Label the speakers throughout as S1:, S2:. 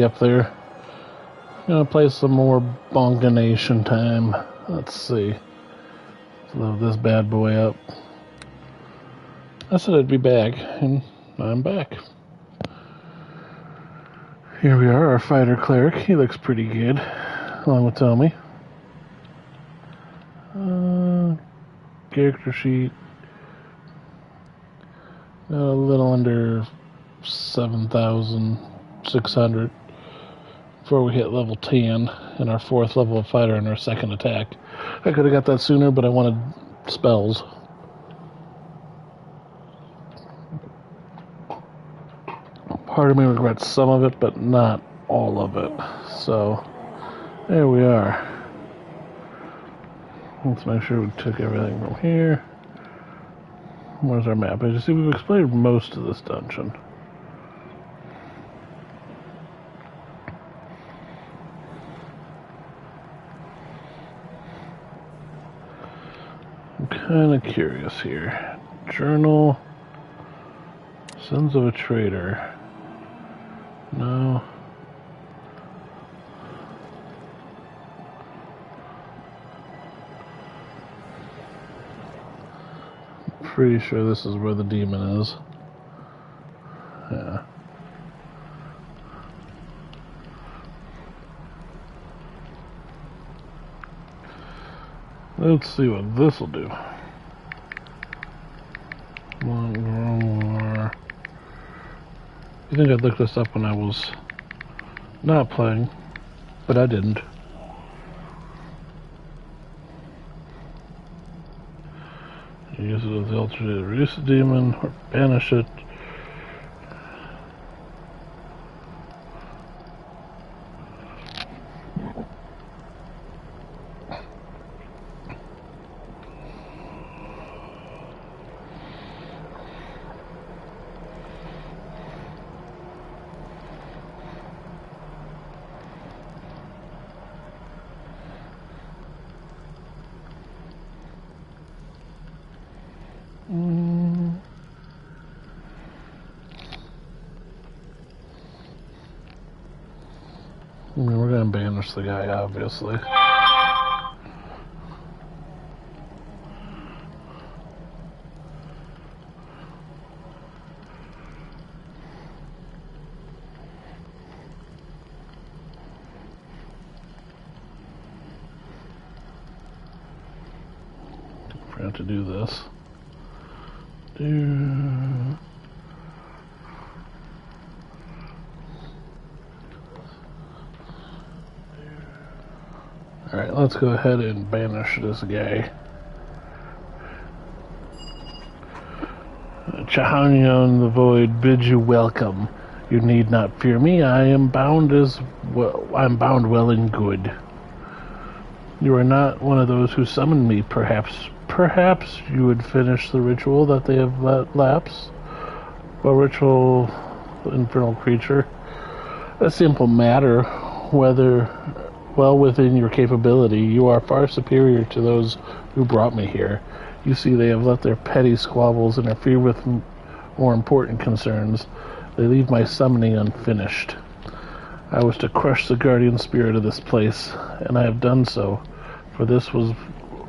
S1: up there. Gonna play some more Bonganation time. Let's see. Load this bad boy up. I said I'd be back, and I'm back. Here we are, our fighter cleric. He looks pretty good, along with Tommy. Character sheet. A little under 7,600 before we hit level 10 and our 4th level of fighter and our 2nd attack. I could have got that sooner, but I wanted spells. Part of me regrets some of it, but not all of it. So, there we are. Let's make sure we took everything from here. Where's our map? As you see, we've explored most of this dungeon. I'm kind of curious here. Journal. Sons of a Traitor. No. Pretty sure this is where the demon is. Yeah. Let's see what this will do. More. I think I looked this up when I was not playing, but I didn't. Use it with the altar to reduce the demon or banish it. I mean, we're gonna banish the guy, obviously. Forgot to do this. Alright, let's go ahead and banish this guy. Chahanyon the Void bids you welcome. You need not fear me. I am bound well and good. You are not one of those who summoned me. Perhaps you would finish the ritual that they have let lapse. What ritual, infernal creature? A simple matter. Whether well within your capability, you are far superior to those who brought me here. You see, they have let their petty squabbles interfere with more important concerns. They leave my summoning unfinished. I was to crush the guardian spirit of this place, and I have done so, for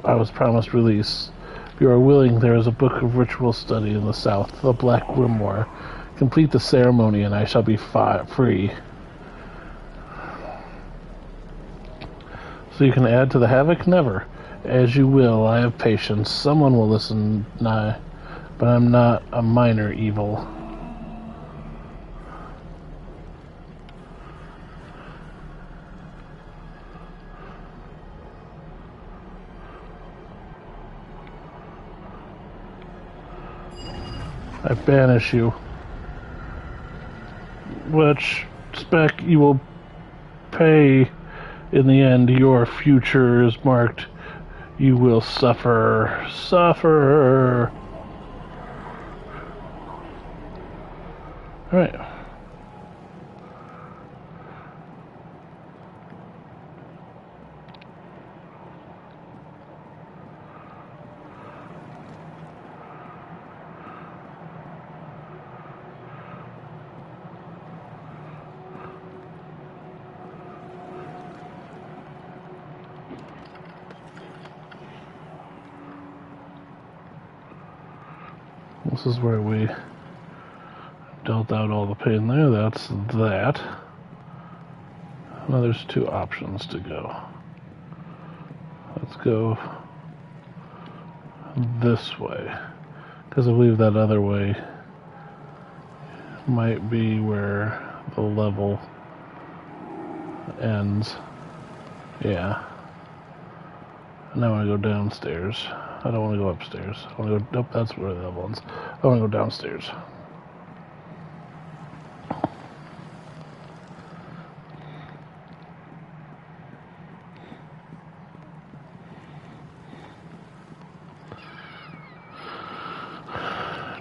S1: I was promised release. If you are willing, there is a book of ritual study in the south, the Black Grimoire. Complete the ceremony, and I shall be free. So you can add to the havoc? Never. As you will, I have patience. Someone will listen nigh, but I'm not a minor evil. I banish you. Which spec you will pay in the end. Your future is marked. You will suffer. Suffer. Alright. This is where we dealt out all the pain there. That's that. Now there's two options to go. Let's go this way, because I believe that other way might be where the level ends. Yeah. And I want to go downstairs. I don't want to go upstairs. I want to go. Nope, that's where the level ends. I want to go downstairs.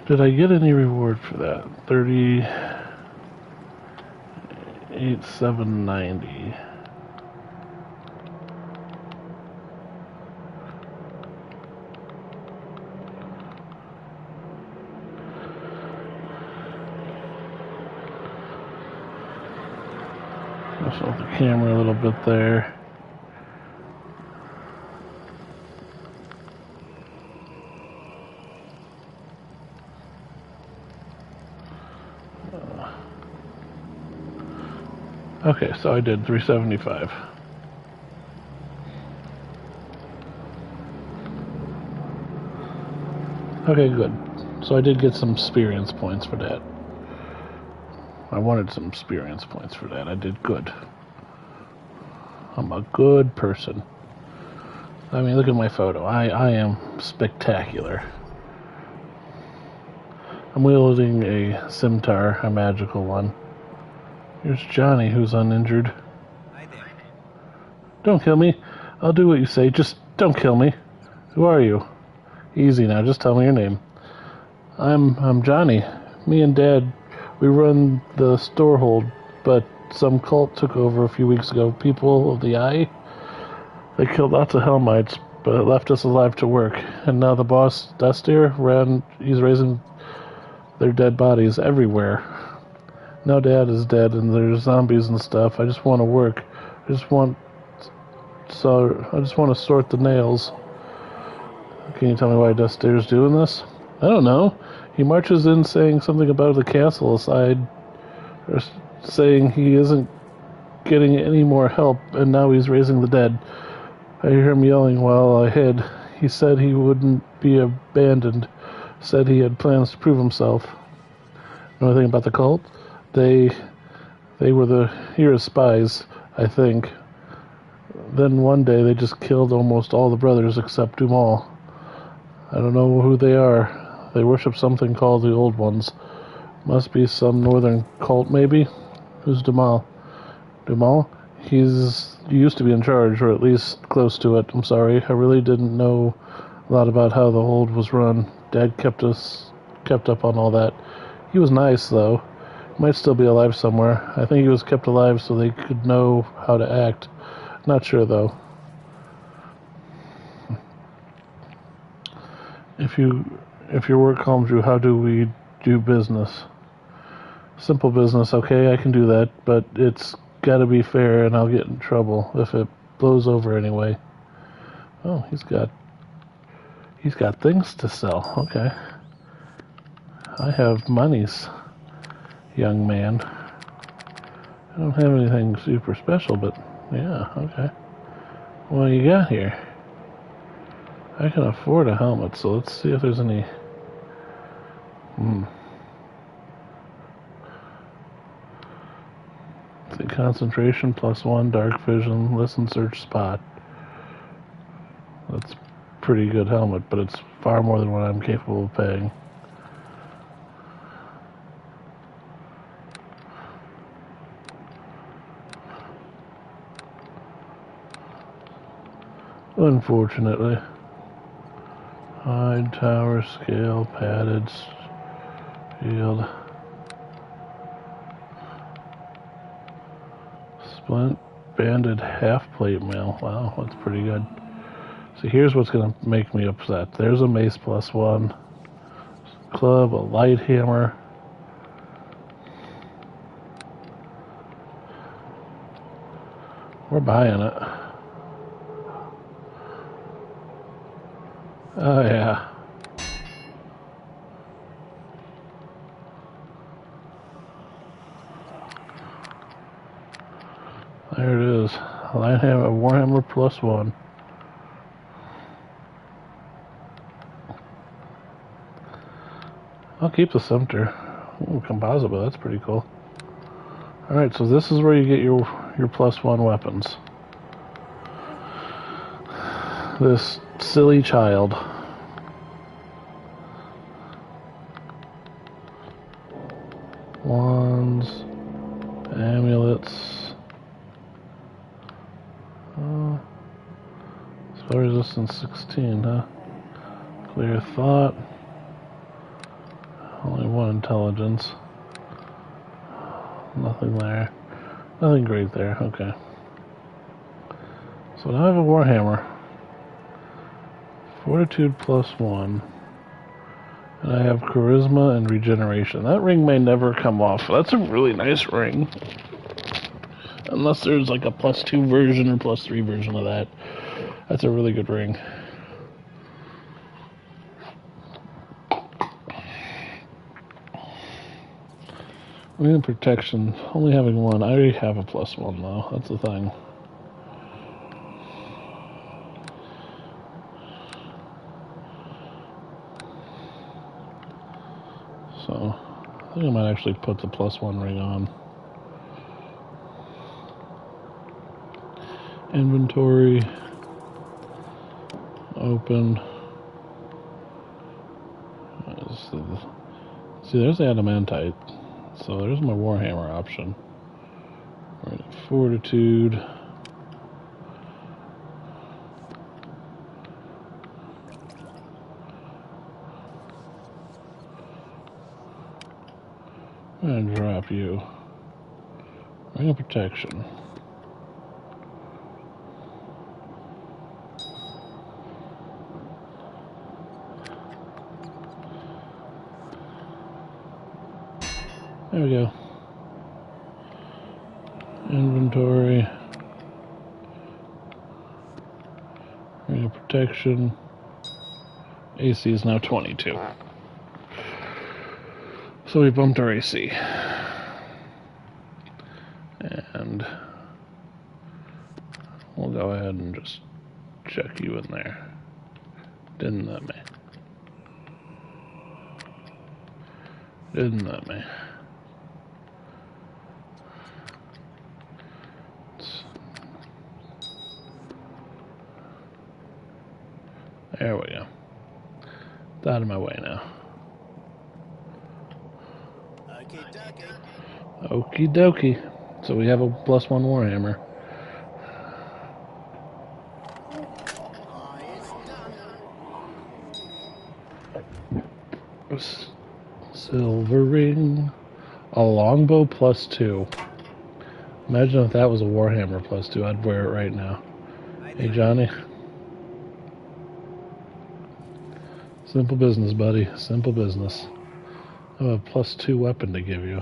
S1: Did I get any reward for that? 38,790. Just off the camera a little bit there. Okay, so I did 375. Okay, good. So I did get some experience points for that. I wanted some experience points for that. I did good. I'm a good person. I mean, look at my photo. I am spectacular. I'm wielding a scimitar, a magical one. Here's Johnny, who's uninjured.
S2: Hi there.
S1: Don't kill me. I'll do what you say. Just don't kill me. Who are you? Easy now. Just tell me your name. I'm Johnny. Me and Dad, we run the storehold, but some cult took over a few weeks ago. People of the Eye. They killed lots of Hellmites, but left us alive to work. And now the boss, Dustir, he's raising their dead bodies everywhere. Now Dad is dead and there's zombies and stuff. I just want to work. I just want to sort the nails. Can you tell me why Dustir's doing this? I don't know. He marches in saying something about the castle aside, or saying he isn't getting any more help, and now he's raising the dead. I hear him yelling while I hid. He said he wouldn't be abandoned. Said he had plans to prove himself. Know anything about the cult? They were the Hera's spies, I think. Then one day they just killed almost all the brothers except Dumal. I don't know who they are. They worship something called the Old Ones. Must be some northern cult, maybe? Who's Dumal? Dumal? He used to be in charge, or at least close to it. I'm sorry, I really didn't know a lot about how the hold was run. Dad kept up on all that. He was nice, though. Might still be alive somewhere. I think he was kept alive so they could know how to act. Not sure, though. If your work calms you, how do we do business? Simple business, okay, I can do that, but it's gotta be fair and I'll get in trouble if it blows over anyway. Oh, he's got things to sell, okay. I have monies, young man. I don't have anything super special, but yeah, okay. What do you got here? I can afford a helmet, so let's see if there's any... Let's see, concentration +1, dark vision, listen, search, spot. That's pretty good helmet, but it's far more than what I'm capable of paying. Unfortunately. Hide, tower, scale, padded, shield. Splint, banded, half-plate mail. Wow, that's pretty good. So here's what's going to make me upset. There's a mace +1. Club, a light hammer. We're buying it. Oh, yeah. There it is. Lighthammer, Warhammer +1. I'll keep the Scepter. Ooh, composable, that's pretty cool. Alright, so this is where you get your +1 weapons. This silly child. Wands, amulets, spell resistance 16, huh? Clear thought, only 1 intelligence, nothing there, nothing great there, okay. So now I have a Warhammer, Fortitude +1. And I have Charisma and Regeneration. That ring may never come off. That's a really nice ring. Unless there's like a +2 version or +3 version of that. That's a really good ring. Ring of Protection. Only having 1. I already have a +1 though. That's the thing. So, I think I might actually put the +1 ring on. Inventory. Open. See, there's the Adamantite. So there's my Warhammer option. Right, Fortitude. And drop you. Ring of Protection. There we go. Inventory. Ring of Protection. AC is now 22. So we bumped our AC. And we'll go ahead and just check you in there. Didn't let me. Didn't let me. There we go. It's out of my way now. Okie dokie. So we have a +1 Warhammer. Silver ring. A longbow +2. Imagine if that was a Warhammer +2. I'd wear it right now. Hey, Johnny. Simple business, buddy. Simple business. I have a +2 weapon to give you.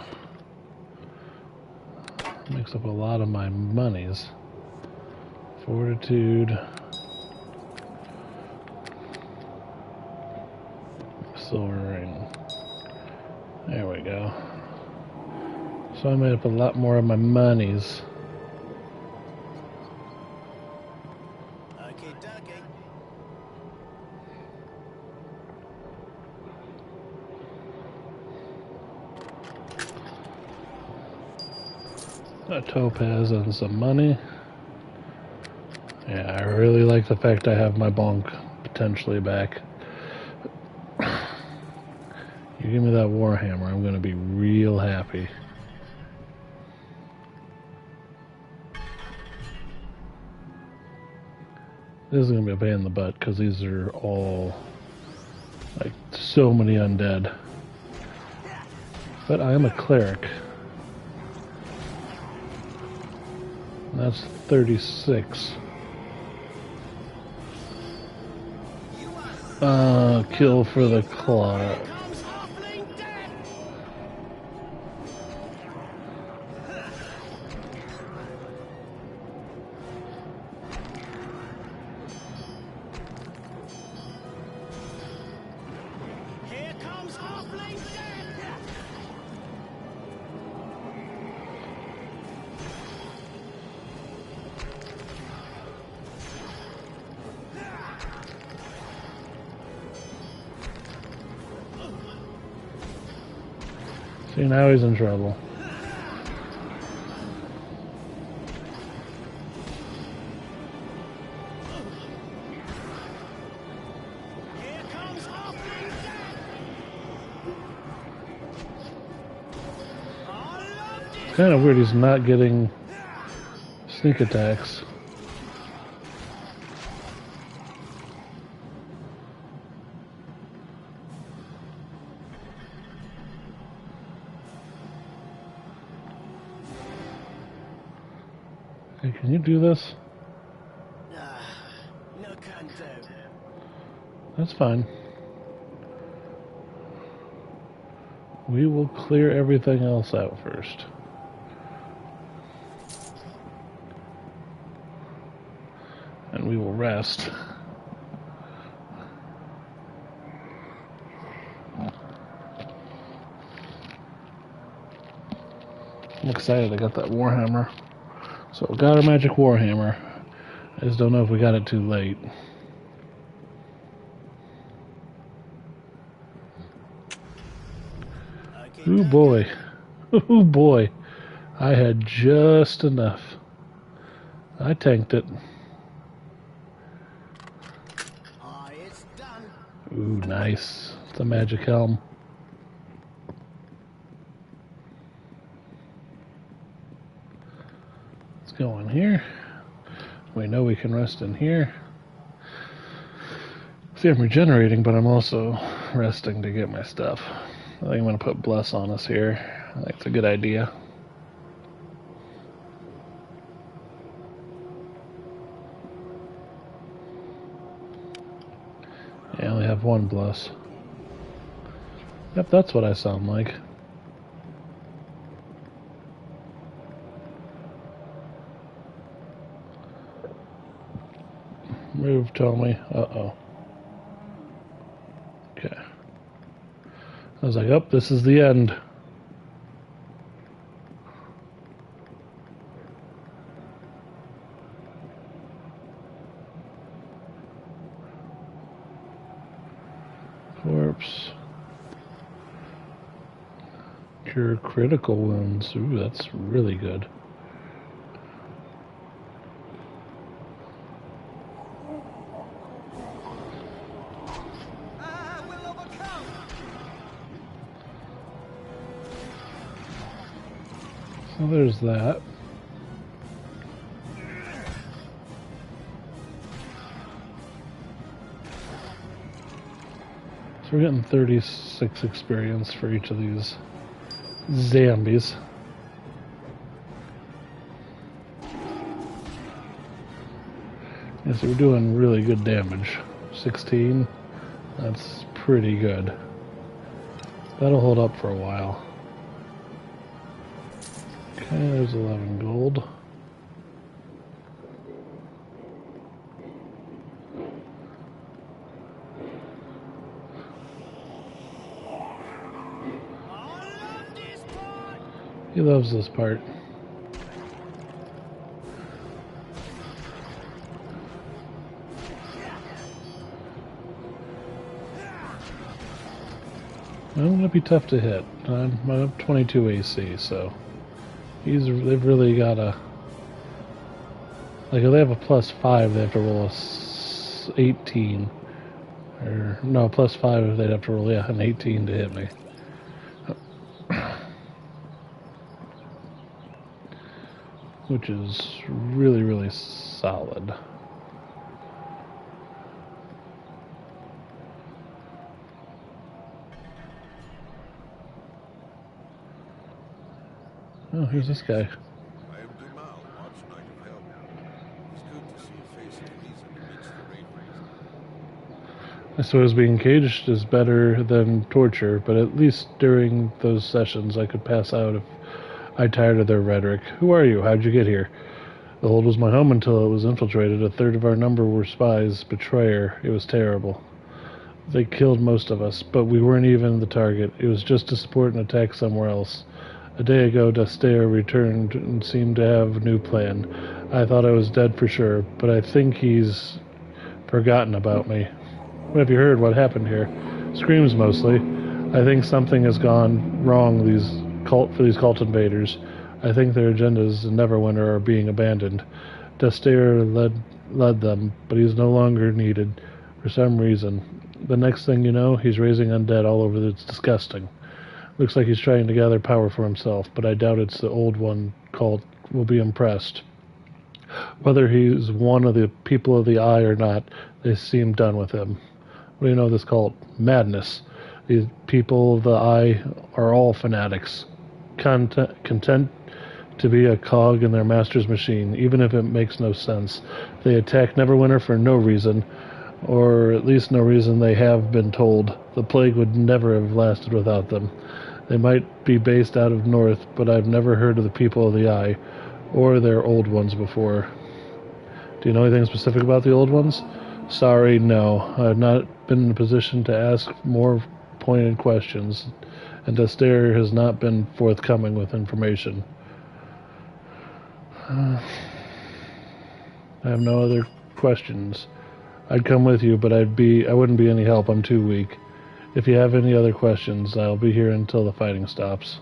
S1: Makes up a lot of my monies. Fortitude. Silver ring. There we go. So I made up a lot more of my monies. A topaz and some money. Yeah, I really like the fact I have my bonk potentially back. You give me that Warhammer, I'm going to be real happy. This is going to be a pain in the butt because these are all like so many undead. But I am a cleric. That's 36. Kill for the claw. See, now he's in trouble. It's kind of weird he's not getting sneak attacks. Hey, can you do this?
S2: No can do.
S1: That's fine. We will clear everything else out first. And we will rest. I'm excited I got that Warhammer. So we got our magic Warhammer. I just don't know if we got it too late. Ooh boy. Ooh boy. I had just enough. I tanked it.
S2: It's done.
S1: Ooh, nice. It's a magic helm. Let's go in here. We know we can rest in here. See, I'm regenerating, but I'm also resting to get my stuff. I think I'm going to put Bless on us here. I think it's a good idea. I only have one Bless. Yep, that's what I sound like. Move, Tommy. Uh-oh. Okay. I was like, oh, this is the end. Corpse. Cure critical wounds. Ooh, that's really good.
S2: We'll overcome.
S1: So there's that. So we're getting 36 experience for each of these zombies. Yeah, so we're doing really good damage. 16. That's pretty good. That'll hold up for a while. Okay, there's 11 gold. He loves this part. I'm gonna be tough to hit. I'm up 22 AC, so they've really got a, like if they have a +5, they have to roll a 18, or no, +5 they'd have to roll an 18 to hit me. Which is really, really solid. Oh, here's this guy. I suppose being caged is better than torture, but at least during those sessions I could pass out if I tired of their rhetoric. Who are you? How'd you get here? The hold was my home until it was infiltrated. A third of our number were spies, betrayer. It was terrible. They killed most of us, but we weren't even the target. It was just to support an attack somewhere else. A day ago, Dastair returned and seemed to have a new plan. I thought I was dead for sure, but I think he's forgotten about me. What have you heard? What happened here? Screams mostly. I think something has gone wrong. These cult invaders. I think their agendas in Neverwinter are being abandoned. Destair led them, but he's no longer needed for some reason. The next thing you know, he's raising undead all over. It's disgusting. Looks like he's trying to gather power for himself, but I doubt it's the old one cult will be impressed. Whether he's one of the people of the Eye or not, they seem done with him. What do you know of this cult? Madness. These people of the Eye are all fanatics, content to be a cog in their master's machine, even if it makes no sense. They attack Neverwinter for no reason, or at least no reason they have been told. The plague would never have lasted without them. They might be based out of North, but I've never heard of the people of the Eye, or their old ones before. Do you know anything specific about the old ones? Sorry, no. I've not been in a position to ask more pointed questions, and Destair has not been forthcoming with information. I have no other questions. I'd come with you, but I wouldn't be any help. I'm too weak. If you have any other questions, I'll be here until the fighting stops.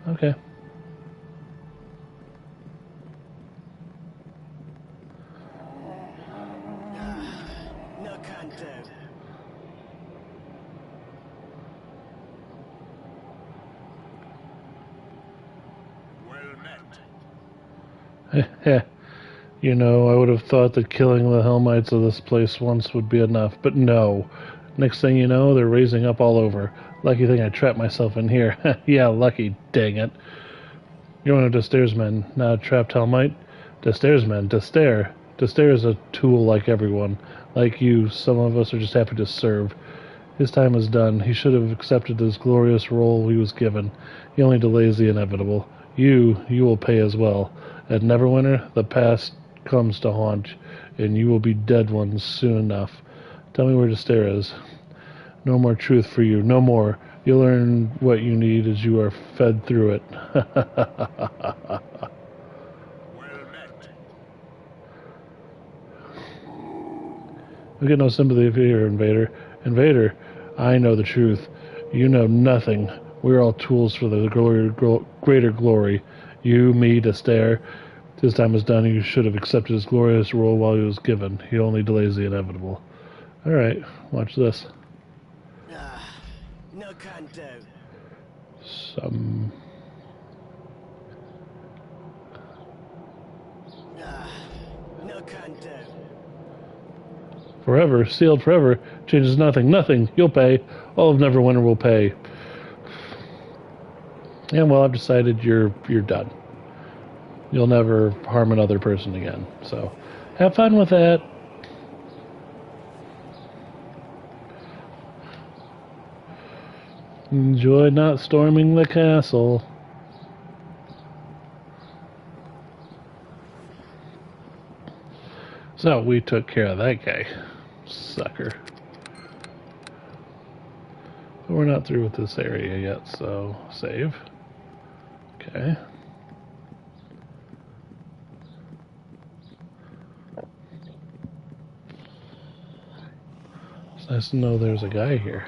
S1: Okay.
S2: No can do. Well met.
S1: You know, I would have thought that killing the Helmites of this place once would be enough, but no. Next thing you know, they're raising up all over. Lucky thing I trapped myself in here. Yeah, lucky, dang it. You're one of Destair's men, not a trapped Helmite? Destair's men, Destair. Destair is a tool like everyone. Like you, some of us are just happy to serve. His time is done. He should have accepted this glorious role he was given. He only delays the inevitable. You will pay as well. At Neverwinter, the past comes to haunt, and you will be dead ones soon enough. Tell me where Destair is. No more truth for you. No more. You'll learn what you need as you are fed through it.
S2: Well met.
S1: We get no sympathy here, Invader. Invader, I know the truth. You know nothing. We're all tools for the greater glory. You, me, Destair. His time is done. You should have accepted his glorious role while he was given. He only delays the inevitable. Alright, watch this.
S2: No can do. No can do.
S1: Forever, sealed forever, changes nothing. Nothing. You'll pay. All of Neverwinter will pay. And well, I've decided you're done. You'll never harm another person again. So, have fun with that. Enjoy not storming the castle. So, we took care of that guy. Sucker. But we're not through with this area yet, so save. Okay. It's nice to know there's a guy here.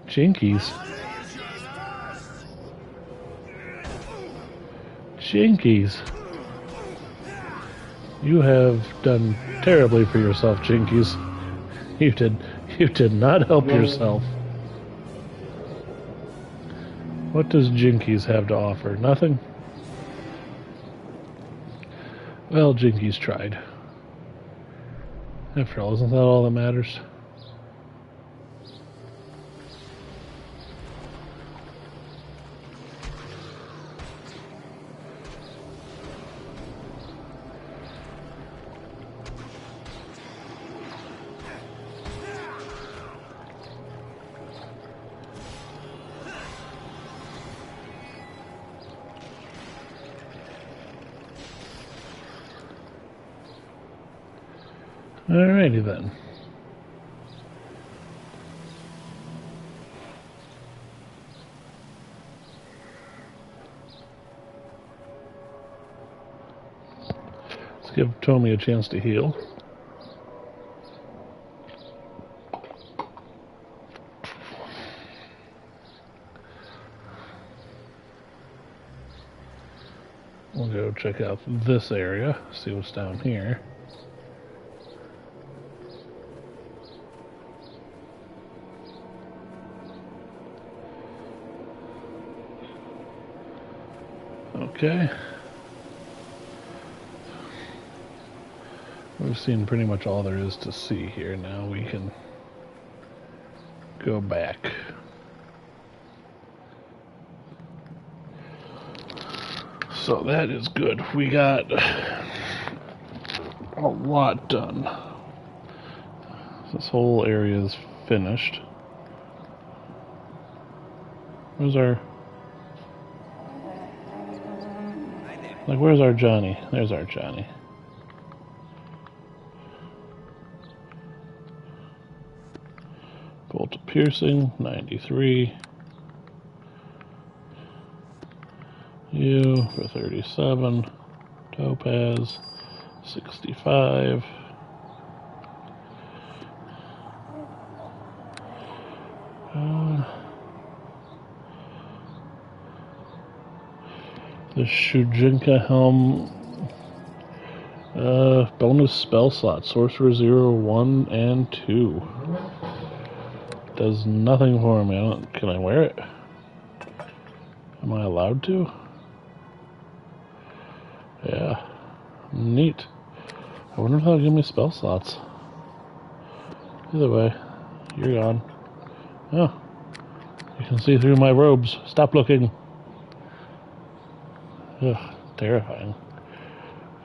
S1: Jinkies. Jinkies. You have done terribly for yourself, Jinkies. You did not help yourself. What does Jinkies have to offer? Nothing? Well, Jinkies tried. After all, isn't that all that matters? Alrighty then. Let's give Tommy a chance to heal. We'll go check out this area, see what's down here. Okay. We've seen pretty much all there is to see here. Now we can go back. So that is good. We got a lot done. This whole area is finished. Where's our... Like, where's our Johnny? There's our Johnny. Bolt of Piercing, 93. You for 37. Topaz, 65. The Shujinka Helm, bonus spell slot, Sorcerer 0, 1, and 2. Does nothing for me. Can I wear it? Am I allowed to? Yeah. Neat. I wonder if they'll give me spell slots. Either way, you're gone. Oh. You can see through my robes. Stop looking. Ugh, terrifying.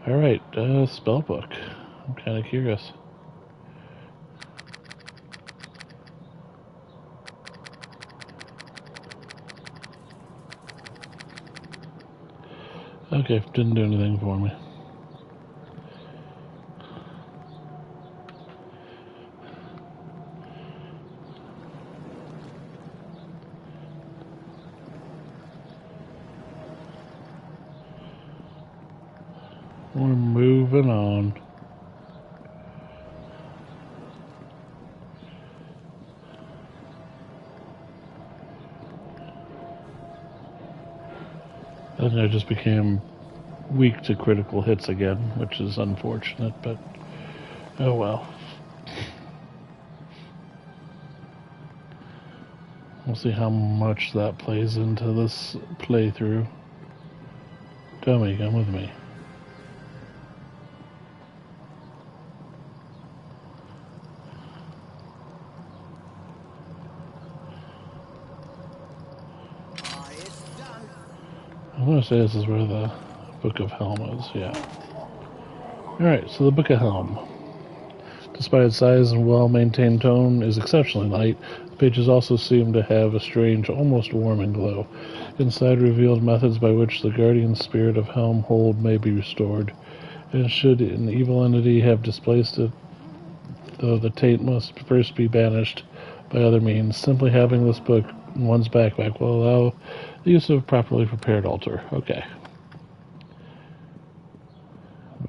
S1: Alright, spellbook. I'm kind of curious. Okay, didn't do anything for me. We're moving on. I think I just became weak to critical hits again, which is unfortunate, but oh well. We'll see how much that plays into this playthrough. Tommy, come with me. I want to say this is where the Book of Helm is, yeah. Alright, so the Book of Helm. Despite its size and well-maintained tone, is exceptionally light. The pages also seem to have a strange, almost warming glow. Inside revealed methods by which the guardian spirit of Helmhold may be restored. And should an evil entity have displaced it, though the taint must first be banished by other means, simply having this book in one's backpack will allow the use of a properly prepared altar. Okay.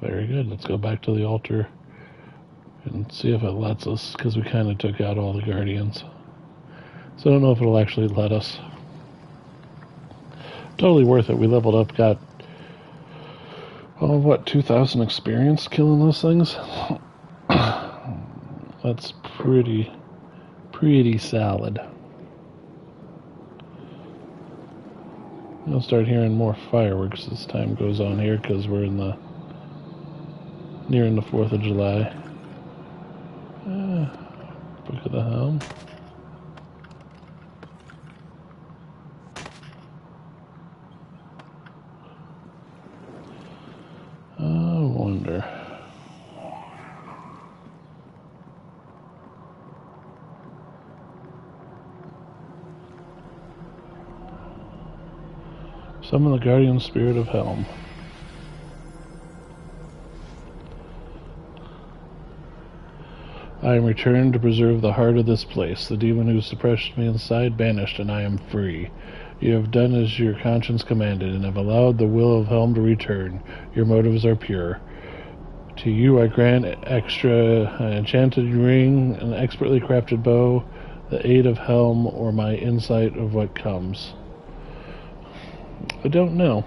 S1: Very good. Let's go back to the altar and see if it lets us, because we kind of took out all the guardians. So I don't know if it'll actually let us. Totally worth it. We leveled up, got, oh, what, 2,000 experience killing those things? That's pretty solid. I'll start hearing more fireworks as time goes on here, because we're nearing the 4th of July. Book of the Helm. I wonder. Summon the guardian spirit of Helm. I am returned to preserve the heart of this place. The demon who suppressed me inside banished, and I am free. You have done as your conscience commanded, and have allowed the will of Helm to return. Your motives are pure. To you I grant extra an enchanted ring, an expertly crafted bow, the aid of Helm, or my insight of what comes. I don't know.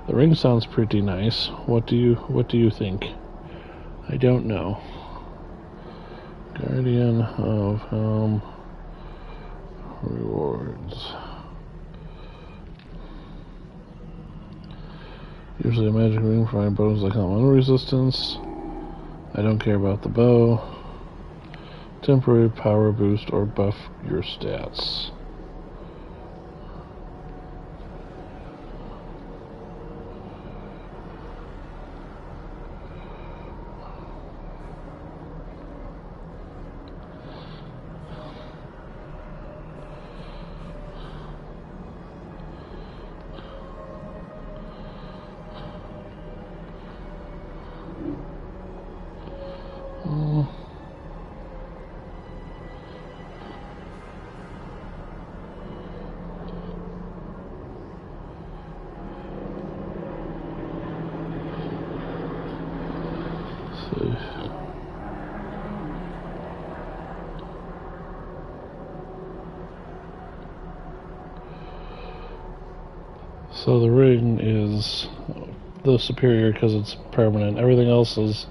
S1: The ring sounds pretty nice. What do you think? I don't know. Guardian of Helm rewards. Usually a magic ring providing bonuses like elemental resistance. I don't care about the bow. Temporary power boost or buff your stats. So the ring is the superior because it's permanent. Everything else is,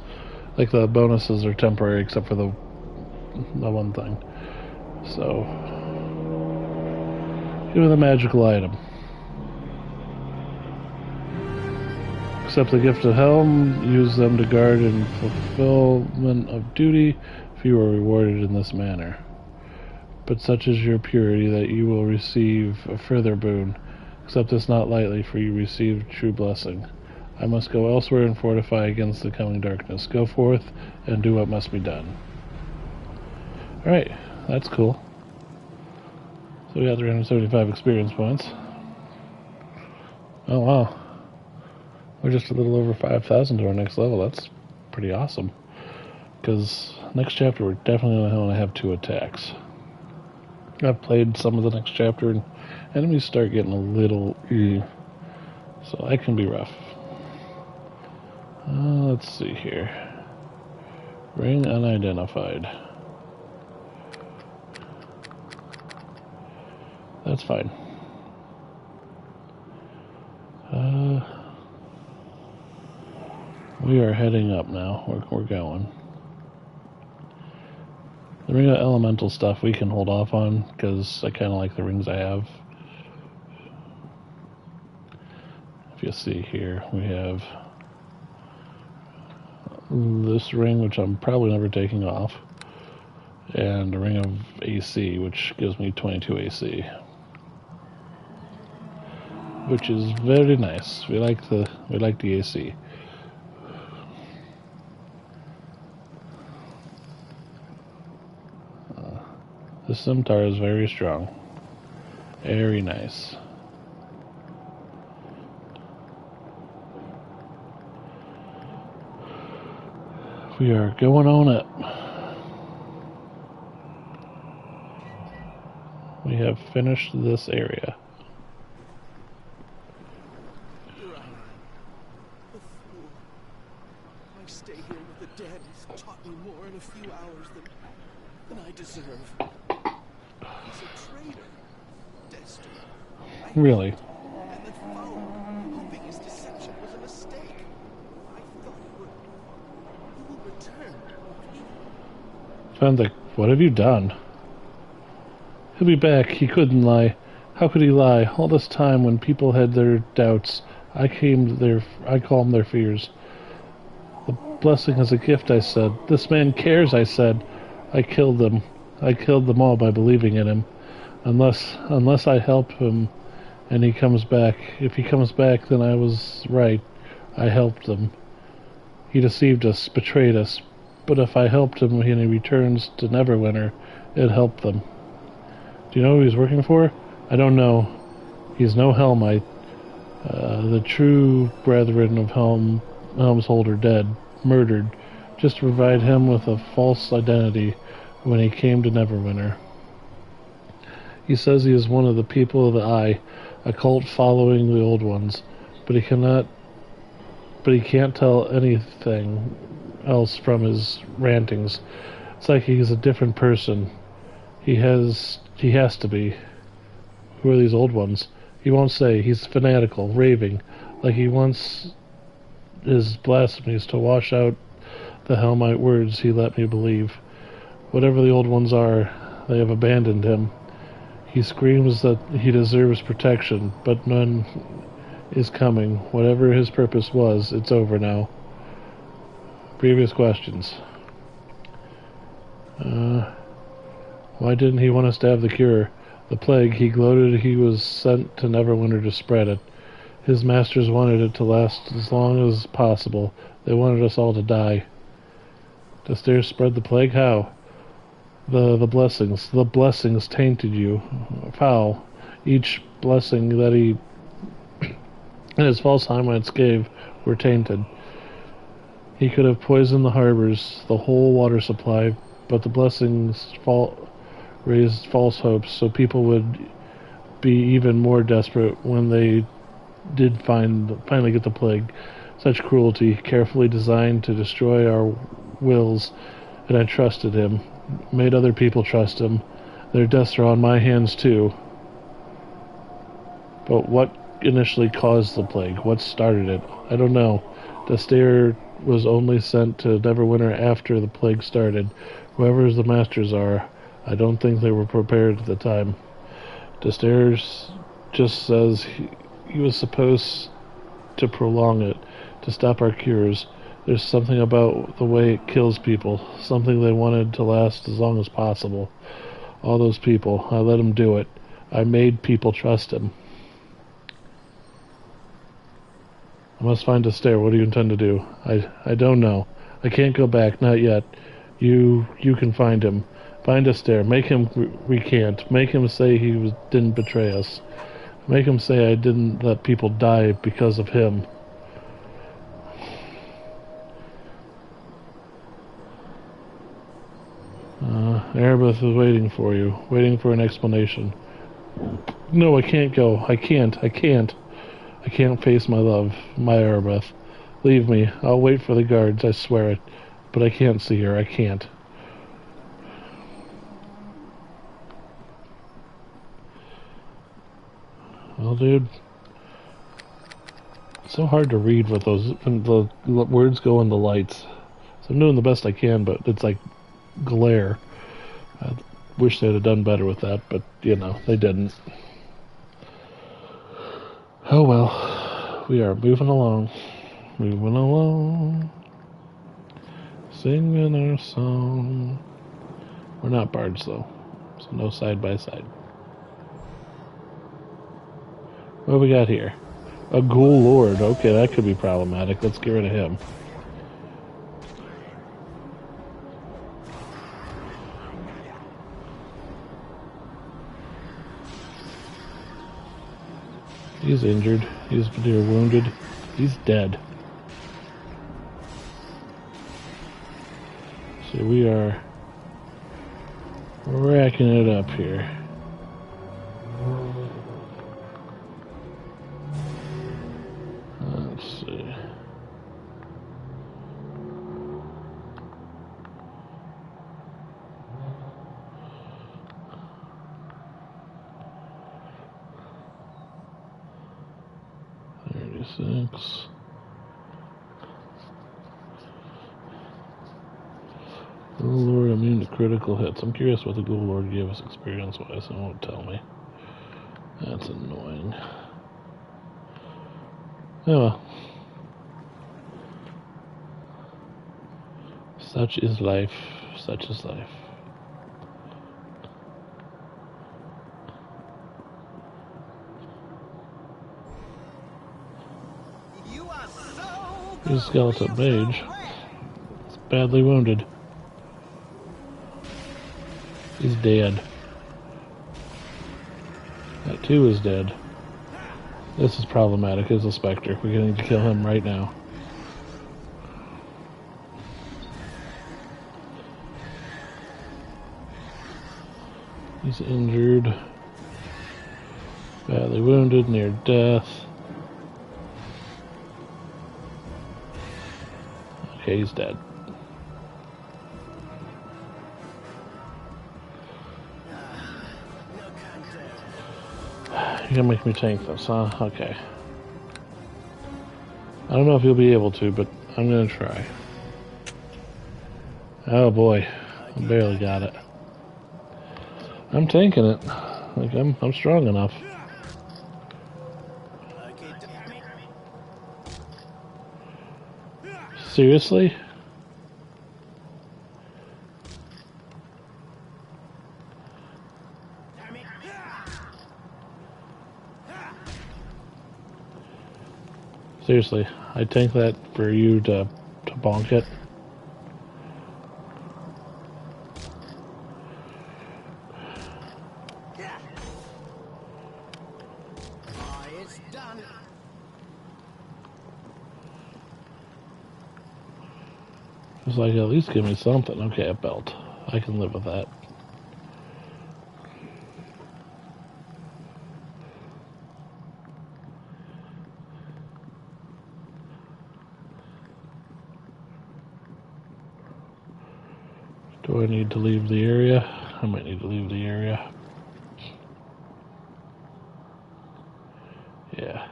S1: like the bonuses are temporary except for the one thing. So, even the magical item. Accept the gift of Helm, use them to guard and fulfillment of duty if you are rewarded in this manner. But such is your purity that you will receive a further boon. Accept this not lightly, for you receive true blessing. I must go elsewhere and fortify against the coming darkness. Go forth and do what must be done. Alright, that's cool. So we got 375 experience points. Oh wow. We're just a little over 5,000 to our next level. That's pretty awesome. Because next chapter we're definitely going to have 2 attacks. I've played some of the next chapter and enemies start getting a little so that can be rough. Let's see here. Ring unidentified. That's fine. We are heading up now. We're going. The ring of elemental stuff we can hold off on because I kind of like the rings I have. If you see here, we have this ring, which I'm probably never taking off, and a ring of AC, which gives me 22 AC, which is very nice. We like the AC. The scimitar is very strong. Very nice. We are going on up. We have finished this area.
S2: Here I am, a fool. My stay here with the dead has taught me more in a few hours than I deserve. He's a traitor, Destiny.
S1: Really?
S2: And then followed, hoping his deception was a mistake. I thought he would return.
S1: Found the. What have you done? He'll be back. He couldn't lie. How could he lie? All this time when people had their doubts, I calmed their fears. The blessing is a gift, I said. This man cares, I said. I killed them. I killed them all by believing in him. Unless I help him and he comes back. If he comes back, then I was right. I helped them. He deceived us, betrayed us. But if I helped him and he returns to Neverwinter, it helped them. Do you know who he's working for? I don't know. He's no Helmite. The true brethren of Helmshold are dead, murdered, just to provide him with a false identity when he came to Neverwinter. He says he is one of the people of the Eye, a cult following the old ones, but he can't tell anything else from his rantings. It's like he's a different person. He has to be. Who are these old ones? He won't say. He's fanatical, raving, like he wants his blasphemies to wash out the Helmite words he let me believe. Whatever the old ones are, they have abandoned him. He screams that he deserves protection, but none is coming. Whatever his purpose was, it's over now. Previous questions. Why didn't he want us to have the cure? The plague, he gloated he was sent to Neverwinter to spread it. His masters wanted it to last as long as possible. They wanted us all to die. Daster spread the plague? How? The blessings. The blessings tainted you. Foul. Each blessing that he and his false Hamites gave were tainted. He could have poisoned the harbors, the whole water supply, but the blessings raised false hopes, so people would be even more desperate when they did finally get the plague. Such cruelty, carefully designed to destroy our wills, and I trusted him, made other people trust him. Their deaths are on my hands too. But what initially caused the plague? What started it? I don't know. Daster was only sent to Neverwinter after the plague started. Whoever the masters are, I don't think they were prepared at the time. Daster just says he was supposed to prolong it, to stop our cures. There's something about the way it kills people, something they wanted to last as long as possible. All those people, I let him do it. I made people trust him. I must find Daster. What do you intend to do? I don't know. I can't go back, not yet. You can find him. Find Daster. Make him recant. Make him say he didn't betray us. Make him say I didn't let people die because of him. Erebeth is waiting for you. Waiting for an explanation. No, I can't go. I can't. I can't face my love, my Erebeth. Leave me. I'll wait for the guards, I swear it. But I can't see her. I can't. Well, dude. It's so hard to read with those when the words go in the lights. So I'm doing the best I can, but it's like glare. I wish they'd have done better with that, but, you know, they didn't. Oh well, we are moving along, singing our song. We're not bards though, so no side by side. What do we got here? A ghoul lord. Okay, that could be problematic. Let's get rid of him. He's injured. He's wounded. He's dead. So we are racking it up here. Let's see. Six. Ghoul Lord immune to critical hits. I'm curious what the Ghoul Lord gave us experience-wise. It won't tell me. That's annoying. Oh well. Such is life. Such is life. Here's a skeleton mage. He's badly wounded. He's dead. That too is dead. This is problematic as a specter. We're going to kill him right now. He's injured. Badly wounded, near death. Okay, he's dead. You're gonna make me tank this, huh? Okay. I don't know if you'll be able to, but I'm gonna try. Oh boy, I barely got it. I'm tanking it. Like I'm strong enough. Seriously? Seriously, I tank that for you to bonk it.
S2: It's done.
S1: It's like, at least give me something. Okay, a belt. I can live with that. Do I need to leave the area? I might need to leave the area. Yeah.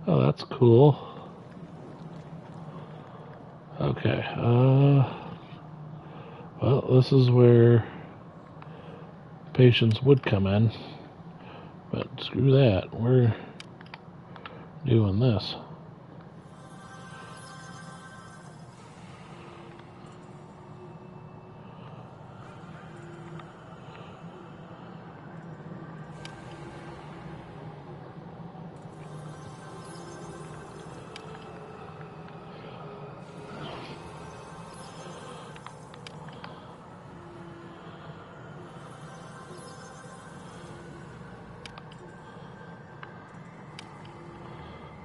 S1: Oh, that's cool. Okay, well, this is where patience would come in, but screw that, we're doing this.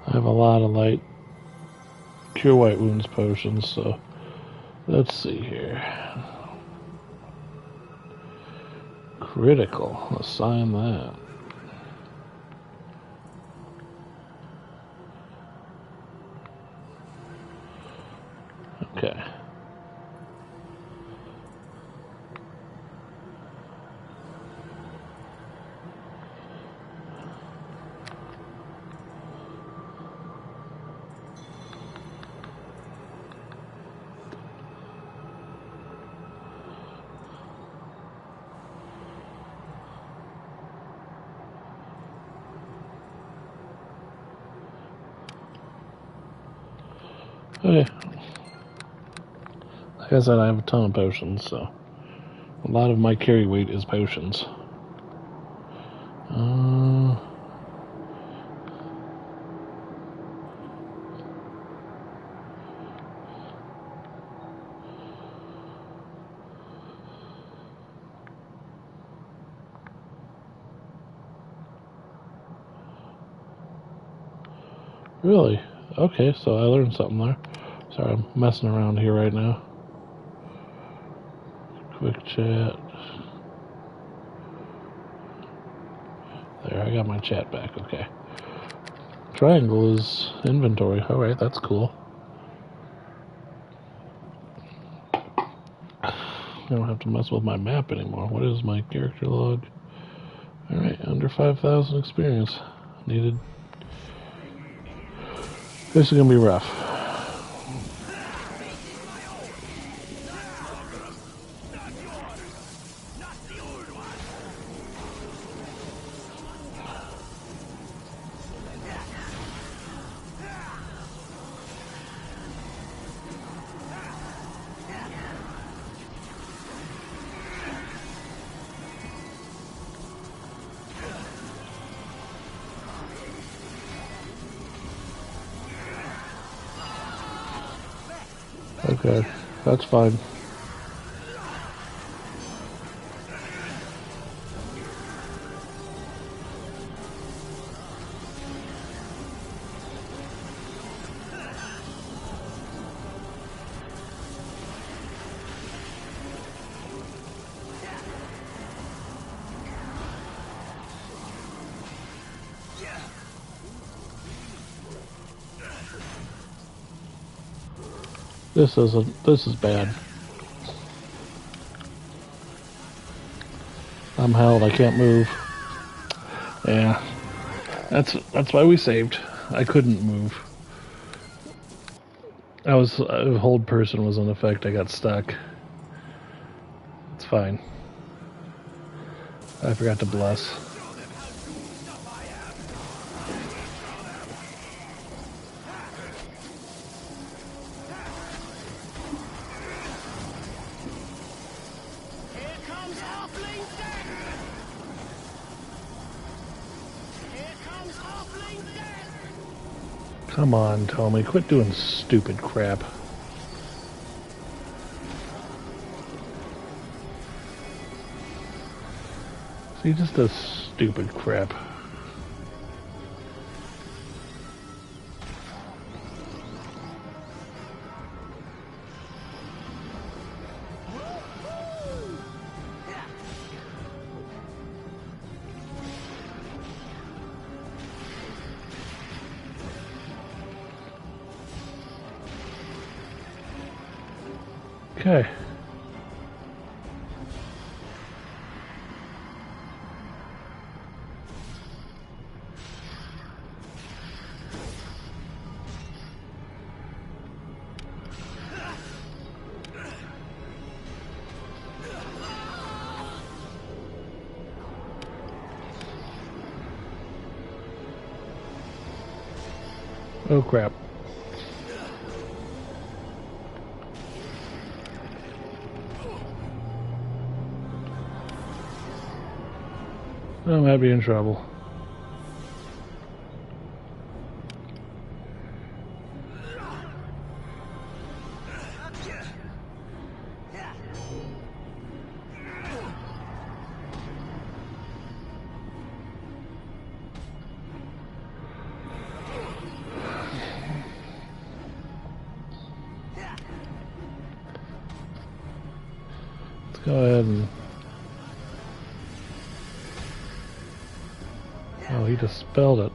S1: I have a lot of light cure white wounds potions, so let's see here. Critical, assign that. Okay. Okay. Like I said, I have a ton of potions, so a lot of my carry weight is potions. Really? Okay, so I learned something there. Sorry, I'm messing around here right now. Quick chat. There, I got my chat back, okay. Triangle is inventory. Alright, that's cool. I don't have to mess with my map anymore. What is my character log? Alright, under 5,000 experience needed. This is gonna be rough. Okay, that's fine. This is bad. I'm held. I can't move. Yeah. That's why we saved. I couldn't move. Hold person was in effect. I got stuck. It's fine. I forgot to bless.
S2: Here comes Halfling Death! Here comes Halfling Death!
S1: Come on, Tommy. Quit doing stupid crap. He just does stupid crap. Okay. Oh crap. I might be in trouble. Let's go ahead and... Oh, he just spelled it.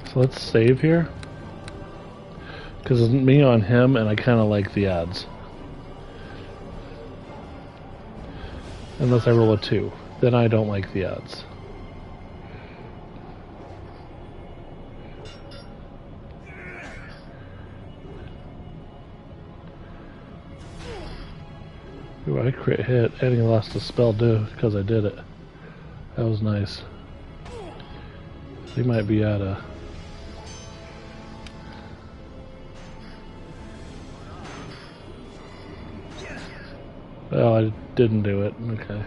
S1: So let's save here. Because it's me on him, and I kind of like the odds. Unless I roll a 2. Then I don't like the odds. Ooh, I crit hit, and he lost a spell too, because I did it. That was nice. He might be out of... Oh, I didn't do it. Okay.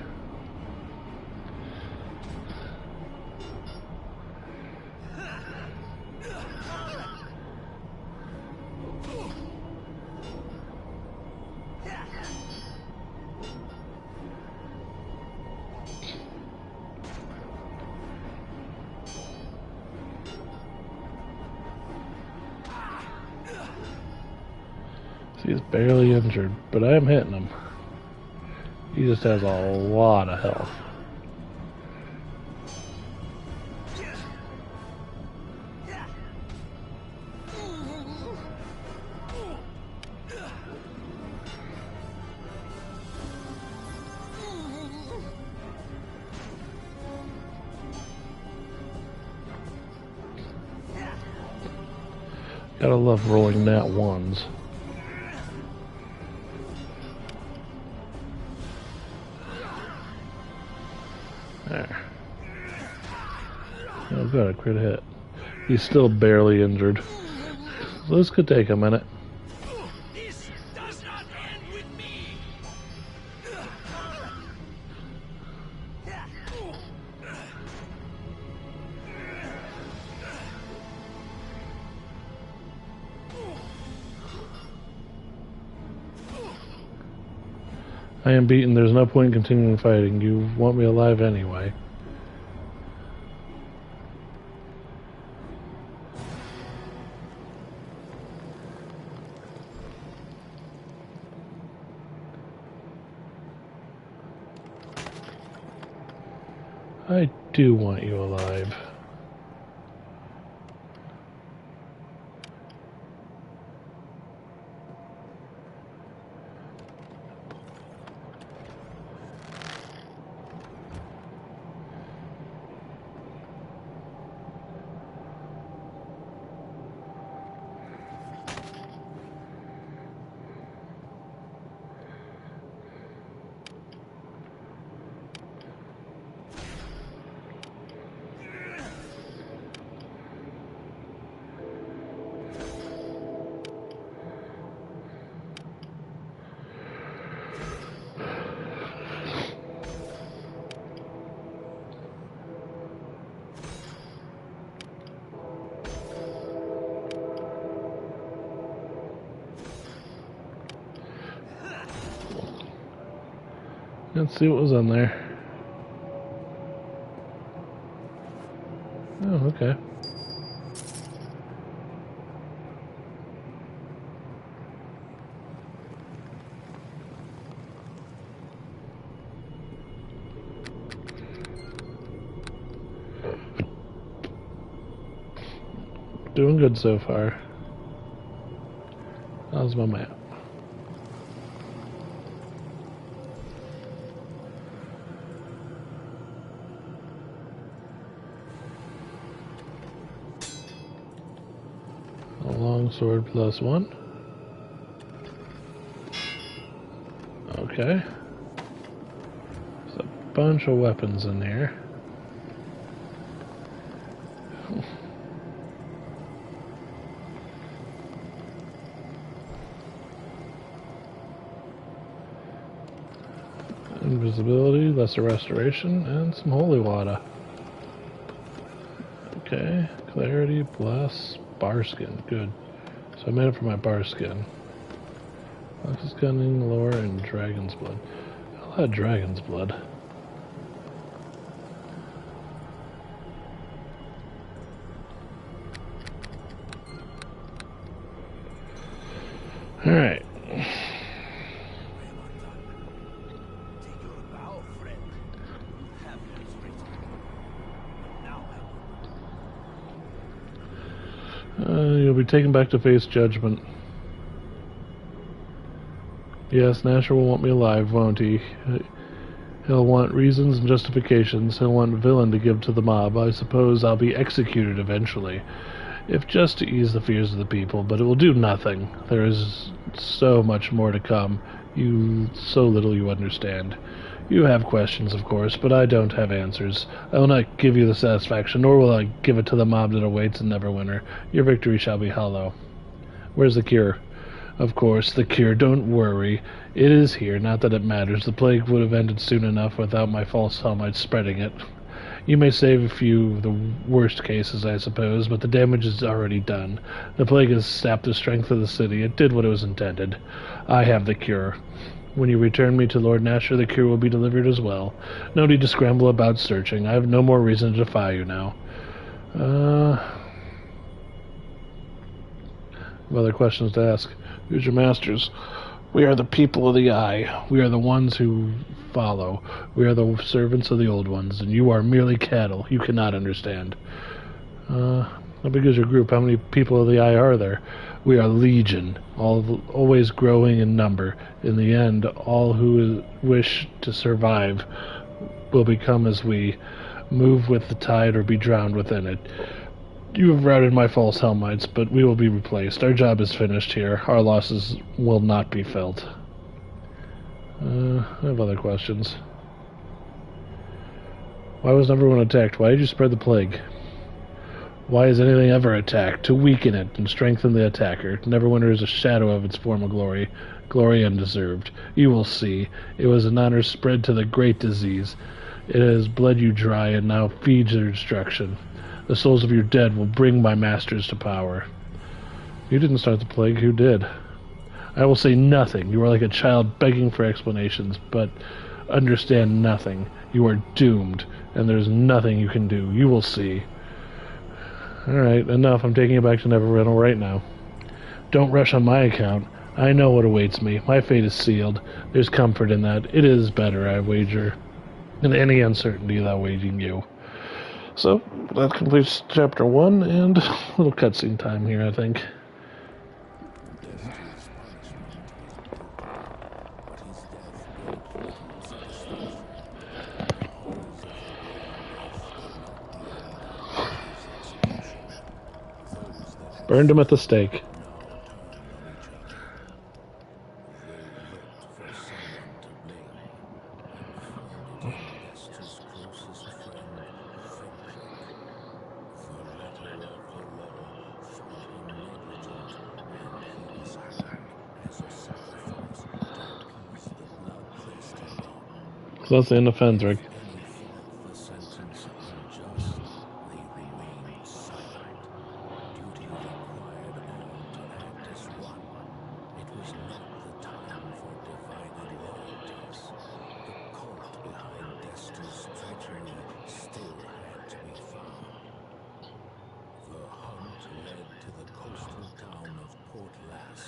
S1: He's barely injured, but I am hitting him. He just has a lot of health. Gotta love rolling nat ones. There. Oh good, a crit hit. He's still barely injured. So this could take a minute.
S2: This does not end with me!
S1: I am beaten. There's no point in continuing fighting. You want me alive anyway. I do want you alive. Let's see what was on there. Oh, okay. Doing good so far. How's my map? A longsword +1. Okay. There's a bunch of weapons in here. Invisibility, lesser restoration, and some holy water. Okay, clarity, bless, bar skin, good. So I made it for my bar skin. Fox's cunning, lore, and dragon's blood. I'll have dragon's blood. Alright. You'll be taken back to face judgment. Yes, Nasher will want me alive, won't he? He'll want reasons and justifications. He'll want villain to give to the mob. I suppose I'll be executed eventually, if just to ease the fears of the people, but it will do nothing. There is so much more to come. So little you understand. You have questions, of course, but I don't have answers. I will not give you the satisfaction, nor will I give it to the mob that awaits in Neverwinter. Your victory shall be hollow. Where's the cure? Of course, the cure. Don't worry. It is here, not that it matters. The plague would have ended soon enough without my false helmet spreading it. You may save a few of the worst cases, I suppose, but the damage is already done. The plague has sapped the strength of the city. It did what it was intended. I have the cure. When you return me to Lord Nasher, the cure will be delivered as well. No need to scramble about searching. I have no more reason to defy you now. Other questions to ask. Who's your masters? We are the people of the Eye. We are the ones who follow. We are the servants of the Old Ones, and you are merely cattle. You cannot understand. How big is your group? How many people of the Eye are there? We are legion, always growing in number. In the end, all who wish to survive will become as we, move with the tide or be drowned within it. You have routed my false Helmites, but we will be replaced. Our job is finished here. Our losses will not be felt. I have other questions. Why was everyone attacked? Why did you spread the plague? Why is anything ever attacked? To weaken it and strengthen the attacker. Neverwinter is a shadow of its former glory. Glory undeserved. You will see. It was an honor spread to the great disease. It has bled you dry and now feeds your destruction. The souls of your dead will bring my masters to power. You didn't start the plague. Who did? I will say nothing. You are like a child begging for explanations, but understand nothing. You are doomed, and there is nothing you can do. You will see. Alright, enough. I'm taking you back to Neverwinter right now. Don't rush on my account. I know what awaits me. My fate is sealed. There's comfort in that. It is better, I wager. and any uncertainty that awaiting you. So that completes chapter 1, and a little cutscene time here, I think.
S2: Dester's punishment was brutal, but his death brought little satisfaction. The horrors of the Wailing Death could not be undone with his execution. Those that had
S1: Burned him at the
S2: sinned
S1: stake.
S2: now turned on each other. They looked for someone to blame, and found it in Dester's closest friend, Frederick. The letter of the law thought him negligent, and he was hanged as a sacrifice to appease the bloodthirsty mob.
S1: So that's the end of Fendrick.
S2: If any thought the sentence unjust, they remained silent. Duty required all to act as one. It was not the time for divided loyalties. The cult behind Dester's treachery still had to be found. The hunt led to the coastal town of Port Lass.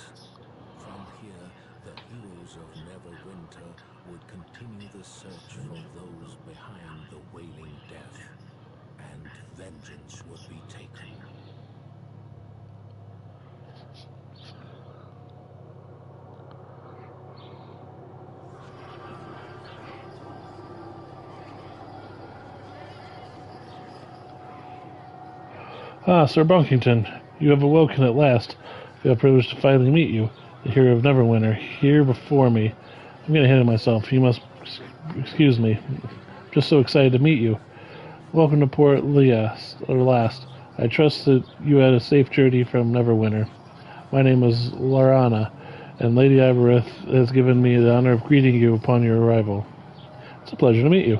S2: From here, the heroes of Neverwinter would continue the search for those behind the Wailing Death, and vengeance would be taken.
S1: Ah, Sir Bunkington, you have awoken at last. I feel privileged to finally meet you, the hero of Neverwinter, here before me. I'm getting ahead of myself. You must excuse me. I'm just so excited to meet you. Welcome to Port Last. I trust that you had a safe journey from Neverwinter. My name is Larana, and Lady Aberith has given me the honor of greeting you upon your arrival. It's a pleasure to meet you.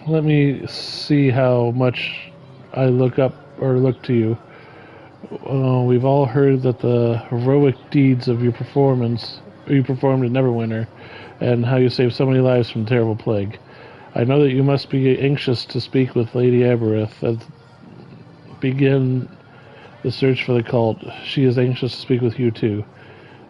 S1: Let me see how much I look to you. We've all heard that the heroic deeds of you performed in Neverwinter, and how you saved so many lives from terrible plague. I know that you must be anxious to speak with Lady Aberith and begin the search for the cult. She is anxious to speak with you too.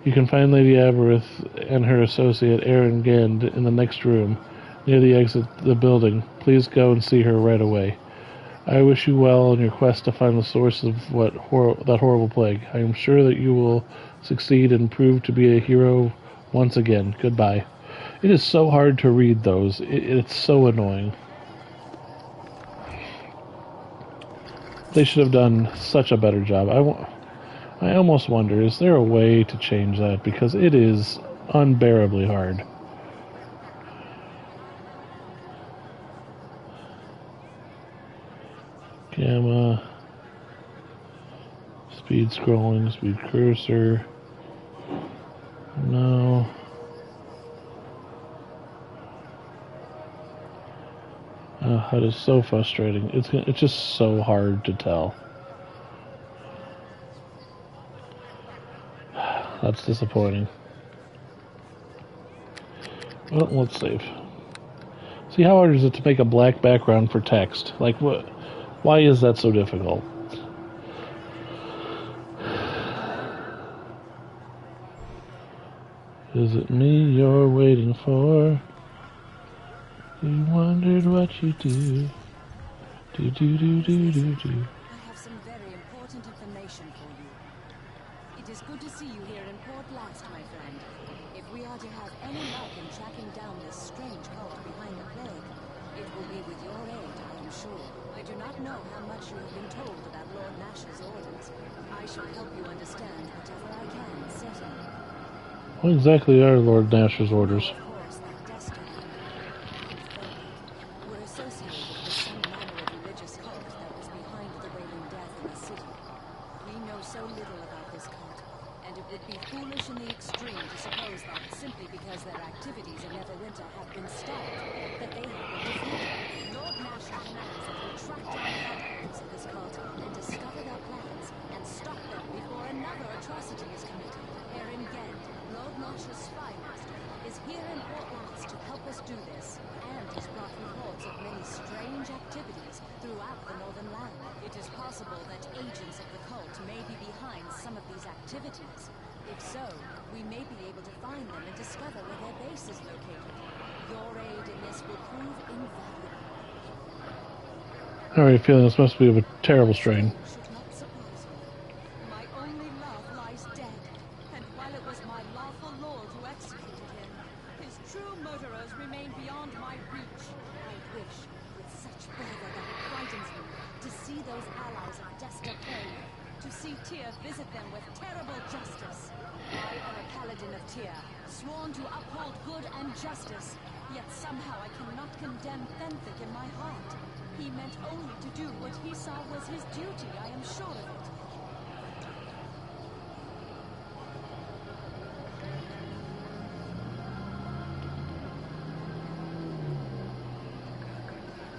S1: You can find Lady Aberith and her associate Aaron Gand in the next room, near the exit of the building. Please go and see her right away. I wish you well in your quest to find the source of that horrible plague. I am sure that you will succeed and prove to be a hero once again. Goodbye. It is so hard to read those. It's so annoying. They should have done such a better job. I almost wonder, is there a way to change that? Because it is unbearably hard. Gamma. Speed scrolling, speed cursor. No. That is so frustrating. It's just so hard to tell. That's disappointing. Well, let's save. See, how hard is it to make a black background for text? Like, what? Why is that so difficult? Is it me you're waiting for? You wondered what you do.
S3: I have some very important information for you. It is good to see you here in Port Last, my friend. If we are to have any luck in tracking down this strange cult behind the plague, it will be with your aid, I am sure. I do not know how much you have been told about Lord Nash's orders. I shall help you understand whatever I can, certainly.
S1: What exactly are Lord Nash's orders?
S3: Of course, that Dester were associated with some manner of religious cult that was behind the Wailing Death in the city. We know so little about this cult, and it would be foolish in the extreme to suppose that simply because their activities in Neverwinter have been stopped, that they have been defeated. Lord Nash commands that we track down the headquarters of this cult and discover their plans, and stop them before another atrocity is committed. Aaron Gand, Lord Nash's spy master, is here in Port Last to help us do this, and has brought reports of many strange activities throughout the northern land. It is possible that agents of the cult may be behind some of these activities. If so, we may be able to find them and discover where their base is located. Your aid in this will prove invaluable.
S1: How are you feeling? This must be of a terrible strain.
S3: Should not surprise you. My only love lies dead, and while it was my lawful lord who executed him, his true murderers remain beyond my reach. I wish, with such fervor that it frightens me, to see those allies of Desta paid, to see Tyr visit them with terrible justice. I am a paladin of Tyr, sworn to uphold good and justice, yet somehow I cannot condemn Fenthic in my heart. He meant only to do what he saw was his duty, I am sure of it.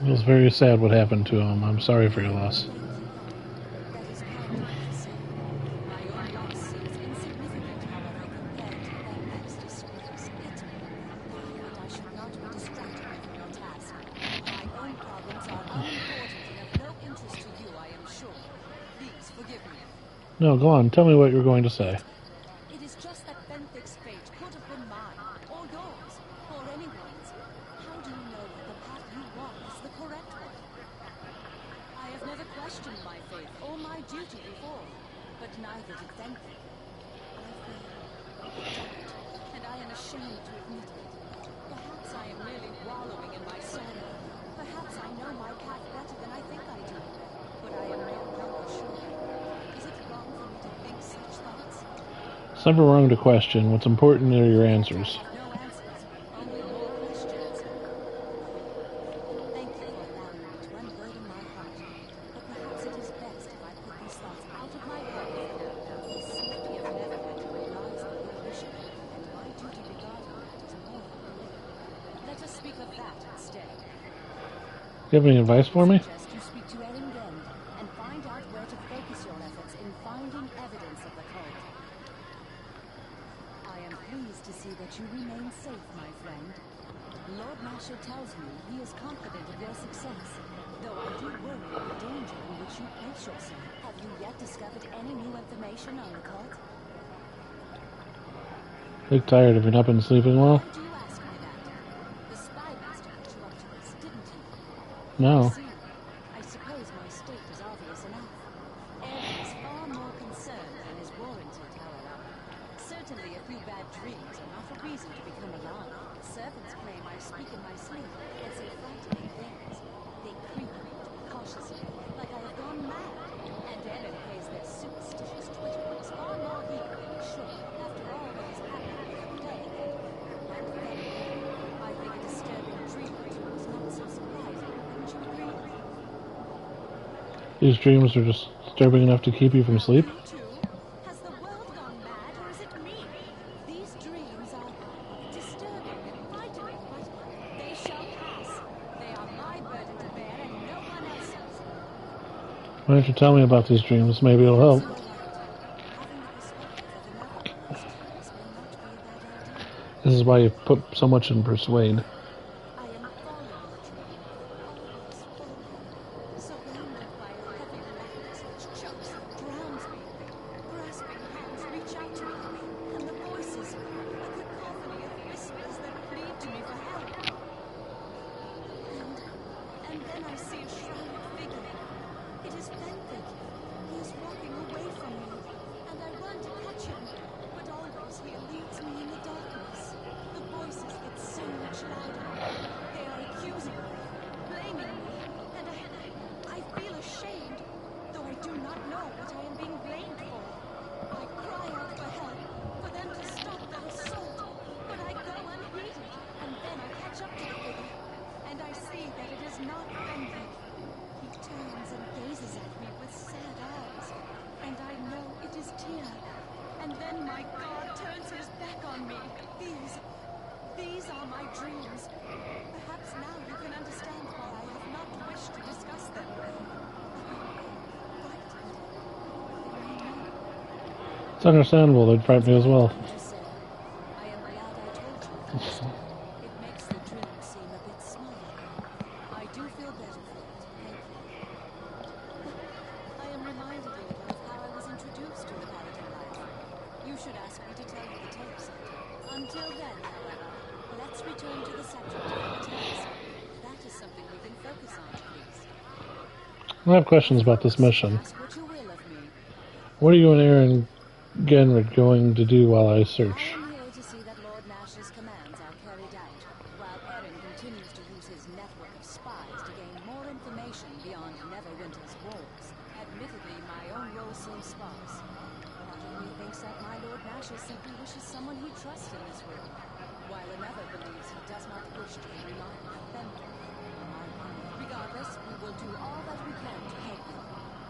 S1: It was very sad what happened to him. I'm sorry for your loss.
S3: That is kind of you to say. My own loss seems insignificant, however, compared to Fenric's disgrace. But I should not be distracting you from your task. My own problems are unimportant and of no interest to you, I am sure. Please forgive me.
S1: No, go on. Tell me what you're going to say.
S3: It is just that Fenthic's fate could have been mine, or yours, or anyone's. How do you know that the path you walk is the correct one? I have never questioned my faith or my duty before, but neither did Fenthic. I failed, and I am ashamed to admit it. Perhaps I am merely wallowing in my sorrow. Perhaps I know my path better than I think I do, but I am no longer sure. Is it wrong for me to think such thoughts?
S1: It's never wrong to question. What's important are your answers.
S3: No answers, only more questions. Thank you for allowing me to unburden my heart, but perhaps it is best if I put these thoughts out of my head for now. The safety of Neverwinter lies with your bishop, and my duty regarding that is more important. Let us speak of that instead.
S1: You have any advice for me?
S3: I suggest you speak to Eringend and find out where to focus your efforts in finding evidence of the cult. I am pleased to see that you remain safe, my friend. Lord Masher tells me he is confident of your success, though I do worry of the danger in which you place yourself. Have you yet discovered any new information on the cult?
S1: Look tired. Have you not been sleeping well?
S3: Why do you ask me that? The spy master put you up to this, didn't he?
S1: No.
S3: See, I suppose my state is obvious enough. Aaron is far more concerned than is warranted, however. Certainly a few bad dreams are not a reason to become alarmed. Servants claim I speak in my sleep and say frightening things. They creep me cautiously, like I have gone mad. And Aaron pays their superstitious twitterings far more heed than he should, after all that has happened with the day. And then, I think a disturbing dream or two is not so surprising, wouldn't you agree?
S1: These dreams are just disturbing enough to keep you from sleep?
S3: You too? Has the world gone mad, or is it me? These dreams are disturbing and frightening, but they shall pass. They are my burden to bear and no one else's.
S1: Why don't you tell me about these dreams? Maybe it'll help.
S3: You are right. Having the perspective of another person's dreams may not be a bad idea.
S1: This is why you put so much in persuade.
S3: I am falling in a dream, always falling, surrounded by a heavy blackness which chokes and drowns me. Grasping hands reach out to me, and the voices, a cacophony of whispers that plead to me for help. And then I see a shrouded figure. It is Fenthic. He is walking away from me, and I run to catch him, but always he eludes me in the darkness. The voices get so much louder. They are accusing me, blaming me, and I feel ashamed, though I do not know what I am being blamed for. I cry out for help, for them to stop that assault, but I go unheeded, and then I catch up to the figure, and I see that it is not Fenthic. He turns and gazes at me with sad eyes, and I know it is Tyr. And then my God turns his back on me. These are my dreams. Perhaps now you can understand why I have not wished to discuss them.
S1: It's understandable. They'd frighten me as well.
S3: I am glad I told you first. It makes the dream seem a bit small. I do feel better for it, thank you. I am reminded a little of how I was
S1: I have questions about this mission.
S3: Ask what you will of me.
S1: What are you and Aaron Genrid going to do while I
S3: I
S1: search?
S3: am here to see that Lord Nash's commands are carried out, while Eren continues to use his network of spies to gain more information beyond Neverwinter's walls. Admittedly, my own role seems sparse. Part of me thinks that my Lord Nasher simply wishes someone he trusts in this world, while another believes he does not wish to rely on them. Regardless, we will do all that we can to help you.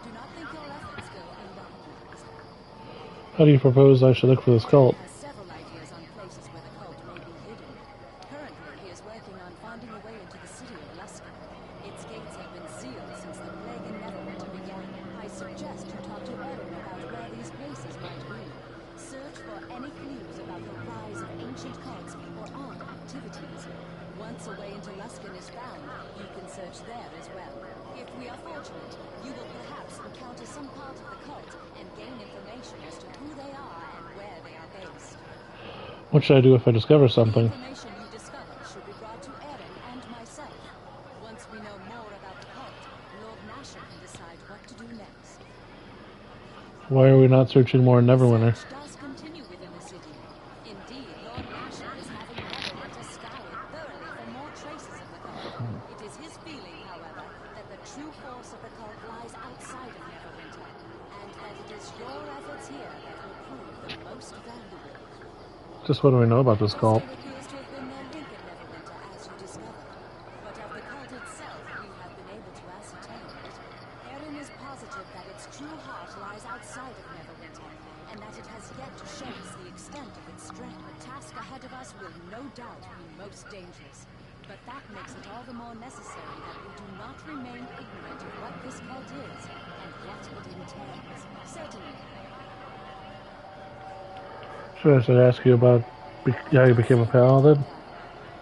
S3: Do not think your efforts go unrecognized.
S1: How do you propose I should look for this cult?
S3: Eren has several ideas on places where the cult may be hidden. Currently, he is working on finding a way into the city of Luskan. Its gates have been sealed since the plague in Neverwinter began. I suggest you talk to Eren about where these places might be. Search for any clues about the rise of ancient cults or odd activities. Once a way into Luskan is found, you can search there as well. If we are fortunate, you will perhaps encounter some part of the cult and gain information as to who they are and where they are based.
S1: What should I do if I discover
S3: The
S1: something?
S3: information you discover should be brought to Eren and myself. Once we know more about the cult, Lord Nasher can decide what to do next.
S1: Why are we not searching more in Neverwinter?
S3: Search does continue within the city. Indeed, Lord Nasher is having Neverwinter scoured thoroughly for more traces of the cult. It is his feeling, however, that the true force of the cult lies outside of Neverwinter, and that it is your efforts here that will prove the most valuable.
S1: Just what do we know about this cult?
S3: There appears to have been no link in Neverwinter, as you discovered. But of the cult itself, we have been able to ascertain it. Eren is positive that its true heart lies outside of Neverwinter, and that it has yet to show us the extent of its strength. The task ahead of us will no doubt be most dangerous. But that makes it all the more necessary that we do not remain ignorant of what this cult is, and what it entails. Certainly.
S1: Should I should ask you about how you became a paladin?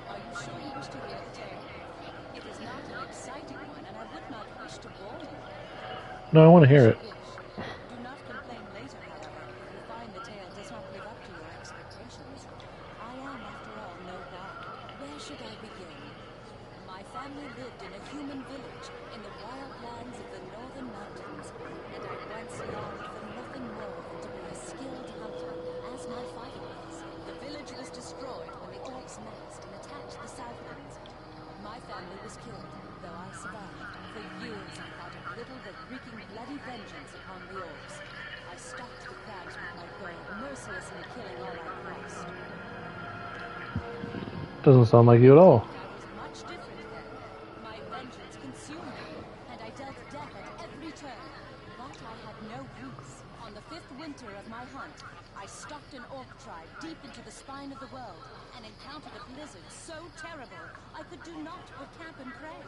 S3: Are you sure you wish to hear the tale? It is not an exciting one, and I would not wish to bore you.
S1: No, I want to hear it.
S3: Do not complain later, however, if you find the tale does not live up to your expectations. I am, after all, no god. Where should I begin? My family lived in a human village in the wild lands of the northern mountains, and I once longed for nothing more than to be a skilled hunter, as my father was. The village was destroyed when the orcs massed and attacked the southlands. My family was killed, though I survived. For years I thought of little but wreaking bloody vengeance upon the orcs. I stalked the crags with my bow, mercilessly killing all I crossed.
S1: Doesn't sound like you at all.
S3: I was much different then. My vengeance consumed me, and I dealt death at every turn. But I had no peace. On the 5th winter of my hunt, I stalked an orc tribe deep into the spine of the world, and encountered a blizzard so terrible I could do naught but camp and pray.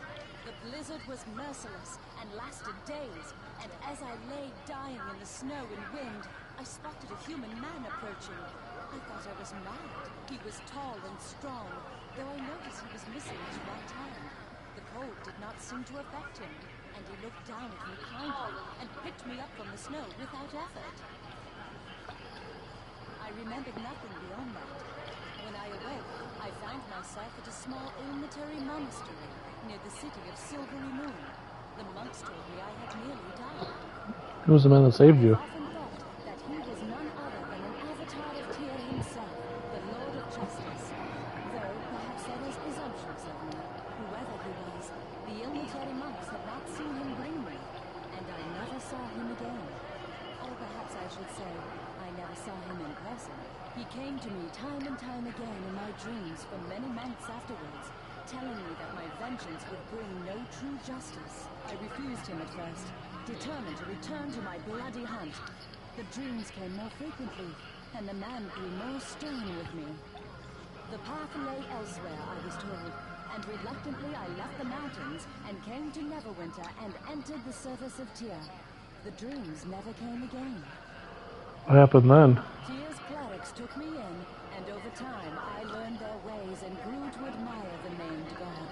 S3: The blizzard was merciless and lasted days, and as I lay dying in the snow and wind, I spotted a human man approaching. I thought I was mad. He was tall and strong, though I noticed he was missing his right hand. The cold did not seem to affect him, and he looked down at me kindly and picked me up from the snow without effort. I remembered nothing beyond that. When I awoke, I found myself at a small ilmitary monastery near the city of Silvery Moon. The monks told me I had nearly died.
S1: Who was the man that saved you?
S3: I often thought that he was none other than an avatar of Tyr himself, the Lord of Justice. Though perhaps that was presumptuous of me. Whoever he was, the ilmitary monks had not seen him bring me, and I never saw him again. Or perhaps I should say, I never saw him in person. He came to me time and time again in my dreams for many months afterwards, telling me that my vengeance would bring no true justice. I refused him at first, determined to return to my bloody hunt. The dreams came more frequently, and the man grew more stern with me. The path lay elsewhere, I was told, and reluctantly I left the mountains and came to Neverwinter and entered the service of Tyr. The dreams never came again.
S1: What happened then?
S3: Tyr's clerics took me in, and over time I learned their ways and grew to admire the named god.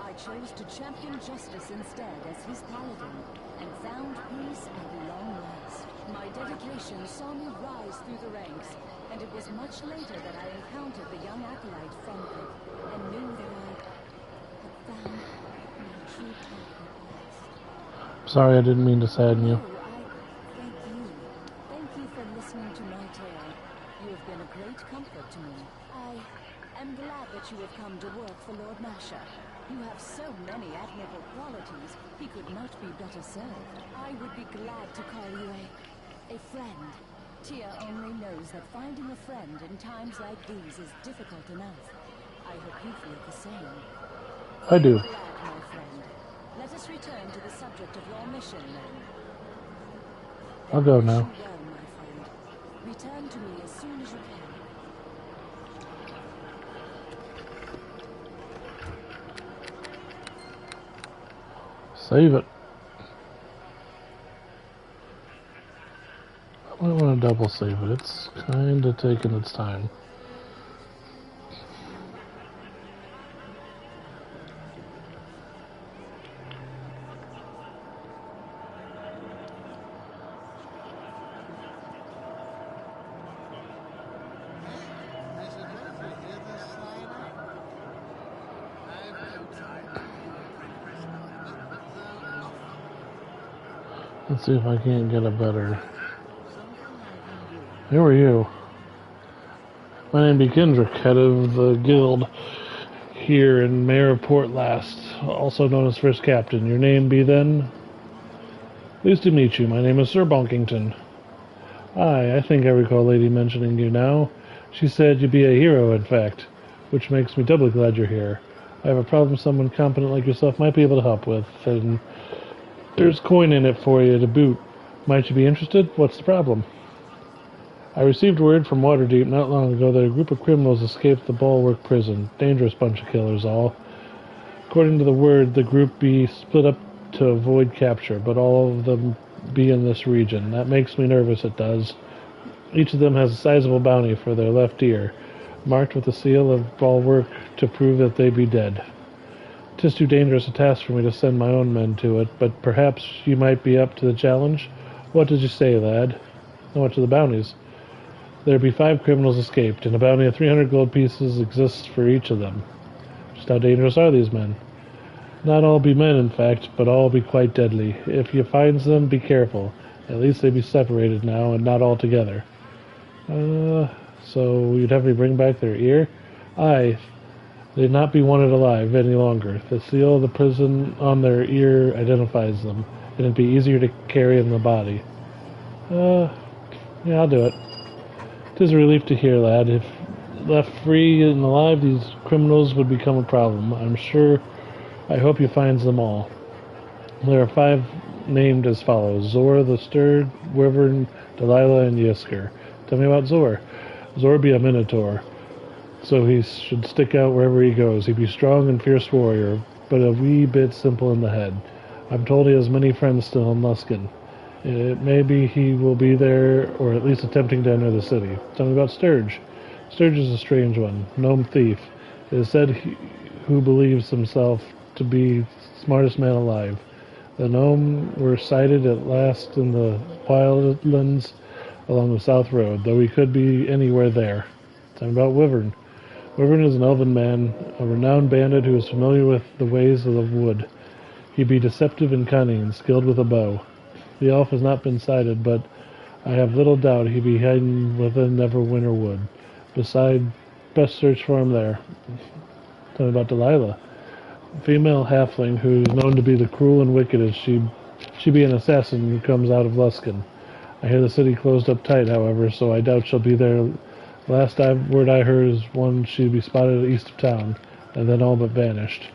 S3: I chose to champion justice instead as his paladin, and found peace at long last. My dedication saw me rise through the ranks, and it was much later that I encountered the young acolyte Fenrir, and knew that I had found my true path at last.
S1: Sorry, I didn't mean to sadden you.
S3: Oh, thank you. Thank you for listening to my tale. You have been a great comfort to me. I am glad that you have come to work for Lord Masher. You have so many admirable qualities, he could not be better served. I would be glad to call you a friend. Tia only knows that finding a friend in times like these is difficult enough. I hope you feel the same.
S1: I do.
S3: Glad, my friend. Let us return to the subject of your mission, then.
S1: I'll go
S3: Wish
S1: now.
S3: you well, my friend. Return to me as soon as you can.
S1: Save it. I might want to double save it. It's kind of taking its time. Let's see if I can't get a better. Who are you? My name be Kendrick, head of the guild here in Mayor of Port Last, also known as First Captain. Your name be then? Pleased to meet you. My name is Sir Bonkington. Aye, I think I recall Lady mentioning you now. She said you'd be a hero, in fact, which makes me doubly glad you're here. I have a problem someone competent like yourself might be able to help with, and there's coin in it for you to boot. Might you be interested? What's the problem? I received word from Waterdeep not long ago that a group of criminals escaped the Bulwark prison. Dangerous bunch of killers, all. According to the word, the group be split up to avoid capture, but all of them be in this region. That makes me nervous, it does. Each of them has a sizable bounty for their left ear, marked with the seal of Bulwark to prove that they be dead. 'Tis too dangerous a task for me to send my own men to it, but perhaps you might be up to the challenge? What did you say, lad? And what to the bounties? There be 5 criminals escaped, and a bounty of 300 gold pieces exists for each of them. Just how dangerous are these men? Not all be men, in fact, but all be quite deadly. If you finds them, be careful. At least they be separated now, and not all together. So you'd have me bring back their ear? Aye, they'd not be wanted alive any longer. The seal of the prison on their ear identifies them, and it'd be easier to carry in the body. Yeah, I'll do it. 'Tis a relief to hear, lad. If left free and alive, these criminals would become a problem. I hope you finds them all. There are 5 named as follows: Zor the Stirred, Wyvern, Delilah, and Yisker. Tell me about Zor. Zor be a minotaur, so he should stick out wherever he goes. He be strong and fierce warrior, but a wee bit simple in the head. I'm told he has many friends still in Luskan. It may be he will be there, or at least attempting to enter the city. Tell me about Sturge. Sturge is a strange one, gnome thief. It is said who believes himself to be smartest man alive. The gnome were sighted at last in the wildlands along the south road, though he could be anywhere there. Tell me about Wyvern. Wyvern is an elven man, a renowned bandit who is familiar with the ways of the wood. He be deceptive and cunning, and skilled with a bow. The elf has not been sighted, but I have little doubt he be hidden within Neverwinter Wood. Beside, best search for him there. Tell me about Delilah. A female halfling who is known to be the cruel and wicked as she be an assassin who comes out of Luskan. I hear the city closed up tight, however, so I doubt she'll be there. Last word I heard is one she'd be spotted east of town, and then all but vanished.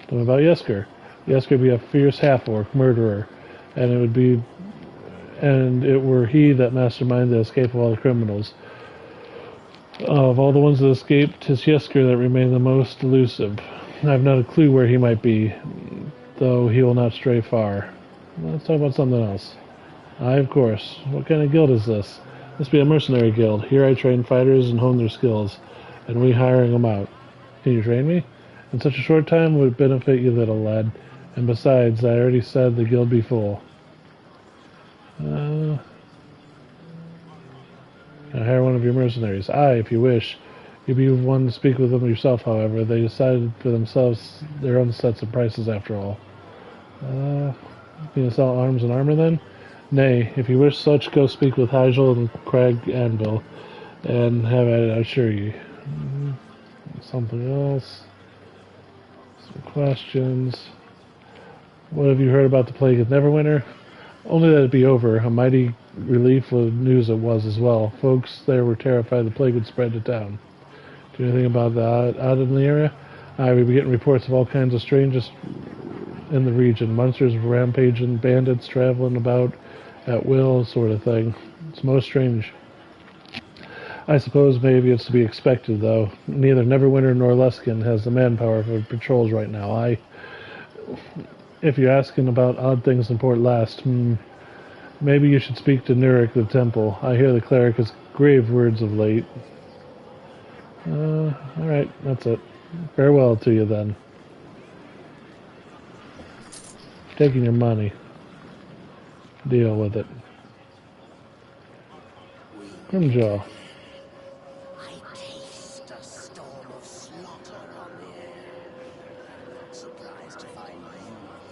S1: Tell me about Yesker. Yesker be a fierce half-orc murderer, and it were he that masterminded the escape of all the criminals. Of all the ones that escaped, 'tis Yesker that remained the most elusive. I have not a clue where he might be, though he will not stray far. Let's talk about something else. Aye, of course. What kind of guild is this? This be a mercenary guild. Here I train fighters and hone their skills, and we hiring them out. Can you train me? In such a short time would benefit you little, lad. And besides, I already said the guild be full. Can I hire one of your mercenaries? Aye, if you wish. You'd be one to speak with them yourself, however. They decided for themselves their own sets of prices after all. Can you sell arms and armor then? Nay, if you wish such, go speak with Hygel and Crag Anvil, and have at it, I assure you. Something else. Some questions. What have you heard about the plague of Neverwinter? Only that it be over. A mighty relief of news it was as well. Folks there were terrified the plague would spread to town. Do you know anything about that out in the area? We've been getting reports of all kinds of strangers in the region. Monsters rampaging, bandits traveling about at will, sort of thing. It's most strange. I suppose maybe it's to be expected, though. Neither Neverwinter nor Luskin has the manpower for patrols right now. If you're asking about odd things in Port Last, maybe you should speak to Nurik the Temple. I hear the cleric has grave words of late. Alright, that's it. Farewell to you then. Taking your money. Deal with it. Grimjaw.
S2: I taste a storm of slaughter on the air. I'm not surprised to find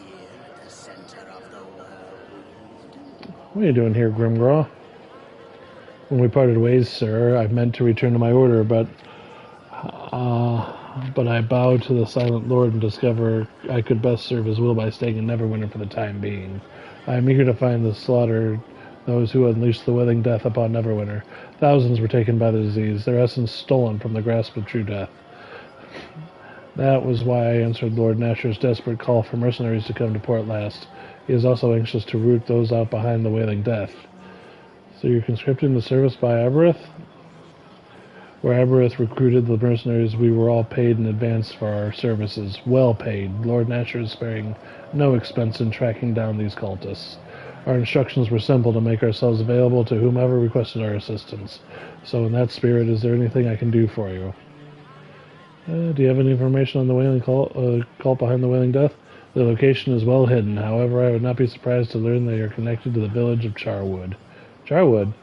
S2: you here at the center of the world.
S1: What are you doing here, Grimgraw? When we parted ways, sir, I meant to return to my order, but I bowed to the Silent Lord and discover I could best serve his will by staying in Neverwinter for the time being. I am eager to find the slaughter those who unleashed the willing death upon Neverwinter. Thousands were taken by the disease, their essence stolen from the grasp of true death. That was why I answered Lord Nasher's desperate call for mercenaries to come to Port Last. He is also anxious to root those out behind the wailing death. So you're conscripting the service by Aberith? Where Aberith recruited the mercenaries, we were all paid in advance for our services. Well paid. Lord Nasher is sparing no expense in tracking down these cultists. Our instructions were simple: to make ourselves available to whomever requested our assistance. So in that spirit, is there anything I can do for you? Do you have any information on the wailing cult behind the wailing death? The location is well hidden. However, I would not be surprised to learn they are connected to the village of Charwood. Charwood?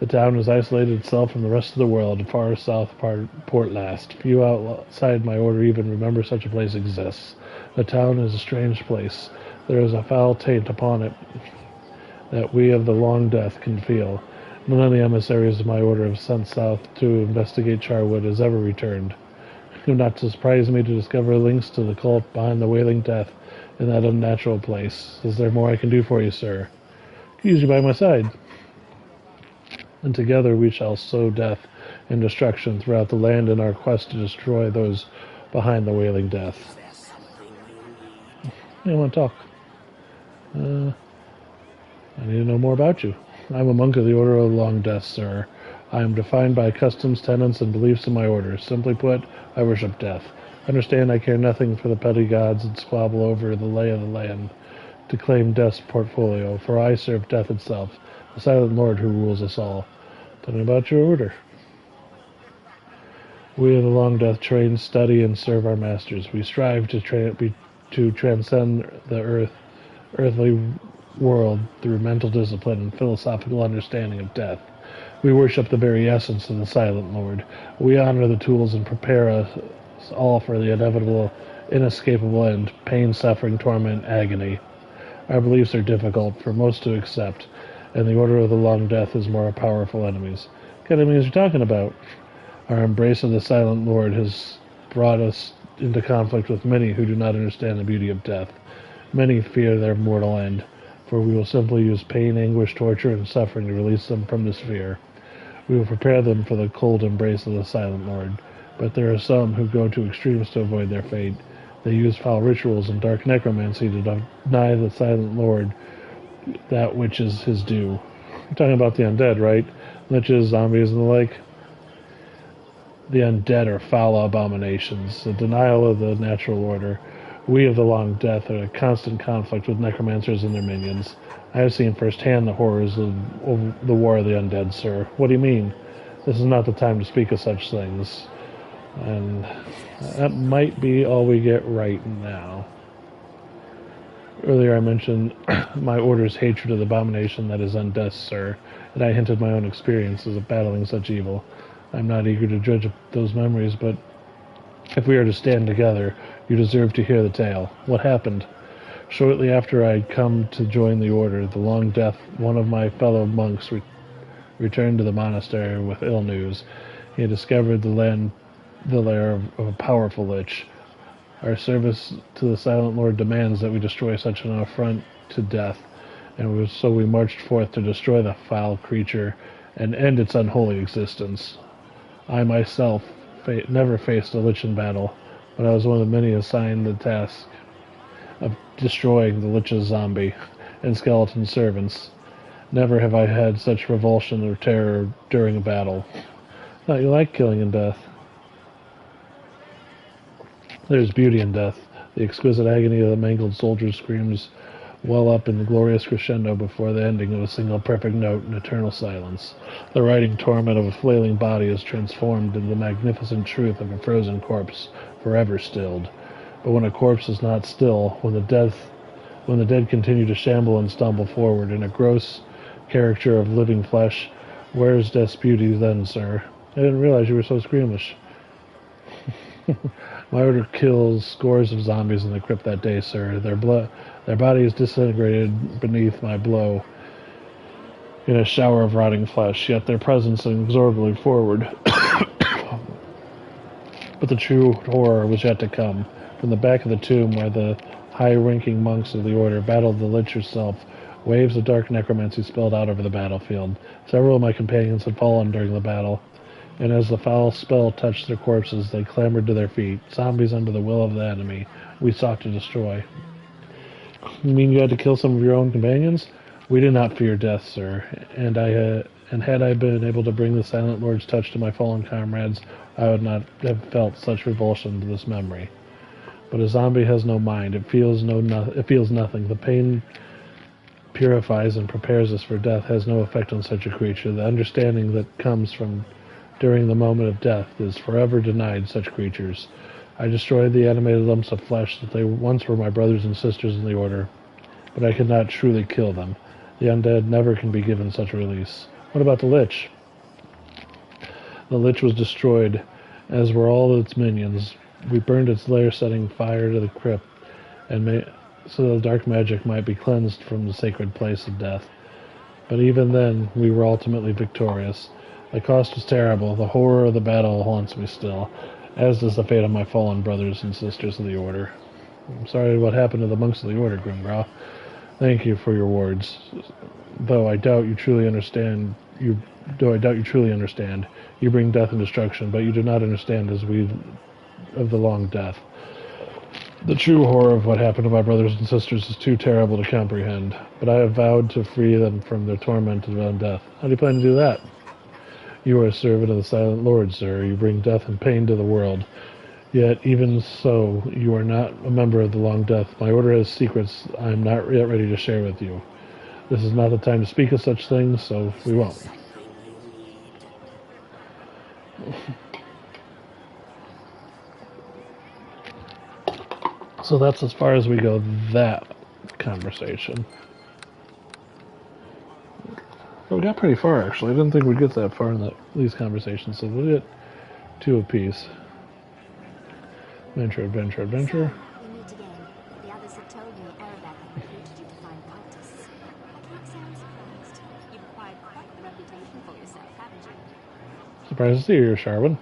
S1: The town has isolated itself from the rest of the world, far south of Port Last. Few outside my order even remember such a place exists. The town is a strange place. There is a foul taint upon it that we of the Long Death can feel. None of the emissaries of my order have sent south to investigate Charwood has ever returned. It would not surprise me to discover links to the cult behind the wailing death in that unnatural place. Is there more I can do for you, sir? I could use you by my side. And together we shall sow death and destruction throughout the land in our quest to destroy those behind the wailing death. I want to talk. I need to know more about you. I am a monk of the Order of the Long Death, sir. I am defined by customs, tenets, and beliefs in my order. Simply put, I worship death. Understand I care nothing for the petty gods that squabble over the lay of the land to claim death's portfolio, for I serve death itself, the Silent Lord who rules us all. Tell me about your order. We of the Long Death train, study, and serve our masters. We strive to transcend the earthly world through mental discipline and philosophical understanding of death. We worship the very essence of the Silent Lord. We honor the tools and prepare us all for the inevitable, inescapable end: pain, suffering, torment, agony. Our beliefs are difficult for most to accept, and the Order of the Long Death is more powerful enemies. What kind of enemies are you talking about? Our embrace of the Silent Lord has brought us into conflict with many who do not understand the beauty of death. Many fear their mortal end, for we will simply use pain, anguish, torture, and suffering to release them from this fear. We will prepare them for the cold embrace of the Silent Lord, but there are some who go to extremes to avoid their fate. They use foul rituals and dark necromancy to deny the Silent Lord that which is his due. You're talking about the undead, right? Liches, zombies, and the like. The undead are foul abominations, a denial of the natural order. We of the Long Death are in constant conflict with necromancers and their minions. I have seen firsthand the horrors of the War of the Undead, sir. What do you mean? This is not the time to speak of such things. And that might be all we get right now. Earlier I mentioned my order's hatred of the abomination that is undeath, sir, and I hinted my own experiences of battling such evil. I'm not eager to judge those memories, but if we are to stand together, you deserve to hear the tale. What happened? Shortly after I had come to join the order, the Long Death, one of my fellow monks, returned to the monastery with ill news. He had discovered the lair of a powerful lich. Our service to the Silent Lord demands that we destroy such an affront to death, and so we marched forth to destroy the foul creature and end its unholy existence. I myself never faced a lich in battle, but I was one of the many assigned the task of destroying the lich's zombie and skeleton servants. Never have I had such revulsion or terror during a battle. Thought you liked killing and death. There's beauty in death. The exquisite agony of the mangled soldier's screams well up in the glorious crescendo before the ending of a single perfect note in eternal silence. The riding torment of a flailing body is transformed into the magnificent truth of a frozen corpse, forever stilled. But when a corpse is not still, when the dead continue to shamble and stumble forward in a gross caricature of living flesh, where's death's beauty then, sir? I didn't realize you were so squeamish. My order kills scores of zombies in the crypt that day, sir. Their bodies disintegrated beneath my blow in a shower of rotting flesh, yet their presence inexorably forward. But the true horror was yet to come. From the back of the tomb where the high-ranking monks of the order battled the lich herself, waves of dark necromancy spilled out over the battlefield. Several of my companions had fallen during the battle, and as the foul spell touched their corpses, they clambered to their feet, zombies under the will of the enemy we sought to destroy. You mean you had to kill some of your own companions? We did not fear death, sir, and had I been able to bring the Silent Lord's touch to my fallen comrades, I would not have felt such revulsion to this memory. But a zombie has no mind. It feels nothing. The pain purifies and prepares us for death has no effect on such a creature. The understanding that comes from during the moment of death is forever denied such creatures. I destroyed the animated lumps of flesh that they once were my brothers and sisters in the order, but I could not truly kill them. The undead never can be given such a release. What about the lich? The lich was destroyed, as were all its minions. We burned its lair, setting fire to the crypt, so the dark magic might be cleansed from the sacred place of death. But even then, we were ultimately victorious. The cost was terrible. The horror of the battle haunts me still, as does the fate of my fallen brothers and sisters of the Order. I'm sorry what happened to the monks of the Order, Grimgraw. Thank you for your words, though I doubt you truly understand. You bring death and destruction, but you do not understand as we of the Long Death. The true horror of what happened to my brothers and sisters is too terrible to comprehend, but I have vowed to free them from their torment of undeath. How do you plan to do that? You are a servant of the Silent Lord, sir. You bring death and pain to the world. Yet, even so, you are not a member of the Long Death. My order has secrets I am not yet ready to share with you. This is not the time to speak of such things, so we won't. So that's as far as we go, that conversation. But we got pretty far, actually. I didn't think we'd get that far in these conversations, so we'll get two apiece. Adventure, adventure, adventure.
S4: We meet again. The others had told me Arabat had recruited you to find Arctis. I can't say I'm surprised. You've acquired quite the reputation for yourself, haven't you?
S1: Surprised to see you here, Sharwin.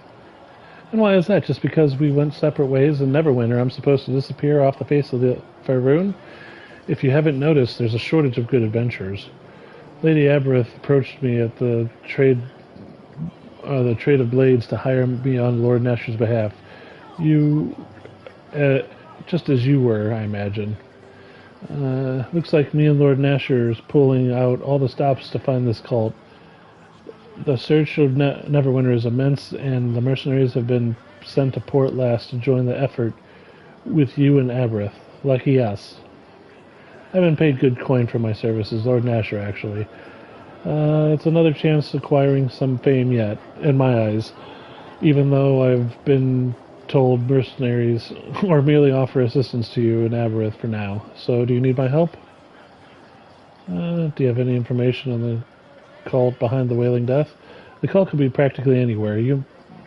S1: And why is that? Just because we went separate ways in Neverwinter, I'm supposed to disappear off the face of the Faerun? If you haven't noticed, there's a shortage of good adventurers. Lady Aberith approached me at the trade of blades to hire me on Lord Nasher's behalf. You, just as you were, I imagine. Looks like me and Lord Nasher is pulling out all the stops to find this cult. The search of Neverwinter is immense, and the mercenaries have been sent to Port Last to join the effort with you and Aberith. Lucky us. I haven't paid good coin for my services, Lord Nasher, actually. It's another chance acquiring some fame yet, in my eyes, even though I've been told mercenaries or merely offer assistance to you and Aberith for now. So, do you need my help? Do you have any information on the cult behind the Wailing Death? The cult could be practically anywhere. You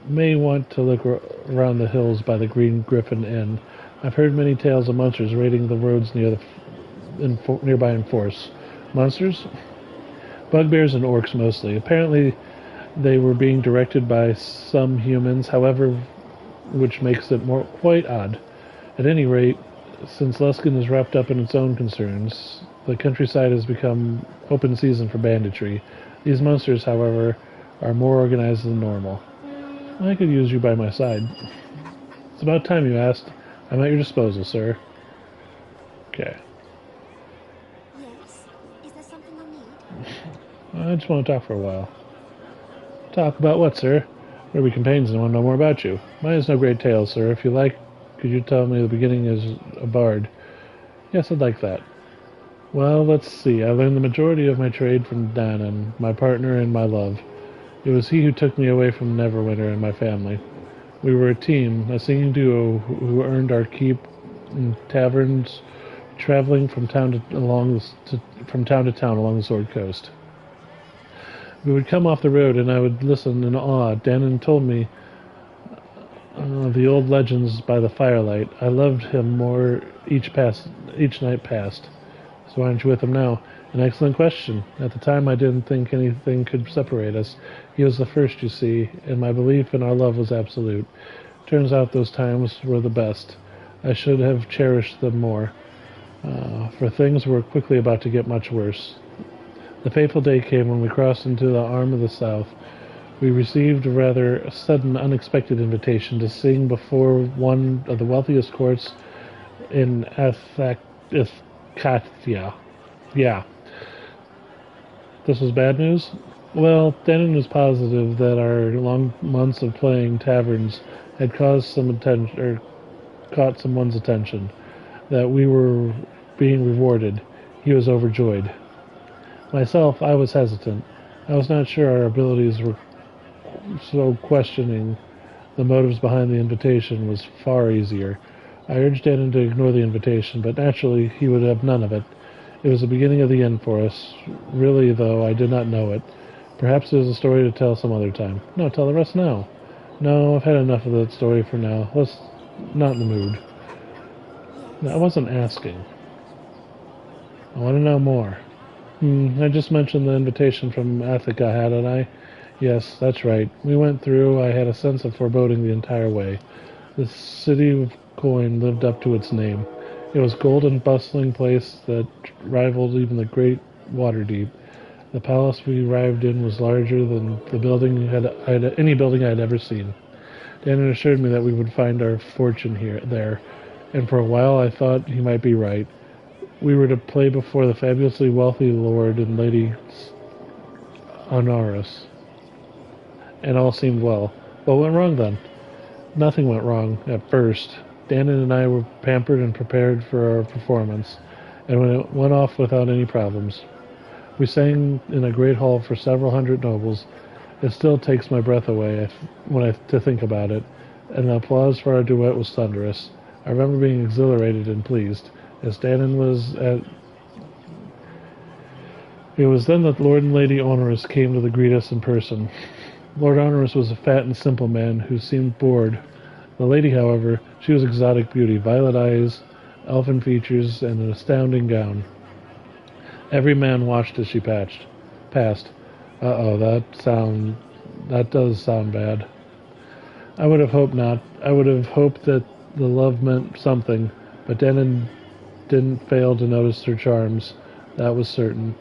S1: may want to look around the hills by the Green Griffin Inn. I've heard many tales of monsters raiding the roads near nearby in force. Monsters? Bugbears and orcs mostly. Apparently, they were being directed by some humans, however, which makes it quite odd. At any rate, since Luskin is wrapped up in its own concerns, the countryside has become open season for banditry. These monsters, however, are more organized than normal. I could use you by my side. It's about time you asked. I'm at your disposal, sir. Okay.
S4: Yes? Is there something you need?
S1: I just want to talk for a while. Talk about what, sir? We're companions and I want to know more about you. Mine is no great tale, sir. If you like, could you tell me the beginning is a bard? Yes, I'd like that. Well, let's see. I learned the majority of my trade from Danon, my partner and my love. It was he who took me away from Neverwinter and my family. We were a team, a singing duo who earned our keep in taverns, traveling from town to town along the Sword Coast. We would come off the road, and I would listen in awe. Danon told me the old legends by the firelight. I loved him more each night passed. So aren't you with him now? An excellent question. At the time, I didn't think anything could separate us. He was the first, you see, and my belief in our love was absolute. Turns out those times were the best. I should have cherished them more, for things were quickly about to get much worse. The fateful day came when we crossed into the arm of the South. We received a rather sudden, unexpected invitation to sing before one of the wealthiest courts in Katia. Yeah. This was bad news? Well, Denon was positive that our long months of playing taverns had caused some attention, or caught someone's attention, that we were being rewarded. He was overjoyed. Myself, I was hesitant. I was not sure our abilities were, so questioning the motives behind the invitation was far easier. I urged Denon to ignore the invitation, but naturally he would have none of it. It was the beginning of the end for us. Really, though, I did not know it. Perhaps there's a story to tell some other time. No, tell the rest now. No, I've had enough of that story for now. Let's not in the mood. No, I wasn't asking. I want to know more. I just mentioned the invitation from Athica, hadn't I? Yes, that's right. We went through. I had a sense of foreboding the entire way. The city of coin lived up to its name. It was a golden, bustling place that rivaled even the great Waterdeep. The palace we arrived in was larger than any building I had ever seen. Danon assured me that we would find our fortune there, and for a while I thought he might be right. We were to play before the fabulously wealthy Lord and Lady Honoris, and all seemed well. What went wrong then? Nothing went wrong at first. Danon and I were pampered and prepared for our performance, and when it went off without any problems. We sang in a great hall for several hundred nobles. It still takes my breath away to think about it, and the applause for our duet was thunderous. I remember being exhilarated and pleased, as Danon was at... It was then that Lord and Lady Honoris came to greet us in person. Lord Honoris was a fat and simple man who seemed bored. The lady, however, she was exotic beauty, violet eyes, elfin features, and an astounding gown. Every man watched as she passed. Uh-oh, that does sound bad. I would have hoped not. I would have hoped that the love meant something, but Danon didn't fail to notice her charms. That was certain.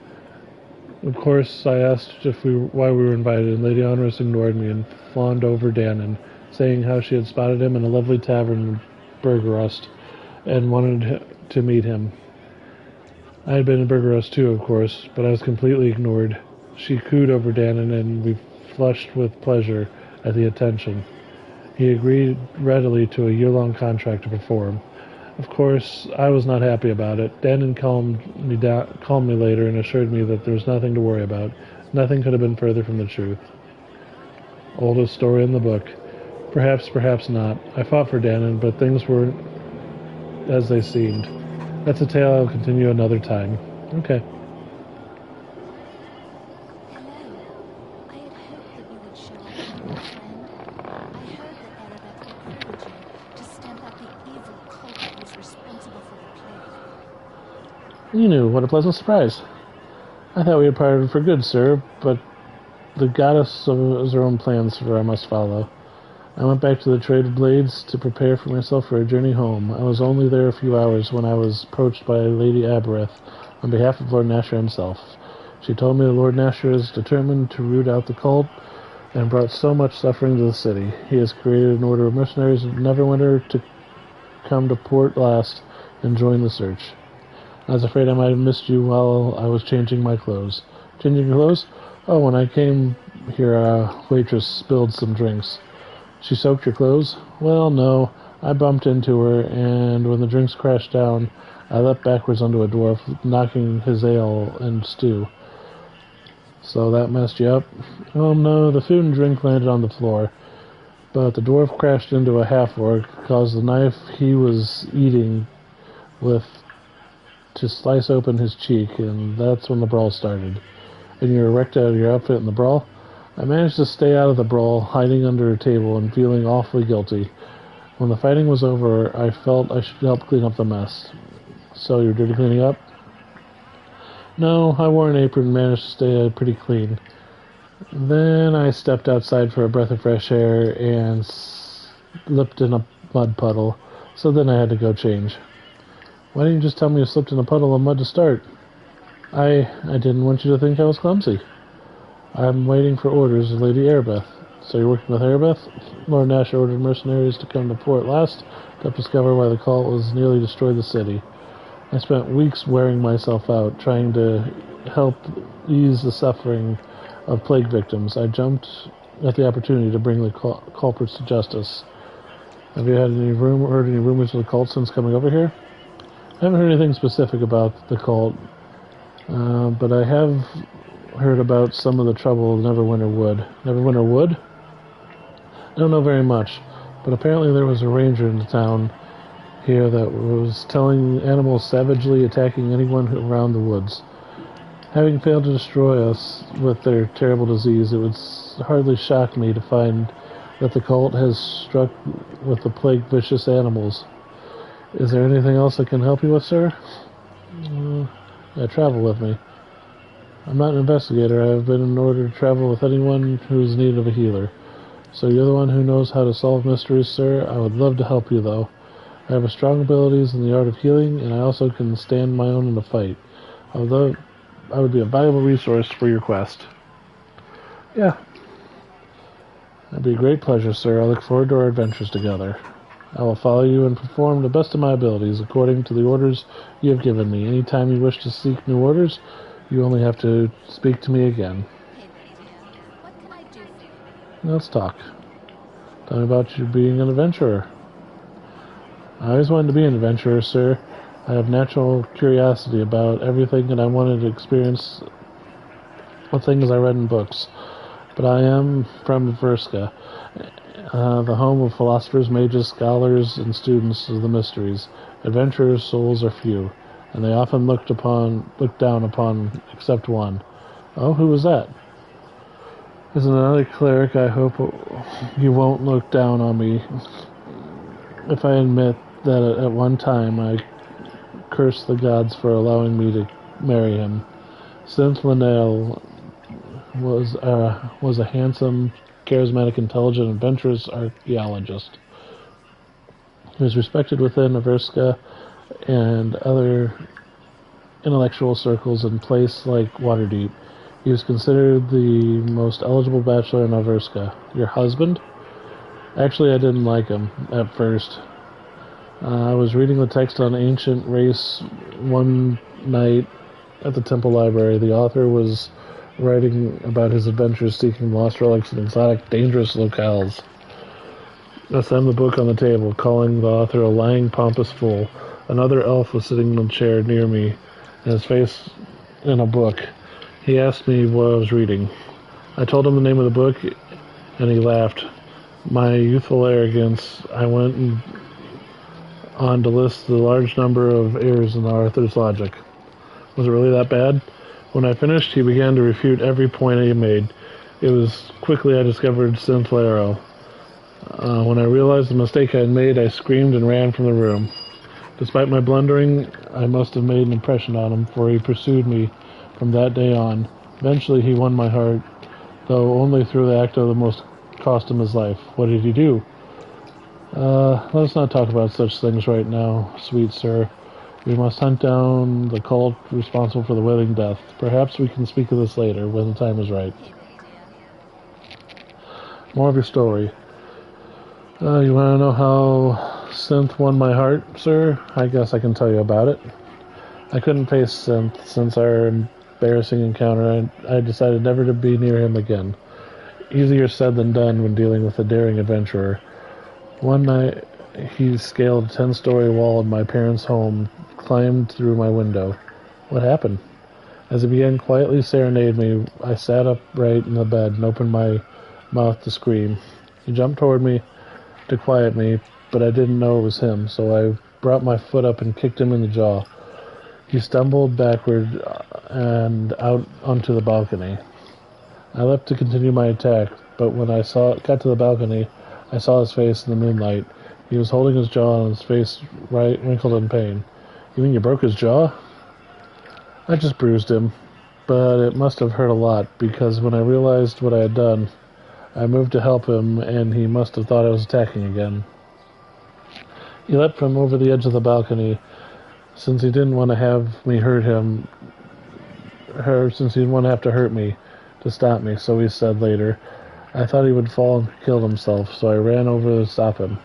S1: Of course, I asked why we were invited, and Lady Honoris ignored me and fawned over Danon, saying how she had spotted him in a lovely tavern in Bergerust and wanted to meet him. I had been in Bergerust too, of course, but I was completely ignored. She cooed over Danon, and we flushed with pleasure at the attention. He agreed readily to a year-long contract to perform. Of course, I was not happy about it. Danon calmed me later and assured me that there was nothing to worry about. Nothing could have been further from the truth. Oldest story in the book. Perhaps, perhaps not. I fought for Danon, but things weren't as they seemed. That's a tale I'll continue another time. Okay.
S4: Hello. I had hoped that you would show up, my friend. I heard that Arabec recruited you to stamp out the evil cult that was responsible for the plague.
S1: You knew. What a pleasant surprise. I thought we had parted for good, sir, but the goddess has her own plans for I must follow. I went back to the Traded Blades to prepare for myself for a journey home. I was only there a few hours when I was approached by Lady Abereth on behalf of Lord Nasher himself. She told me that Lord Nasher is determined to root out the cult and brought so much suffering to the city. He has created an order of mercenaries of Neverwinter to come to Port Last and join the search. I was afraid I might have missed you while I was changing my clothes. Changing your clothes? Oh, when I came here, a waitress spilled some drinks. She soaked your clothes? Well, no. I bumped into her, and when the drinks crashed down, I leapt backwards onto a dwarf, knocking his ale and stew. So that messed you up? Oh, no, the food and drink landed on the floor. But the dwarf crashed into a half-orc, caused the knife he was eating with to slice open his cheek, and that's when the brawl started. And you were wrecked out of your outfit in the brawl? I managed to stay out of the brawl, hiding under a table and feeling awfully guilty. When the fighting was over, I felt I should help clean up the mess. So you're dirty cleaning up? No, I wore an apron and managed to stay pretty clean. Then I stepped outside for a breath of fresh air and slipped in a mud puddle, so then I had to go change. Why didn't you just tell me you slipped in a puddle of mud to start? I didn't want you to think I was clumsy. I'm waiting for orders of Lady Erebeth. So you're working with Erebeth? Lord Nash ordered mercenaries to come to Port Last to discover why the cult was nearly destroyed the city. I spent weeks wearing myself out, trying to help ease the suffering of plague victims. I jumped at the opportunity to bring the culprits to justice. Have you heard any rumors of the cult since coming over here? I haven't heard anything specific about the cult, but I have heard about some of the trouble in Neverwinter Wood. Neverwinter Wood? I don't know very much, but apparently there was a ranger in the town here that was telling animals savagely attacking anyone around the woods. Having failed to destroy us with their terrible disease, it would hardly shock me to find that the cult has struck with the plague vicious animals. Is there anything else I can help you with, sir? Travel with me. I'm not an investigator. I've been in order to travel with anyone who's in need of a healer. So you're the one who knows how to solve mysteries, sir? I would love to help you, though. I have strong abilities in the art of healing, and I also can stand my own in a fight. Although I would be a valuable resource for your quest. Yeah. That'd be a great pleasure, sir. I look forward to our adventures together. I will follow you and perform the best of my abilities according to the orders you have given me. Anytime you wish to seek new orders, you only have to speak to me again.
S3: What can I do for you?
S1: Let's talk. Tell me about you being an adventurer. I always wanted to be an adventurer, sir. I have natural curiosity about everything, and I wanted to experience the things I read in books. But I am from Verska, the home of philosophers, mages, scholars, and students of the mysteries. Adventurers' souls are few, and they often looked down upon except one. Oh, who was that? As another cleric, I hope you won't look down on me if I admit that at one time I cursed the gods for allowing me to marry him. Synth Linnell was a handsome, charismatic, intelligent, adventurous archaeologist. He was respected within Averska and other intellectual circles in places like Waterdeep. He was considered the most eligible bachelor in Averska. Your husband? Actually, I didn't like him at first. I was reading the text on ancient race one night at the temple library. The author was writing about his adventures seeking lost relics in exotic, dangerous locales. I slammed the book on the table, calling the author a lying, pompous fool. Another elf was sitting in a chair near me, and his face in a book. He asked me what I was reading. I told him the name of the book, and he laughed. My youthful arrogance, I went on to list the large number of errors in the author's logic. Was it really that bad? When I finished, he began to refute every point he made. It was quickly I discovered Synth when I realized the mistake I had made, I screamed and ran from the room. Despite my blundering, I must have made an impression on him, for he pursued me from that day on. Eventually he won my heart, though only through the act of the most cost him his life. What did he do? Let's not talk about such things right now, sweet sir. We must hunt down the cult responsible for the Wailing Death. Perhaps we can speak of this later, when the time is right. More of your story. You want to know how Synth won my heart, sir? I guess I can tell you about it. I couldn't face Synth since our embarrassing encounter. I decided never to be near him again. Easier said than done when dealing with a daring adventurer. One night, he scaled a 10-story wall in my parents' home, climbed through my window. What happened? As he began quietly serenade me, I sat upright in the bed and opened my mouth to scream. He jumped toward me to quiet me, but I didn't know it was him, so I brought my foot up and kicked him in the jaw. He stumbled backward and out onto the balcony. I leapt to continue my attack, but when I got to the balcony, I saw his face in the moonlight. He was holding his jaw and his face wrinkled in pain. You mean you broke his jaw? I just bruised him, but it must have hurt a lot, because when I realized what I had done, I moved to help him, and he must have thought I was attacking again. He leapt from over the edge of the balcony, since he didn't want to have me hurt him, since he didn't want to have to hurt me to stop me, so he said later. I thought he would fall and kill himself, so I ran over to stop him.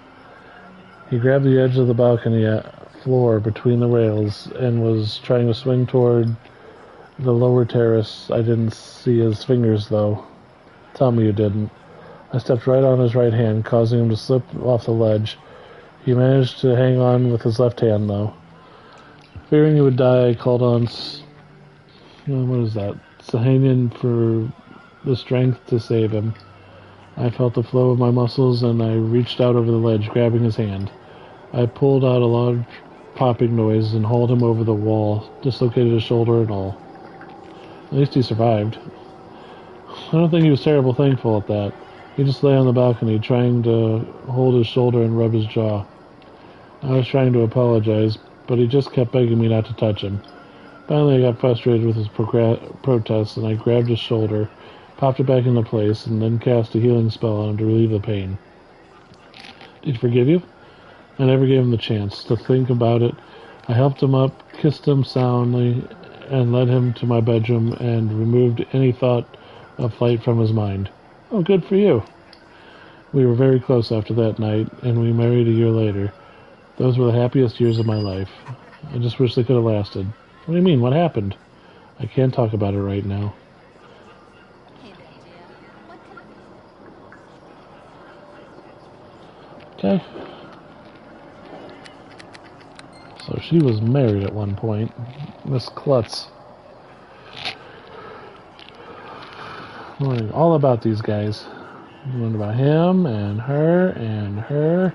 S1: He grabbed the edge of the balcony floor between the rails and was trying to swing toward the lower terrace. I didn't see his fingers, though. Tell me you didn't. I stepped right on his right hand, causing him to slip off the ledge. He managed to hang on with his left hand, though. Fearing he would die, I called on Sahanian for the strength to save him. I felt the flow of my muscles, and I reached out over the ledge, grabbing his hand. I pulled out a large popping noise and hauled him over the wall, dislocated his shoulder and all. At least he survived. I don't think he was terribly thankful at that. He just lay on the balcony, trying to hold his shoulder and rub his jaw. I was trying to apologize, but he just kept begging me not to touch him. Finally, I got frustrated with his protests, and I grabbed his shoulder, popped it back into place, and then cast a healing spell on him to relieve the pain. Did he forgive you? I never gave him the chance to think about it. I helped him up, kissed him soundly, and led him to my bedroom and removed any thought of flight from his mind. Oh, good for you. We were very close after that night, and we married a year later. Those were the happiest years of my life. I just wish they could have lasted. What do you mean? What happened? I can't talk about it right now. Okay. So she was married at one point. Miss Klutz. Learning all about these guys. Learned about him and her and her.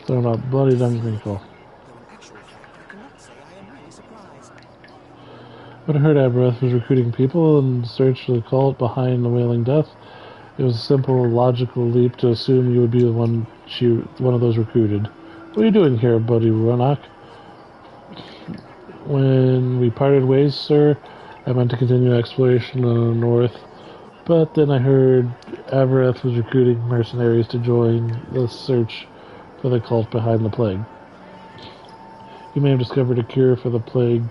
S1: Talking about Bloody Dunkrinkle. But I heard Abereth was recruiting people in search for the cult behind the Wailing Death. It was a simple, logical leap to assume you would be the one of those recruited. What are you doing here, Buddy Ronak? When we parted ways, sir, I meant to continue exploration in the north, but then I heard Abereth was recruiting mercenaries to join the search for the cult behind the plague. You may have discovered a cure for the plague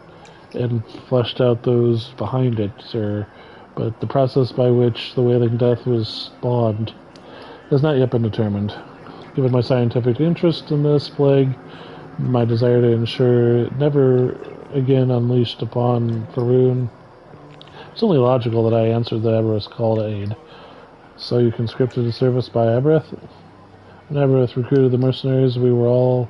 S1: and fleshed out those behind it, sir, but the process by which the Wailing Death was spawned has not yet been determined. Given my scientific interest in this plague, my desire to ensure it never again unleashed upon Faroon, it's only logical that I answered the Abereth's call to aid. So you conscripted to service by Abereth? When Abereth recruited the mercenaries, we were all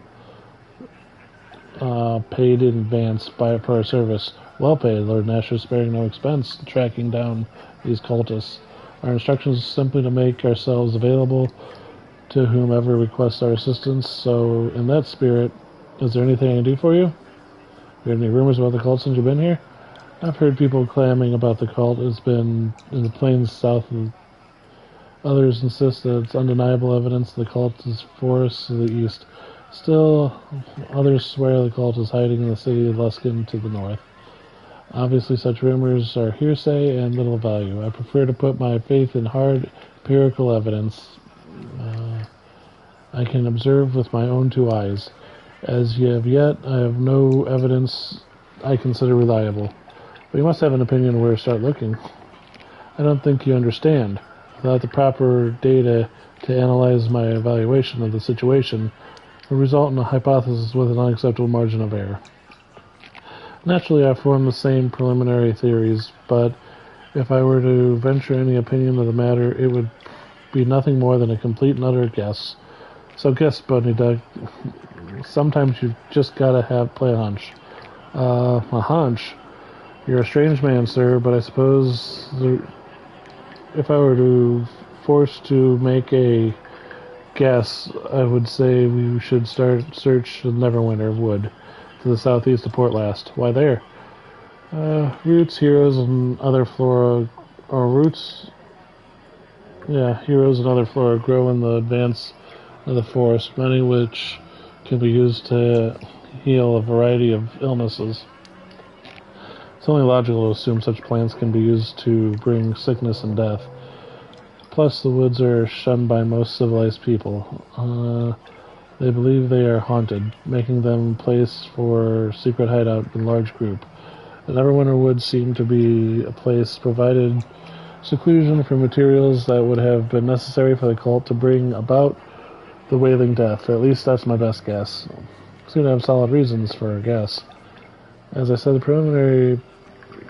S1: paid in advance for our service. Well paid, Lord Nasher, sparing no expense tracking down these cultists. Our instructions are simply to make ourselves available to whomever requests our assistance, so in that spirit, is there anything I can do for you? Have you heard any rumors about the cult since you've been here? I've heard people clamming about the cult. It's been in the plains south Others insist that it's undeniable evidence the cult is forests to the east. Still, others swear the cult is hiding in the city of Luskin to the north. Obviously, such rumors are hearsay and little value. I prefer to put my faith in hard, empirical evidence I can observe with my own two eyes. As of yet, I have no evidence I consider reliable. But you must have an opinion of where to start looking. I don't think you understand. Without the proper data to analyze my evaluation of the situation, will result in a hypothesis with an unacceptable margin of error. Naturally, I form the same preliminary theories, but if I were to venture any opinion of the matter, it would be nothing more than a complete and utter guess. So guess, Bunny Duck. Sometimes you've just gotta play a hunch. A hunch? You're a strange man, sir, but I suppose if I were to force to make a guess, I would say we should start search the Neverwinter Wood to the southeast of Port Last. Why there? Roots, heroes, and other flora, heroes and other flora grow in the advance of the forest, many which can be used to heal a variety of illnesses. It's only logical to assume such plants can be used to bring sickness and death. Plus, the woods are shunned by most civilized people. They believe they are haunted, making them a place for secret hideout in large group. The Neverwinter Woods seem to be a place provided seclusion for materials that would have been necessary for the cult to bring about the Wailing Death. At least that's my best guess. Seem to have solid reasons for a guess. As I said, the preliminary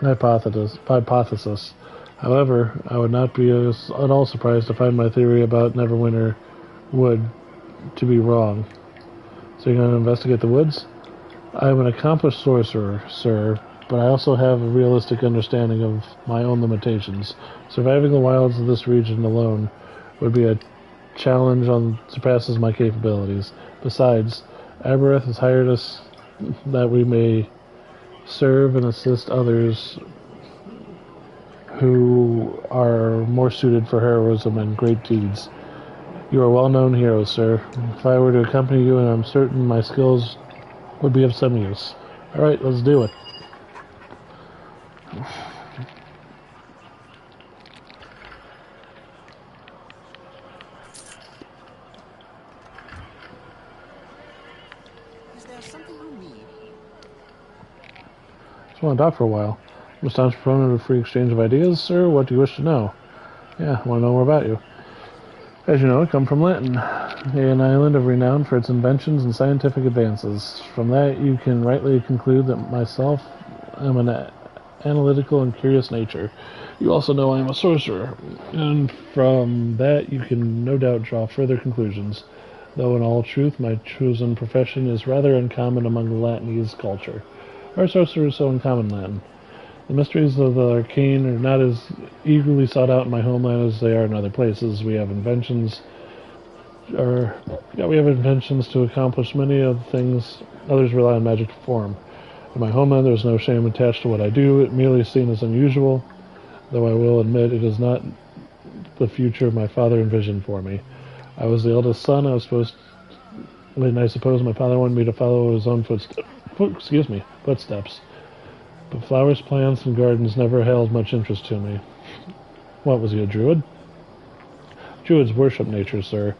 S1: hypothesis. However, I would not be at all surprised to find my theory about Neverwinter Wood to be wrong. So you're going to investigate the woods? I am an accomplished sorcerer, sir, but I also have a realistic understanding of my own limitations. Surviving the wilds of this region alone would be a challenge surpasses my capabilities. Besides, Abereth has hired us that we may serve and assist others who are more suited for heroism and great deeds. You are well-known heroes, sir. If I were to accompany you, and I'm certain my skills would be of some use. Alright, let's do it.
S2: Is there something you need?
S1: Just want to talk for a while. I'm a staunch proponent of free exchange of ideas, sir. What do you wish to know? Yeah, I want to know more about you. As you know, I come from Latin, an island of renown for its inventions and scientific advances. From that, you can rightly conclude that myself am an analytical and curious nature. You also know I am a sorcerer, and from that you can no doubt draw further conclusions, though in all truth my chosen profession is rather uncommon among the Latinese culture. Our sorcerer is so uncommon in Latin. The mysteries of the arcane are not as eagerly sought out in my homeland as they are in other places. We have inventions to accomplish many of the things others rely on magic to perform. In my homeland, there is no shame attached to what I do. It merely is seen as unusual, though I will admit it is not the future my father envisioned for me. I was the eldest son. I suppose my father wanted me to follow his own footsteps. But flowers, plants, and gardens never held much interest to me. What, was he a druid? Druids worship nature, sir,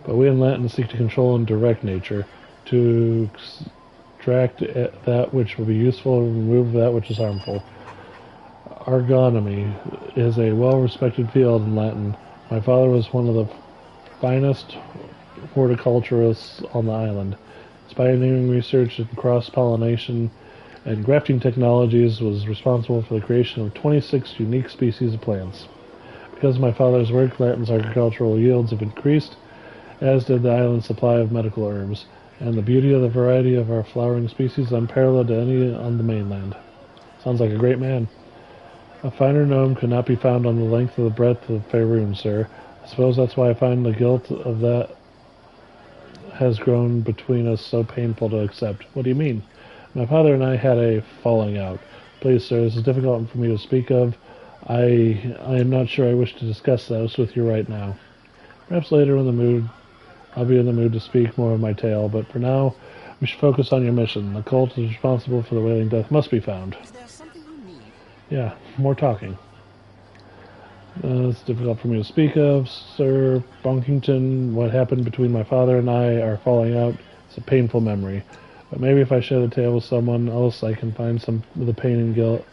S1: but we in Latin seek to control and direct nature, to extract that which will be useful and remove that which is harmful. Agronomy is a well-respected field in Latin. My father was one of the finest horticulturists on the island. His pioneering research in cross-pollination and grafting technologies was responsible for the creation of 26 unique species of plants. Because of my father's work, Latin's agricultural yields have increased, as did the island's supply of medical herbs, and the beauty of the variety of our flowering species is unparalleled to any on the mainland. Sounds like a great man. A finer gnome could not be found on the length of the breadth of Faerun, sir. I suppose that's why I find the guilt of that has grown between us so painful to accept. What do you mean? My father and I had a falling out. Please, sir, this is difficult for me to speak of. I am not sure I wish to discuss those with you right now. Perhaps later I'll be in the mood to speak more of my tale, but for now, we should focus on your mission. The cult is responsible for the Wailing Death must be found.
S2: Is there something you need?
S1: Yeah, more talking. It's difficult for me to speak of, Sir Bonkington. What happened between my father and I, our falling out, it's a painful memory. But maybe if I share the tale with someone else, I can find some of the pain and guilt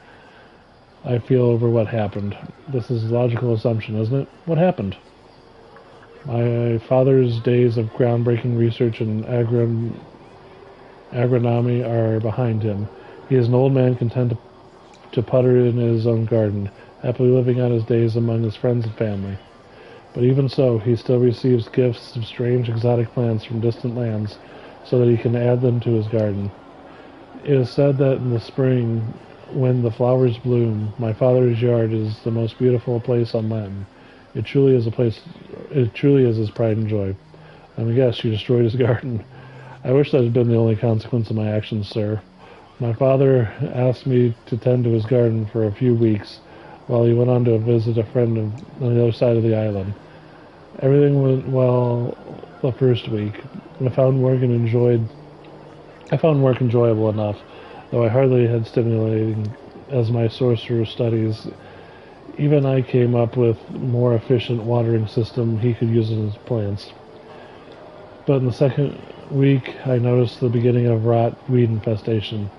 S1: I feel over what happened. This is a logical assumption, isn't it? What happened? My father's days of groundbreaking research in agronomy are behind him. He is an old man content to putter in his own garden, happily living out his days among his friends and family. But even so, he still receives gifts of strange exotic plants from distant lands, so that he can add them to his garden. It is said that in the spring, when the flowers bloom, my father's yard is the most beautiful place on land. It truly is his pride and joy. And yes, you destroyed his garden. I wish that had been the only consequence of my actions, sir. My father asked me to tend to his garden for a few weeks, while he went on to visit a friend on the other side of the island. Everything went well the first week. I found work enjoyable enough, though I hardly had stimulating as my sorcerer studies. Even I came up with more efficient watering system he could use in his plants. But in the second week, I noticed the beginning of rotweed infestation.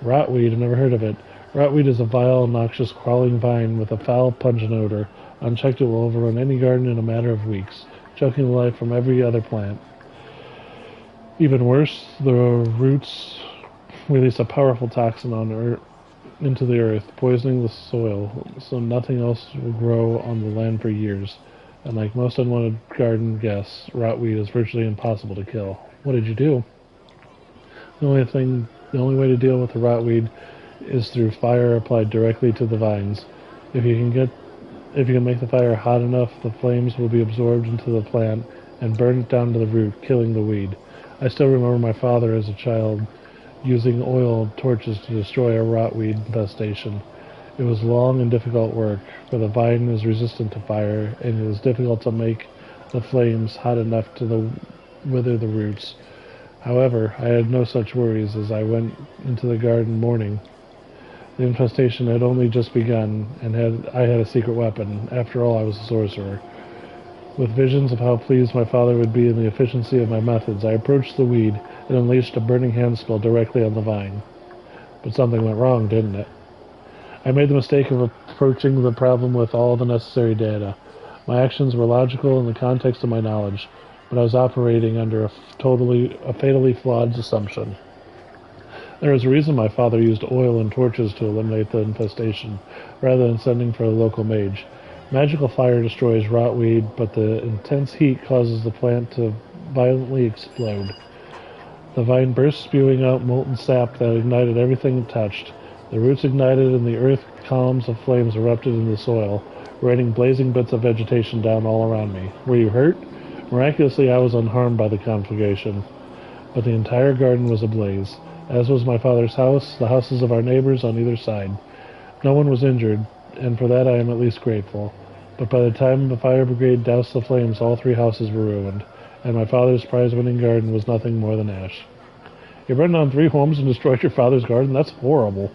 S1: Rotweed, I've never heard of it. Rotweed is a vile, noxious, crawling vine with a foul, pungent odor. Unchecked, it will overrun any garden in a matter of weeks, choking the life from every other plant. Even worse, the roots release a powerful toxin into the earth, poisoning the soil, so nothing else will grow on the land for years. And like most unwanted garden guests, rotweed is virtually impossible to kill. What did you do? The only way to deal with the rotweed is through fire applied directly to the vines. If you can make the fire hot enough, the flames will be absorbed into the plant and burn it down to the root, killing the weed. I still remember my father as a child using oil torches to destroy a rotweed infestation. It was long and difficult work, for the vine is resistant to fire, and it is difficult to make the flames hot enough to wither the roots. However, I had no such worries as I went into the garden morning. The infestation had only just begun, and I had a secret weapon. After all, I was a sorcerer. With visions of how pleased my father would be in the efficiency of my methods, I approached the weed and unleashed a burning handspell directly on the vine. But something went wrong, didn't it? I made the mistake of approaching the problem with all the necessary data. My actions were logical in the context of my knowledge, but I was operating under a fatally flawed assumption. There is a reason my father used oil and torches to eliminate the infestation, rather than sending for a local mage. Magical fire destroys rotweed, but the intense heat causes the plant to violently explode. The vine burst, spewing out molten sap that ignited everything it touched. The roots ignited, and the earth columns of flames erupted in the soil, raining blazing bits of vegetation down all around me. Were you hurt? Miraculously, I was unharmed by the conflagration, but the entire garden was ablaze, as was my father's house, the houses of our neighbors on either side. No one was injured, and for that I am at least grateful. But by the time the fire brigade doused the flames, all 3 houses were ruined, and my father's prize-winning garden was nothing more than ash. You burned down 3 homes and destroyed your father's garden? That's horrible.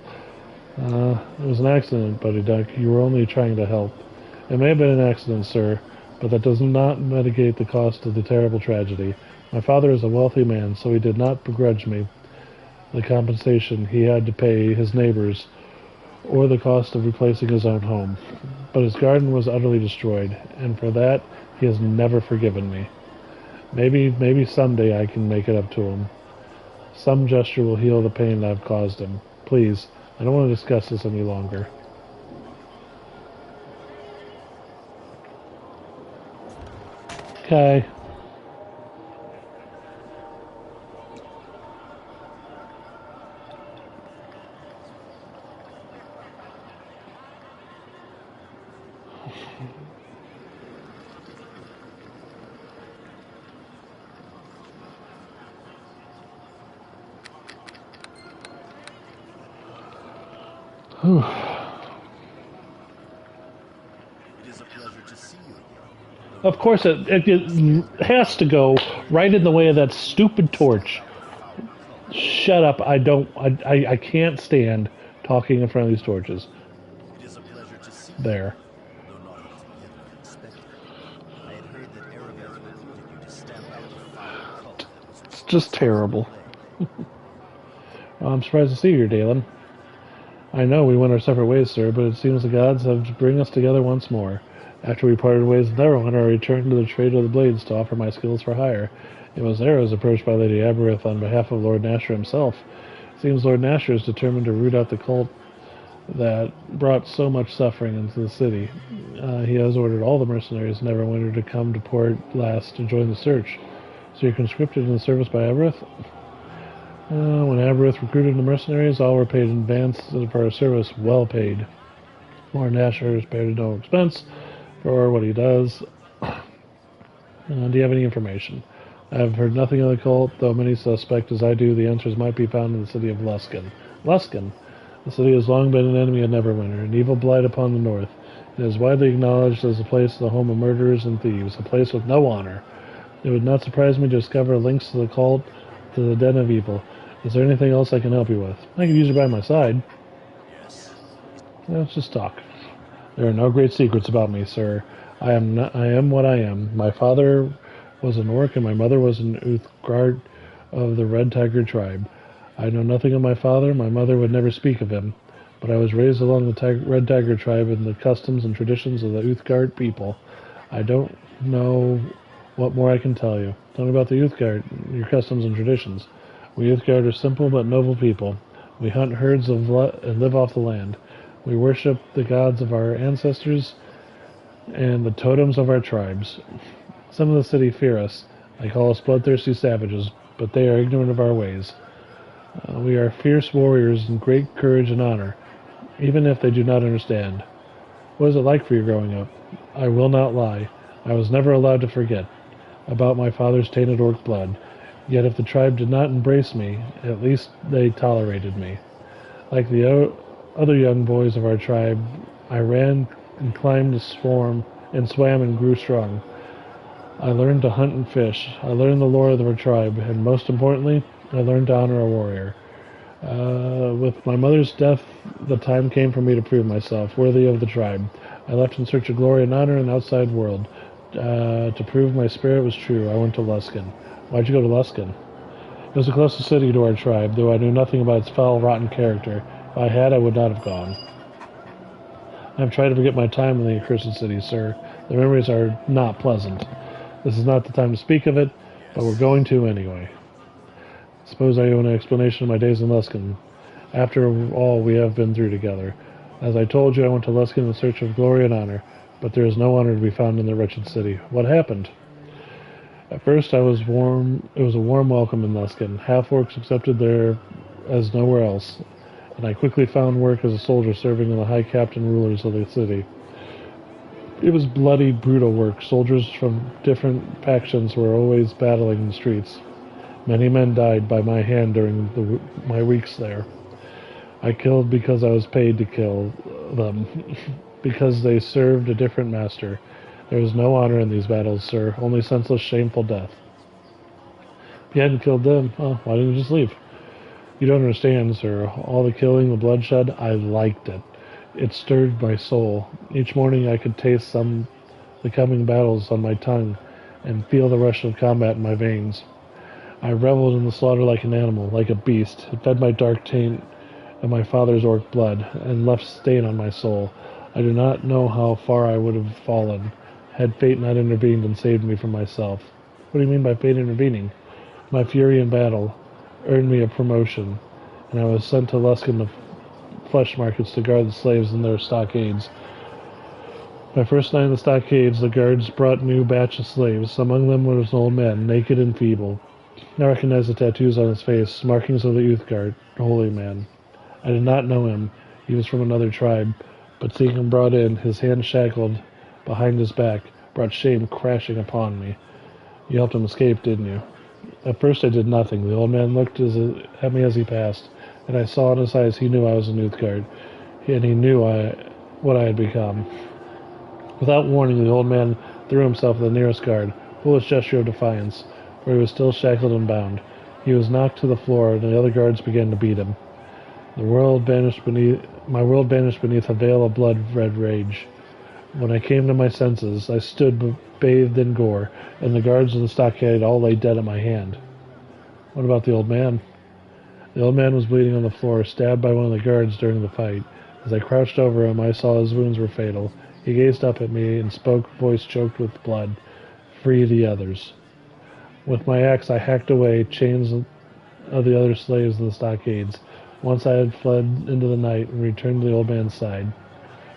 S1: It was an accident, Buddy Duck. You were only trying to help. It may have been an accident, sir, but that does not mitigate the cost of the terrible tragedy. My father is a wealthy man, so he did not begrudge me the compensation he had to pay his neighbors or the cost of replacing his own home. But his garden was utterly destroyed, and for that he has never forgiven me. Maybe someday I can make it up to him. Some gesture will heal the pain I've caused him. Please, I don't want to discuss this any longer. Okay. Whew. Of course, it has to go right in the way of that stupid torch. Shut up! I can't stand talking in front of these torches.
S2: It is a pleasure to see you,
S1: There.
S2: though not altogether unexpected. I had heard that Erebeth recruited you to stamp out the foul cult that was
S1: It's just
S2: responsible for
S1: terrible.
S2: the plague.
S1: Well, I'm surprised to see you here, Dalen. I know we went our separate ways, sir, but it seems the gods have bring us together once more. After we parted ways with Neverwinter, I returned to the Trade of the Blades to offer my skills for hire. It was there I was approached by Lady Aberith on behalf of Lord Nasher himself. It seems Lord Nasher is determined to root out the cult that brought so much suffering into the city. He has ordered all the mercenaries in Neverwinter to come to Port Last to join the search. So you're conscripted in the service by Aberith? When Aberith recruited the mercenaries, all were paid in advance for our service, well paid. Lord Nasher is paid at no expense for what he does. Do you have any information? I have heard nothing of the cult, though many suspect as I do the answers might be found in the city of Luskan. Luskan? The city has long been an enemy of Neverwinter, an evil blight upon the north. It is widely acknowledged as a place the home of murderers and thieves, a place with no honor. It would not surprise me to discover links to the cult, to the den of evil. Is there anything else I can help you with? I could use you by my side.
S2: Yes.
S1: Let's just talk. There are no great secrets about me, sir. I am what I am. My father was an orc and my mother was an Uthgard of the Red Tiger tribe. I know nothing of my father. My mother would never speak of him. But I was raised along the Red Tiger tribe and the customs and traditions of the Uthgard people. I don't know what more I can tell you. Tell me about the Uthgard, your customs and traditions. We Uthgard are simple but noble people. We hunt herds and live off the land. We worship the gods of our ancestors and the totems of our tribes. Some of the city fear us. They call us bloodthirsty savages, but they are ignorant of our ways. We are fierce warriors in great courage and honor, even if they do not understand. What is it like for you growing up? I will not lie. I was never allowed to forget about my father's tainted orc blood. Yet if the tribe did not embrace me, at least they tolerated me. Like the other young boys of our tribe, I ran and climbed to swarm and swam and grew strong. I learned to hunt and fish. I learned the lore of our tribe, and most importantly, I learned to honor a warrior. With my mother's death, the time came for me to prove myself worthy of the tribe. I left in search of glory and honor in the outside world. To prove my spirit was true, I went to Luskan. Why'd you go to Luskan? It was the closest city to our tribe, though I knew nothing about its foul, rotten character. If I had, I would not have gone. I have tried to forget my time in the accursed city, sir. The memories are not pleasant. This is not the time to speak of it, but we're going to anyway. Suppose I owe an explanation of my days in Luskan. After all we have been through together. As I told you, I went to Luskan in search of glory and honor, but there is no honor to be found in the wretched city. What happened? At first, it was a warm welcome in Luskan. Half-orcs accepted there as nowhere else, and I quickly found work as a soldier serving in the high captain rulers of the city. It was bloody, brutal work. Soldiers from different factions were always battling in the streets. Many men died by my hand during my weeks there. I killed because I was paid to kill them, because they served a different master. There was no honor in these battles, sir, only senseless, shameful death. If you hadn't killed them, well, why didn't you just leave? You don't understand, sir. All the killing, the bloodshed, I liked it. It stirred my soul. Each morning I could taste the coming battles on my tongue and feel the rush of combat in my veins. I reveled in the slaughter like an animal, like a beast. It fed my dark taint of my father's orc blood and left stain on my soul. I do not know how far I would have fallen had fate not intervened and saved me from myself. What do you mean by fate intervening? My fury in battle earned me a promotion, and I was sent to Luskan the flesh markets to guard the slaves in their stockades. My first night in the stockades, the guards brought a new batch of slaves. Among them was an old man, naked and feeble. I recognized the tattoos on his face, markings of the Uthgard, holy man. I did not know him. He was from another tribe, but seeing him brought in, his hands shackled behind his back, brought shame crashing upon me. You helped him escape, didn't you? At first I did nothing. The old man looked at me as he passed, and I saw in his eyes he knew I was a Uthgard, and he knew what I had become. Without warning, the old man threw himself at the nearest guard, a foolish gesture of defiance, for he was still shackled and bound. He was knocked to the floor, and the other guards began to beat him. My world vanished beneath a veil of blood-red rage. When I came to my senses, I stood bathed in gore, and the guards of the stockade all lay dead at my hand. What about the old man? The old man was bleeding on the floor, stabbed by one of the guards during the fight. As I crouched over him, I saw his wounds were fatal. He gazed up at me and spoke, voice choked with blood. Free the others. With my axe, I hacked away chains of the other slaves in the stockades. Once I had fled into the night and returned to the old man's side.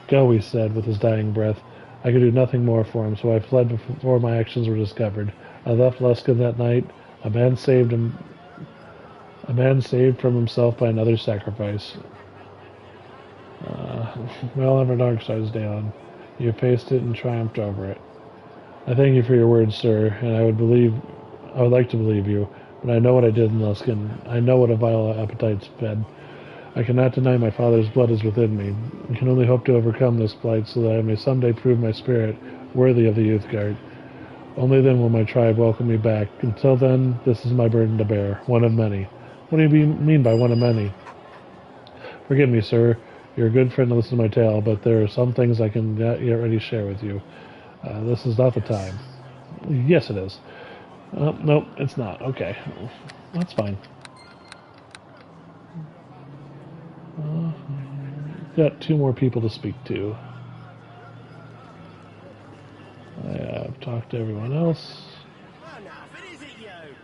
S1: Go, he said, with his dying breath. I could do nothing more for him, so I fled before my actions were discovered. I left Luskan that night, a man saved from himself by another's sacrifice. Well, I'm a dark side's day on. You faced it and triumphed over it. I thank you for your words, sir, and I would like to believe you, but I know what I did in Luskan. I know what a vile appetite's fed. I cannot deny my father's blood is within me. I can only hope to overcome this blight so that I may someday prove my spirit worthy of the youth guard. Only then will my tribe welcome me back. Until then, this is my burden to bear, one of many. What do you mean by one of many? Forgive me, sir. You're a good friend to listen to my tale, but there are some things I can not yet ready share with you. This is not the time. Yes, it is. Nope, it's not. Okay. That's fine. Got two more people to speak to. I have talked to everyone else.
S5: Well, now, if it isn't you!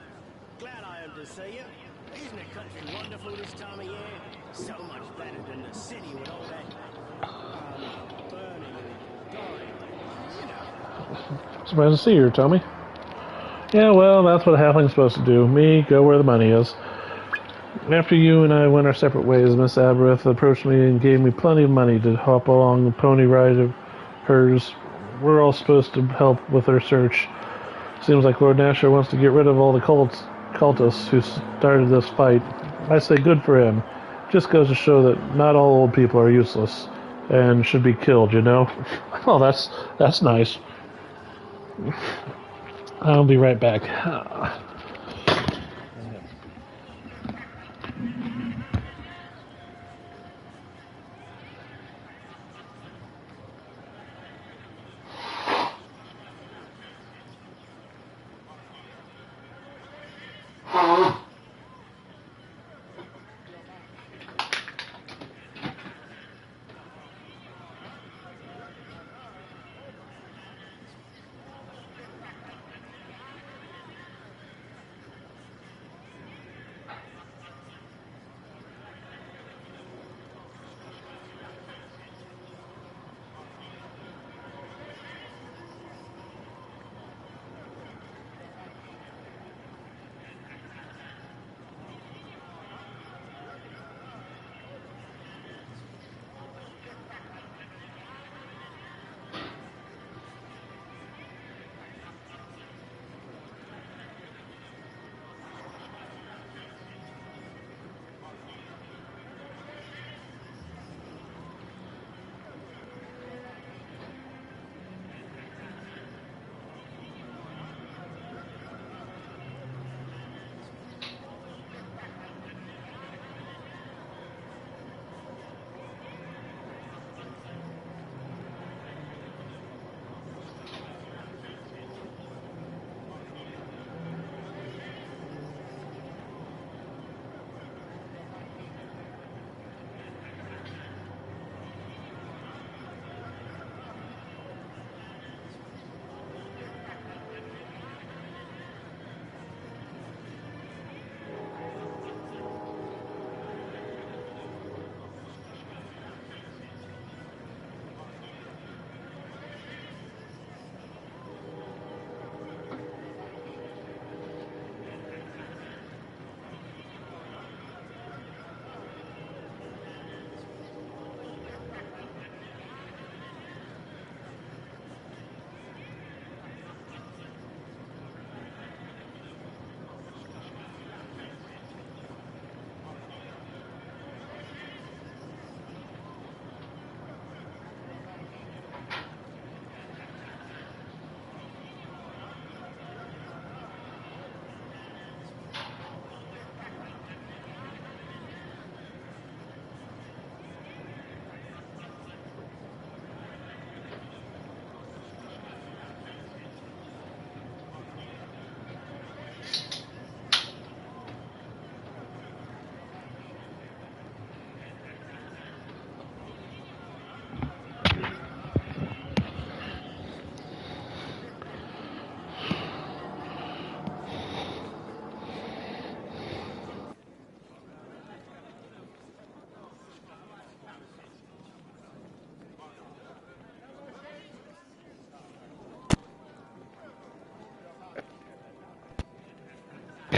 S5: Glad I am to see you. Isn't the country wonderful this time of year? So much better than the city with all that burning and dying. You know.
S1: Surprised to see you, Tommy. Yeah, well, that's what a halfling's supposed to do. Me, go where the money is. After you and I went our separate ways, Miss Aberith approached me and gave me plenty of money to hop along the pony ride of hers. We're all supposed to help with her search. Seems like Lord Nasher wants to get rid of all the cultists who started this fight. I say good for him. Just goes to show that not all old people are useless and should be killed, you know? Oh, that's nice. I'll be right back.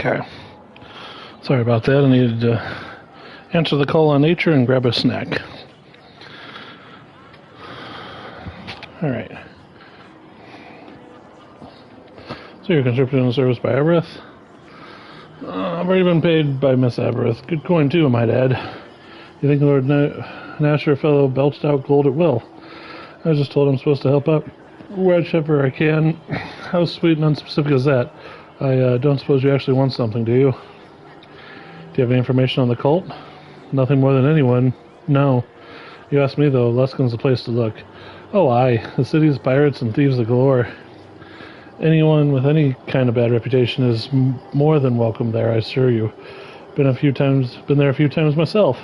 S1: Okay. Sorry about that. I needed to answer the call on nature and grab a snack. Alright. So you're conscripted in the service by Abereth? I've already been paid by Miss Abereth. Good coin too, I might add. You think Lord Nasher fellow belched out gold at will? I was just told I'm supposed to help out wherever I can. How sweet and unspecific is that? I don't suppose you actually want something, do you? Do you have any information on the cult? Nothing more than anyone. No. You ask me, though. Luskin's the place to look. Oh, aye. The city's pirates and thieves galore. Anyone with any kind of bad reputation is more than welcome there, I assure you. Been there a few times myself.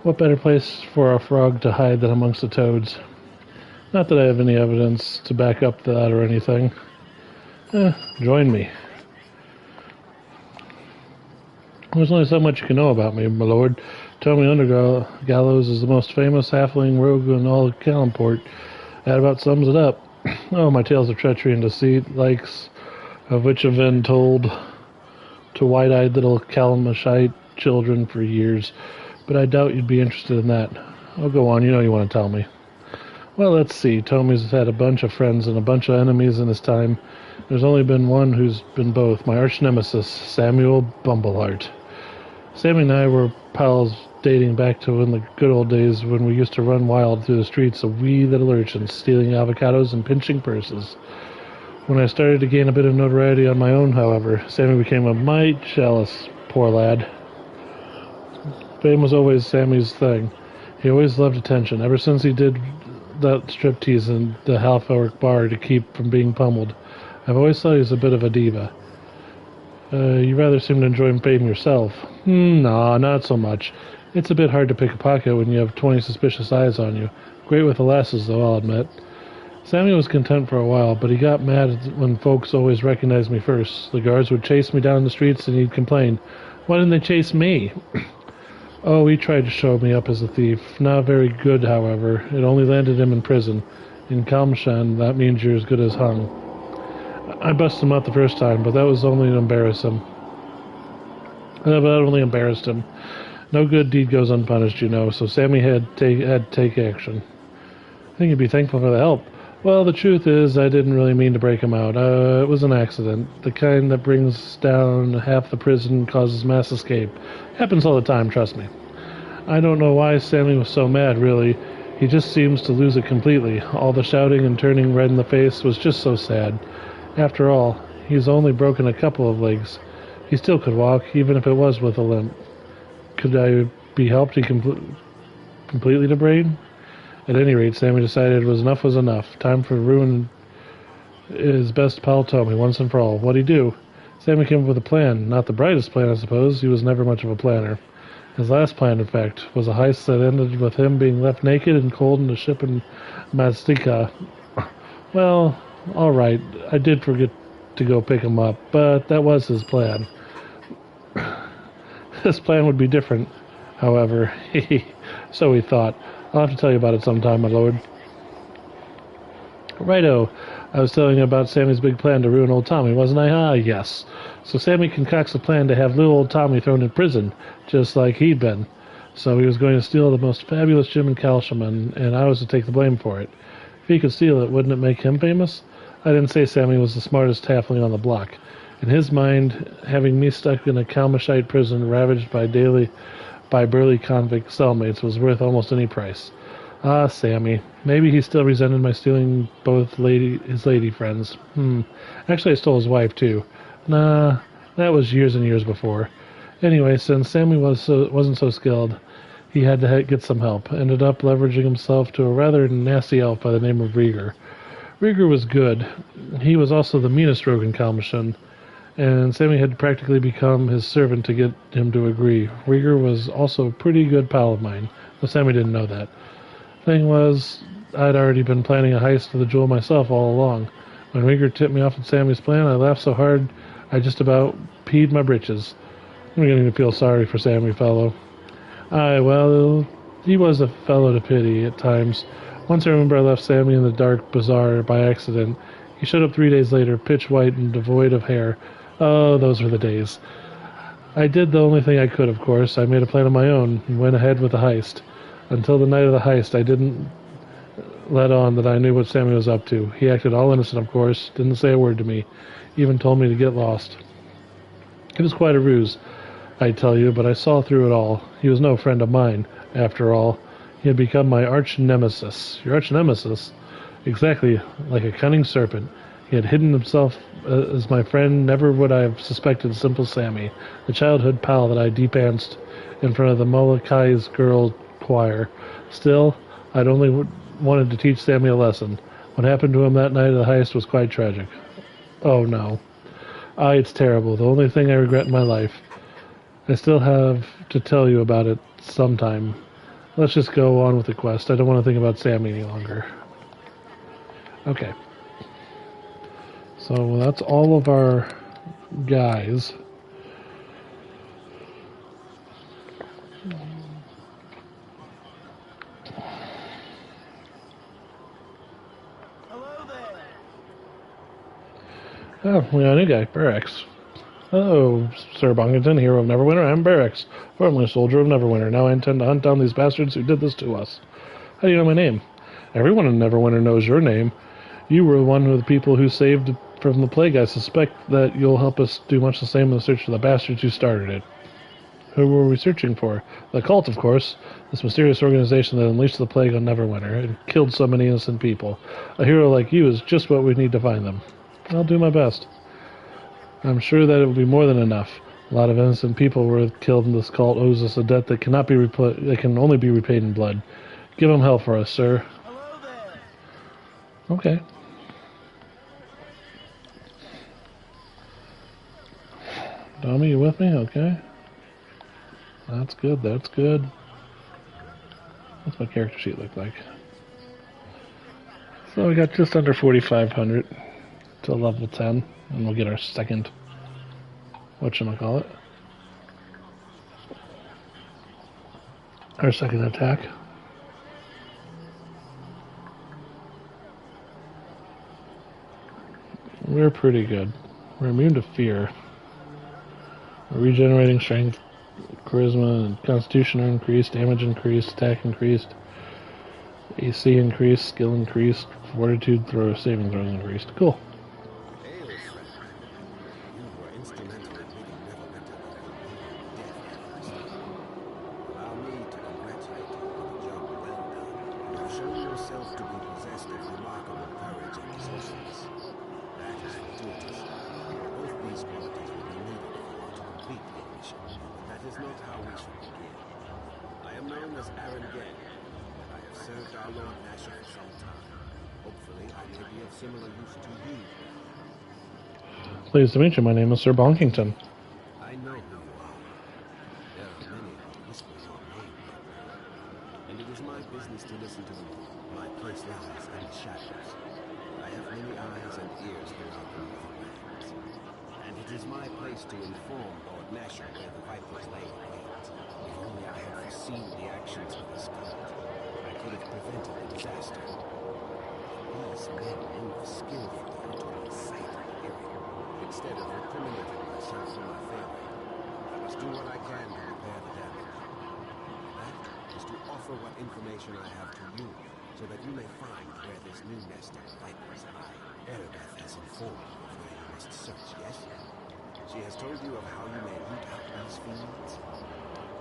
S1: What better place for a frog to hide than amongst the toads? Not that I have any evidence to back up that or anything. Join me. There's only so much you can know about me, my lord. Tommy Undergallows is the most famous halfling rogue in all of Calimport. That about sums it up. Oh, my tales of treachery and deceit, likes of which have been told to wide-eyed little Calamashite children for years. But I doubt you'd be interested in that. Oh, go on, you know you want to tell me. Well, let's see. Tommy's had a bunch of friends and a bunch of enemies in his time. There's only been one who's been both, my arch-nemesis, Samuel Bumbleheart. Sammy and I were pals dating back to in the good old days when we used to run wild through the streets of wee little urchins, stealing avocados and pinching purses. When I started to gain a bit of notoriety on my own, however, Sammy became a mite jealous, poor lad. Fame was always Sammy's thing. He always loved attention, ever since he did that striptease in the half-hour bar to keep from being pummeled. I've always thought he was a bit of a diva. You rather seem to enjoy fame yourself. Nah, not so much. It's a bit hard to pick a pocket when you have 20 suspicious eyes on you. Great with the lasses, though, I'll admit. Sammy was content for a while, but he got mad when folks always recognized me first. The guards would chase me down the streets and he'd complain, "Why didn't they chase me?" Oh, he tried to show me up as a thief. Not very good, however. It only landed him in prison. In Kalmshan, that means you're as good as hung. I busted him out the first time, but that was only to embarrass him. That only embarrassed him. No good deed goes unpunished, you know, so Sammy had to take action. I think you'd be thankful for the help. Well, the truth is, I didn't really mean to break him out. It was an accident. The kind that brings down half the prison, causes mass escape. Happens all the time, trust me. I don't know why Sammy was so mad, really. He just seems to lose it completely. All the shouting and turning red in the face was just so sad. After all, he's only broken a couple of legs. He still could walk, even if it was with a limp. Could I be helped completely to brain? At any rate, Sammy decided enough was enough. Time for ruin his best pal Tommy, once and for all. What'd he do? Sammy came up with a plan. Not the brightest plan, I suppose. He was never much of a planner. His last plan, in fact, was a heist that ended with him being left naked and cold in a ship in Maztica. Well, all right, I did forget to go pick him up, but that was his plan. His plan would be different, however. So he thought. I'll have to tell you about it sometime, my lord. Righto. I was telling you about Sammy's big plan to ruin old Tommy, wasn't I? Ah, yes. So Sammy concocts a plan to have little old Tommy thrown in prison, just like he'd been. So he was going to steal the most fabulous gem in Kalshaman, and I was to take the blame for it. If he could steal it, wouldn't it make him famous? I didn't say Sammy was the smartest halfling on the block. In his mind, having me stuck in a Kalmashite prison ravaged by burly convict cellmates was worth almost any price. Ah, Sammy. Maybe he still resented my stealing both his lady friends. Actually, I stole his wife, too. Nah, that was years and years before. Anyway, since Sammy wasn't so skilled, he had to get some help. Ended up leveraging himself to a rather nasty elf by the name of Rieger. Rieger was good. He was also the meanest rogue in Kalmashan, and Sammy had practically become his servant to get him to agree. Rieger was also a pretty good pal of mine, though Sammy didn't know that. Thing was, I'd already been planning a heist for the jewel myself all along. When Rieger tipped me off at Sammy's plan, I laughed so hard I just about peed my britches. I'm beginning to feel sorry for Sammy, fellow. Aye, well, he was a fellow to pity at times. Once I remember I left Sammy in the dark bazaar by accident. He showed up 3 days later, pitch white and devoid of hair, Oh, those were the days. I did the only thing I could, of course. I made a plan of my own and went ahead with the heist. Until the night of the heist, I didn't let on that I knew what Sammy was up to. He acted all innocent, of course, didn't say a word to me, even told me to get lost. It was quite a ruse, I tell you, but I saw through it all. He was no friend of mine, after all. He had become my arch nemesis. Your arch nemesis? Exactly, like a cunning serpent. He had hidden himself as my friend. Never would I have suspected simple Sammy, the childhood pal that I depanced in front of the Molochai's girl choir. Still, I'd only wanted to teach Sammy a lesson. What happened to him that night of the heist was quite tragic. Oh no. It's terrible. The only thing I regret in my life. I still have to tell you about it sometime. Let's just go on with the quest. I don't want to think about Sammy any longer. Okay. So that's all of our guys.
S5: Hello there.
S1: Oh, we got a new guy, Barracks. Hello, Sir Bongington, hero of Neverwinter. I'm Barracks, formerly a soldier of Neverwinter. Now I intend to hunt down these bastards who did this to us. How do you know my name? Everyone in Neverwinter knows your name. You were one of the people who saved from the plague. I suspect that you'll help us do much the same in the search for the bastards who started it. Who were we searching for? The cult, of course. This mysterious organization that unleashed the plague on Neverwinter and killed so many innocent people. A hero like you is just what we need to find them. I'll do my best. I'm sure that it will be more than enough. A lot of innocent people were killed, and this cult owes us a debt that cannot be that can only be repaid in blood. Give them hell for us, sir.
S5: Hello there.
S1: Okay. Tommy, you with me? Okay. That's good, that's good. What's my character sheet look like? So we got just under 4,500 to level 10, and we'll get our second, whatchamacallit, our second attack. We're pretty good. We're immune to fear. We're regenerating strength, charisma, and constitution are increased, damage increased, attack increased, AC increased, skill increased, fortitude saving throws increased. Cool.
S2: Hail, friend. You were instrumental in making Neverwinter death. Allow me to congratulate you on a job well done. You have shown yourself to be possessed of remarkable courage and resourcefulness. That is fortuitous. Both these qualities will be needed if you are to complete the mission. But that is not how we should begin. I am known as Aaron Gay. I have served our Lord Nasher for some time. Hopefully, I may be of similar use to you.
S1: Pleased to meet you. My name is Sir Bonkington.
S2: I know who you are. There are many who whisper your name right now. And it is my business to listen to them. My place lies in the shadows. I have many eyes and ears throughout the Northlands. And it is my place to inform Lord Nasher where the Vipers lay in wait. If only I had foreseen the actions of this cult, I could have prevented the disaster. These men move skillfully to my sight and hearing. Instead of recriminating myself for my failure, I must do what I can to repair the damage. That is to offer what information I have to you, so that you may find where this new nest of vipers lie. Erebeth has informed you of where you must search, yes? She has told you of how you may root out these fiends?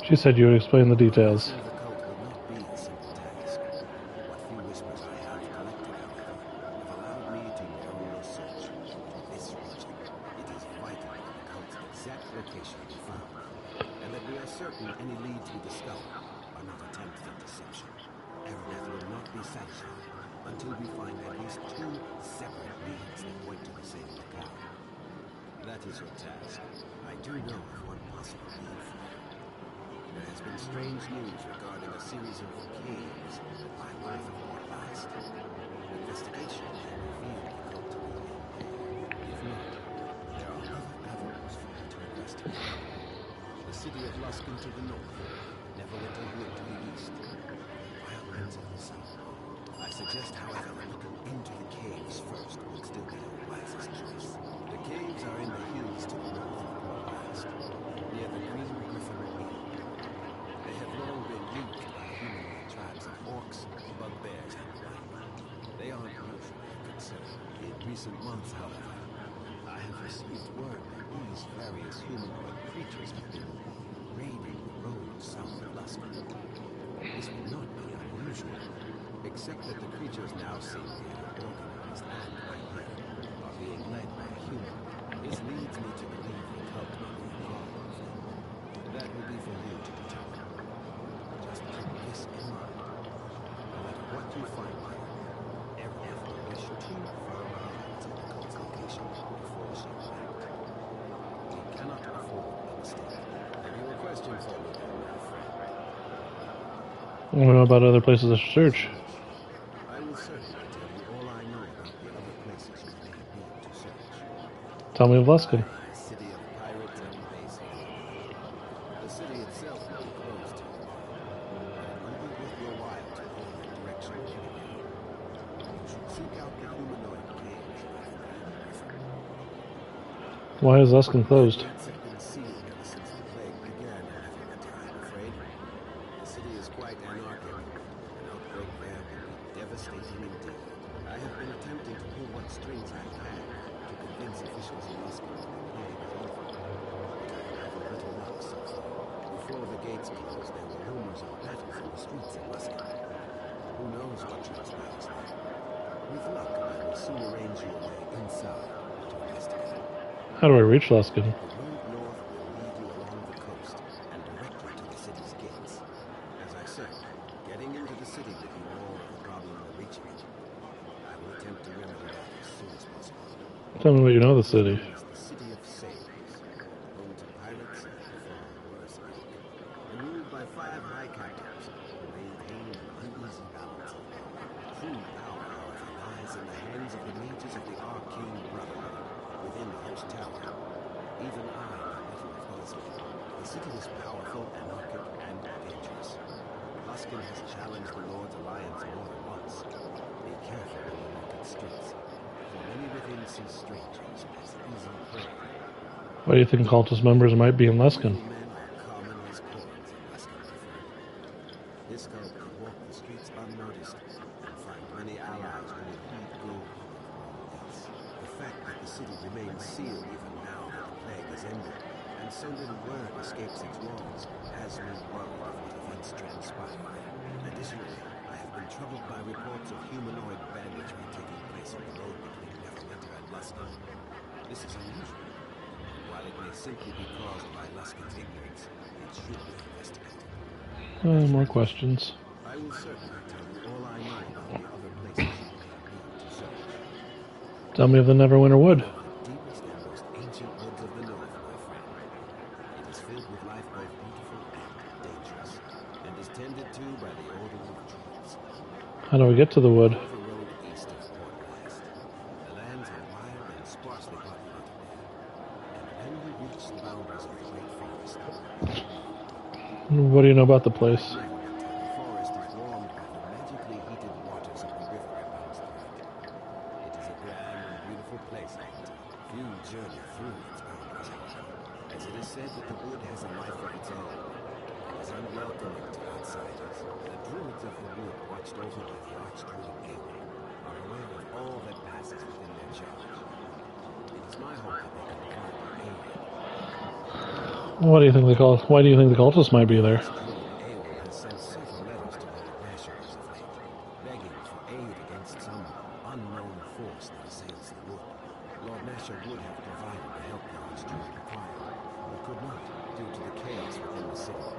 S1: She said you would explain the details.
S2: The cult would not be a simple task. What few whispers I have collected, however, have allowed me to narrow your search to this region. It is vital that the cult's exact location be found, and that we are certain any leads we discover are not attempts at deception. Erebeth will not be satisfied until we find at least two separate leads that point to the same lookout. That is your task. I do know of one possible lead for you. There has been strange news regarding a series of caves that lie north of Port Last. Investigation may reveal the cult to be in. If not, there are other avenues for you to investigate. The city of Luskin to the north, Neverwinter Wood to the east, Wildlands of the south. I suggest, however, that looking into the caves first would still be your wisest choice. The caves are in the hills to the recent months, however, I have received word that these various humanoid creatures have been raiding the road south of Luskan. This would not be unusual, except that the creatures now seem to be organized and, I hear, are being led by a human. This leads me to believe the cult may be involved. That will be for you to determine. Just keep this in mind. No matter what you find here, Erebeth will wish two firm hands on the cult's location before she will act. We cannot afford a mistake. Have you a question for me, then, my friend?
S1: I don't know about other places to search.
S2: I will certainly tell you all I know about the other places you may need to search.
S1: Tell me of Luskan.
S2: The city of pirates and base harbor. The city itself will be closed to you. It will be worth your while to go in the direction anyway. You should seek out the humanoid caves, my friend.
S1: Why is Luskan closed?
S2: The gates have been sealed ever since the plague began in Neverwinter, I'm afraid. The city is quite anarchic. An outbreak there would be devastating indeed. I have been attempting to pull what strings I can to convince officials in Luskan that the plague is over. But I have had little luck so far. Before the gates closed, there were rumors of battles in the streets of Luskan. Who knows what transpires there? With luck, I will soon arrange you a way inside to investigate.
S1: How do I reach Luskan?
S2: The road north will lead you along the coast and direct you to the city's gates. As I said, getting into the city will be more of a problem than reaching it. I will attempt to remedy that as soon as possible.
S1: Tell me what you know of the city.
S2: It's the city of sails, home to pirates and far worse ilk, and ruled by 5 high captains who maintain an uneasy balance. True power, however, lies in the hands of the mages of the Arcane Brotherhood within the host tower. Even I know little of Luskan. The city is powerful, anarchic, and dangerous. Luskan has challenged the Lord's alliance more than once. Be careful when you walk its streets, for many within see strangers as easy prey.
S1: Why do you think cultist members might be in Luskan?
S2: Evil men are common as coins in Luskan, my friend. This cult could walk the streets unnoticed and find many allies who would heed gold above all else. The fact that the city remains sealed even now that the plague has ended, and so little word escapes its walls, has me worried of what events transpire. Additionally, I have been troubled by reports of humanoid banditry taking place on the road between Neverwinter and Luskan. This is unusual, and while it may simply be caused by Luskan's ignorance, it should be investigated.
S1: More questions.
S2: I will certainly tell you all I know about the other places you may need to search.
S1: Tell me of the Neverwinter Wood.
S2: The deepest and most ancient woods of the north, my friend. It is filled with life both beautiful and dangerous, and is tended to by the order of druids.
S1: How do we get to the wood?
S2: The road east of Port Blast. The lands are wild and sparsely populated there. And when you reach the boundaries of the great forest,
S1: What do you know about the place?
S2: the forest is warmed by the magically heated waters of the river it runs through. It is a grand and beautiful place, I can tell. Few journey through its boundaries, however, as it is said that the wood has a life of its own. It is unwelcoming to outsiders. The druids of the wood, watched over by the archdruid Eowyn, are aware of all that passes within their charge. It is my hope that they can guard their area.
S1: What do you think the cult? Why do you think the cultists might be there?
S2: Eowyn has sent several letters to Lord Nasher as of late, begging for aid against some unknown force that assails the wood. Lord Nasher would have provided the help the archdruid required, but could not due to the chaos within the city.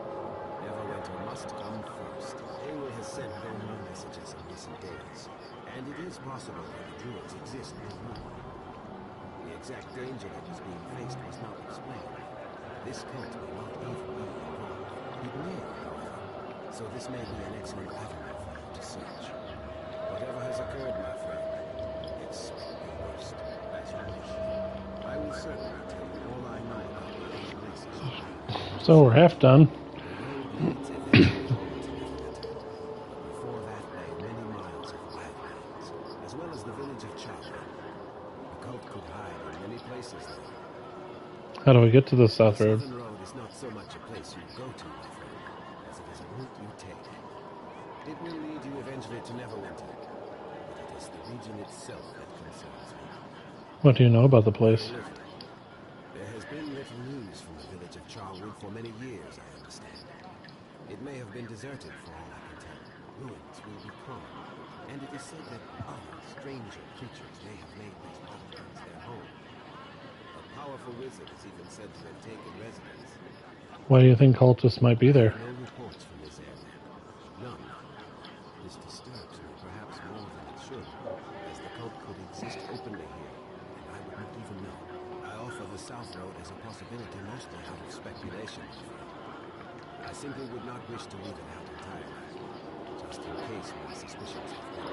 S2: Neverwinter must come first. Eowyn has sent no more messages in recent days, and it is possible that the druids exist no more. The exact danger that was being faced was not explained. This cult may not even be involved. It may, however, so this may be an excellent avenue for you to search. Whatever has occurred, my friend, expect the worst, as you wish. I will certainly tell you all I know about the other places.
S1: So we're half done.
S2: The road leads eventually over to Neverwinter, but before that lay many miles of wildlands, as well as the village of Chapman. The cult could hide in many places there.
S1: How do we get to the South
S2: The
S1: Road?
S2: Southern Road is not so much a place you go to, my friend, as it is a route you take. It will lead you eventually to Neverwinter, but it is the region itself that concerns me.
S1: What do you know about the place?
S2: There has been little news from the village of Charwood for many years, I understand. It may have been deserted for all I can tell. Ruins will be calm, and it is said that other, stranger creatures may have made these outlands their home. A powerful wizard is even said to have taken residence.
S1: Why do you think cultists might be there?
S2: No reports from this area. None. This disturbs me perhaps more than it should, as the cult could exist openly here, and I would not even know. I offer the South Road as a possibility mostly out of speculation. I simply would not wish to leave it out entirely, just in case my suspicions have been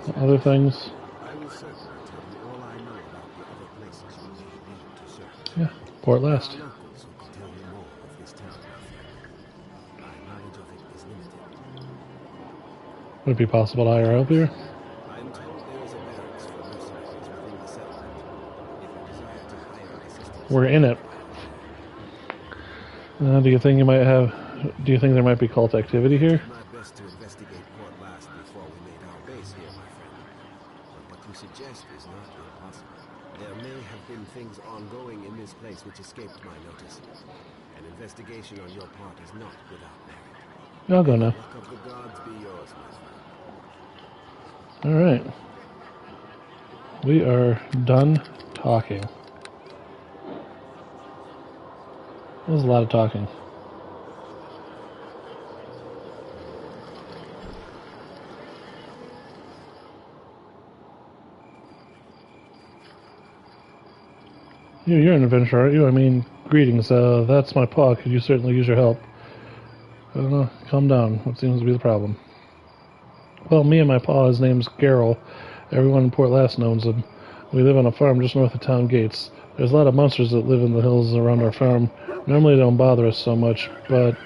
S2: raised.
S1: Other things?
S2: I will certainly tell you all I know about the other places you may need to search.
S1: Yeah, Port Last.
S2: There are locals who can tell you more of this town, my friend. My knowledge of it is limited.
S1: Would it be possible to hire help here?
S2: I am told there is a barracks for mercenaries within the settlement. If you desire to hire assistance...
S1: We're in it. Do you think you might have... Do you think there might be cult activity here?
S2: My best to investigate Port Last before we made our base here, my friend. But what you suggest is not impossible. There may have been things ongoing in this place which escaped my notice. An investigation on your part is not without merit.
S1: I'll go now.
S2: Luck of the gods be yours, my friend.
S1: Alright. We are done talking. That was a lot of talking. You're an adventurer, aren't you? I mean, greetings. That's my paw. Could you certainly use your help? I don't know. Calm down. What seems to be the problem? Well, me and my paw, his name's Garrel. Everyone in Port Last knows him. We live on a farm just north of town gates. There's a lot of monsters that live in the hills around our farm. Normally they don't bother us so much, but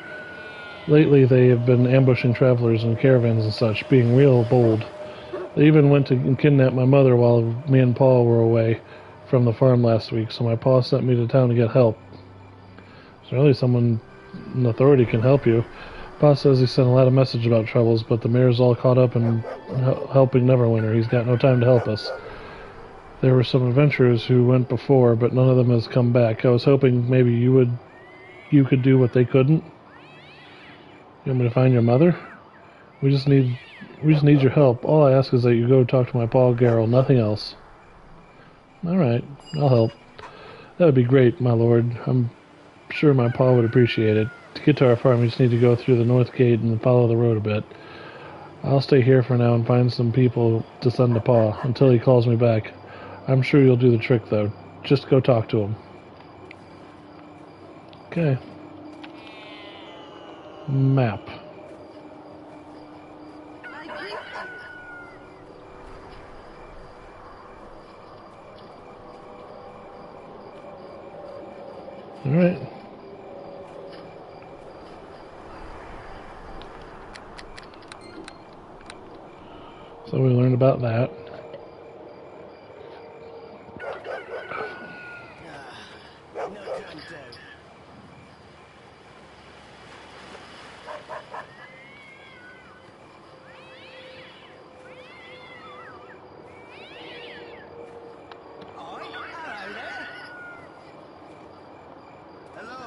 S1: lately they have been ambushing travelers in caravans and such, being real bold. They even went to kidnap my mother while me and Paul were away from the farm last week, so my pa sent me to town to get help. Certainly someone in authority can help you. Pa says he sent a lot of message about troubles, but the mayor's all caught up in helping Neverwinter. He's got no time to help us. There were some adventurers who went before, but none of them has come back. I was hoping maybe you could do what they couldn't. You want me to find your mother? We just need your help. All I ask is that you go talk to my pa Garrel, nothing else. Alright, I'll help. That would be great, my lord. I'm sure my pa would appreciate it. To get to our farm, we just need to go through the north gate and follow the road a bit. I'll stay here for now and find some people to send to pa until he calls me back. I'm sure you'll do the trick, though. Just go talk to him. Okay. Map. Alright. So we learned about that.
S5: No can do. Oi, hello there. Hello.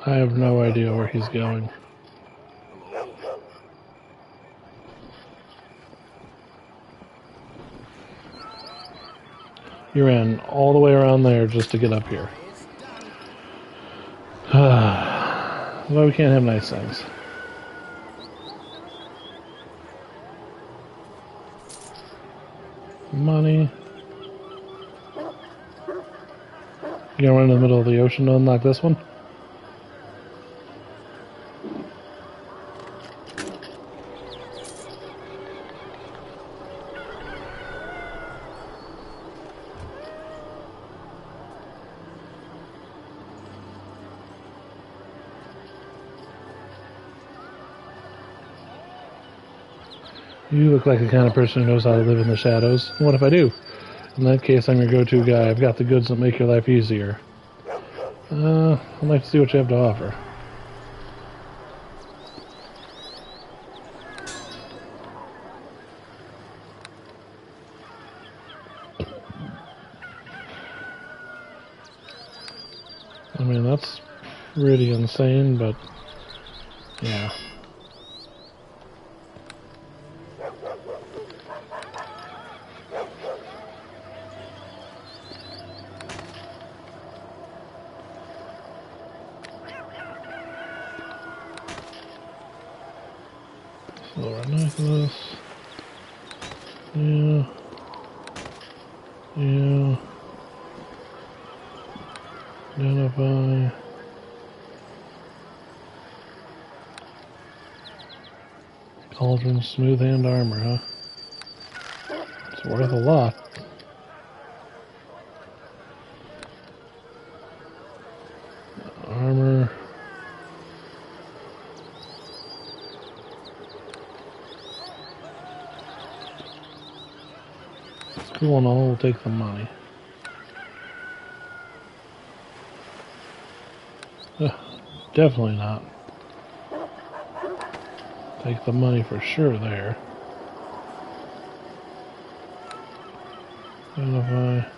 S1: I have no idea where he's going. He ran all the way around there just to get up here. Well, we can't have nice things. Money. You gonna run in the middle of the ocean to unlock this one? You look like the kind of person who knows how to live in the shadows. What if I do? In that case, I'm your go-to guy. I've got the goods that make your life easier. I'd like to see what you have to offer. I mean, that's pretty insane, but yeah. Silver necklace. Yeah. Yeah. Identify. Cauldron, smooth hand armor, huh? It's worth a lot. Armor. It's cool and all, we'll take the money. Definitely not. Take the money for sure there. Identify.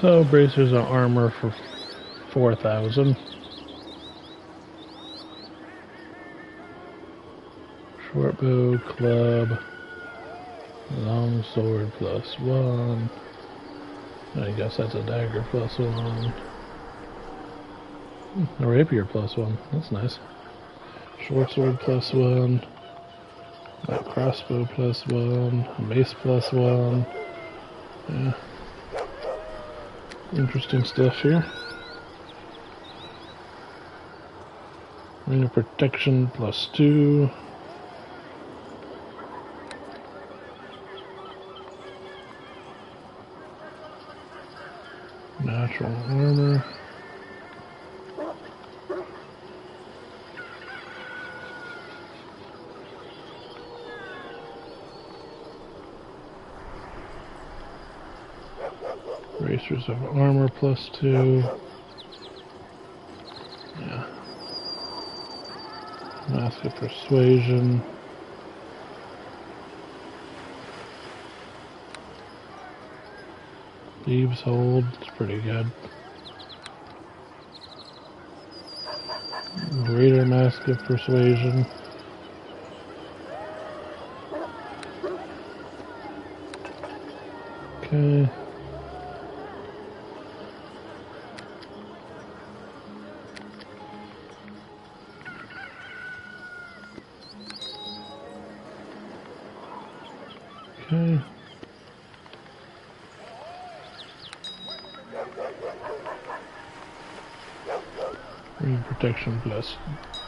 S1: So bracers are armor for 4,000. Short bow, club, long sword +1. I guess that's a dagger +1. A rapier +1. That's nice. Short sword +1. Light crossbow +1. Mace +1. Yeah. Interesting stuff here. Ring of protection +2. Natural armor. Bracers of armor +2. Yeah. Mask of persuasion. Thieves hold. It's pretty good. Greater mask of persuasion. Okay. Okay. Ring protection plus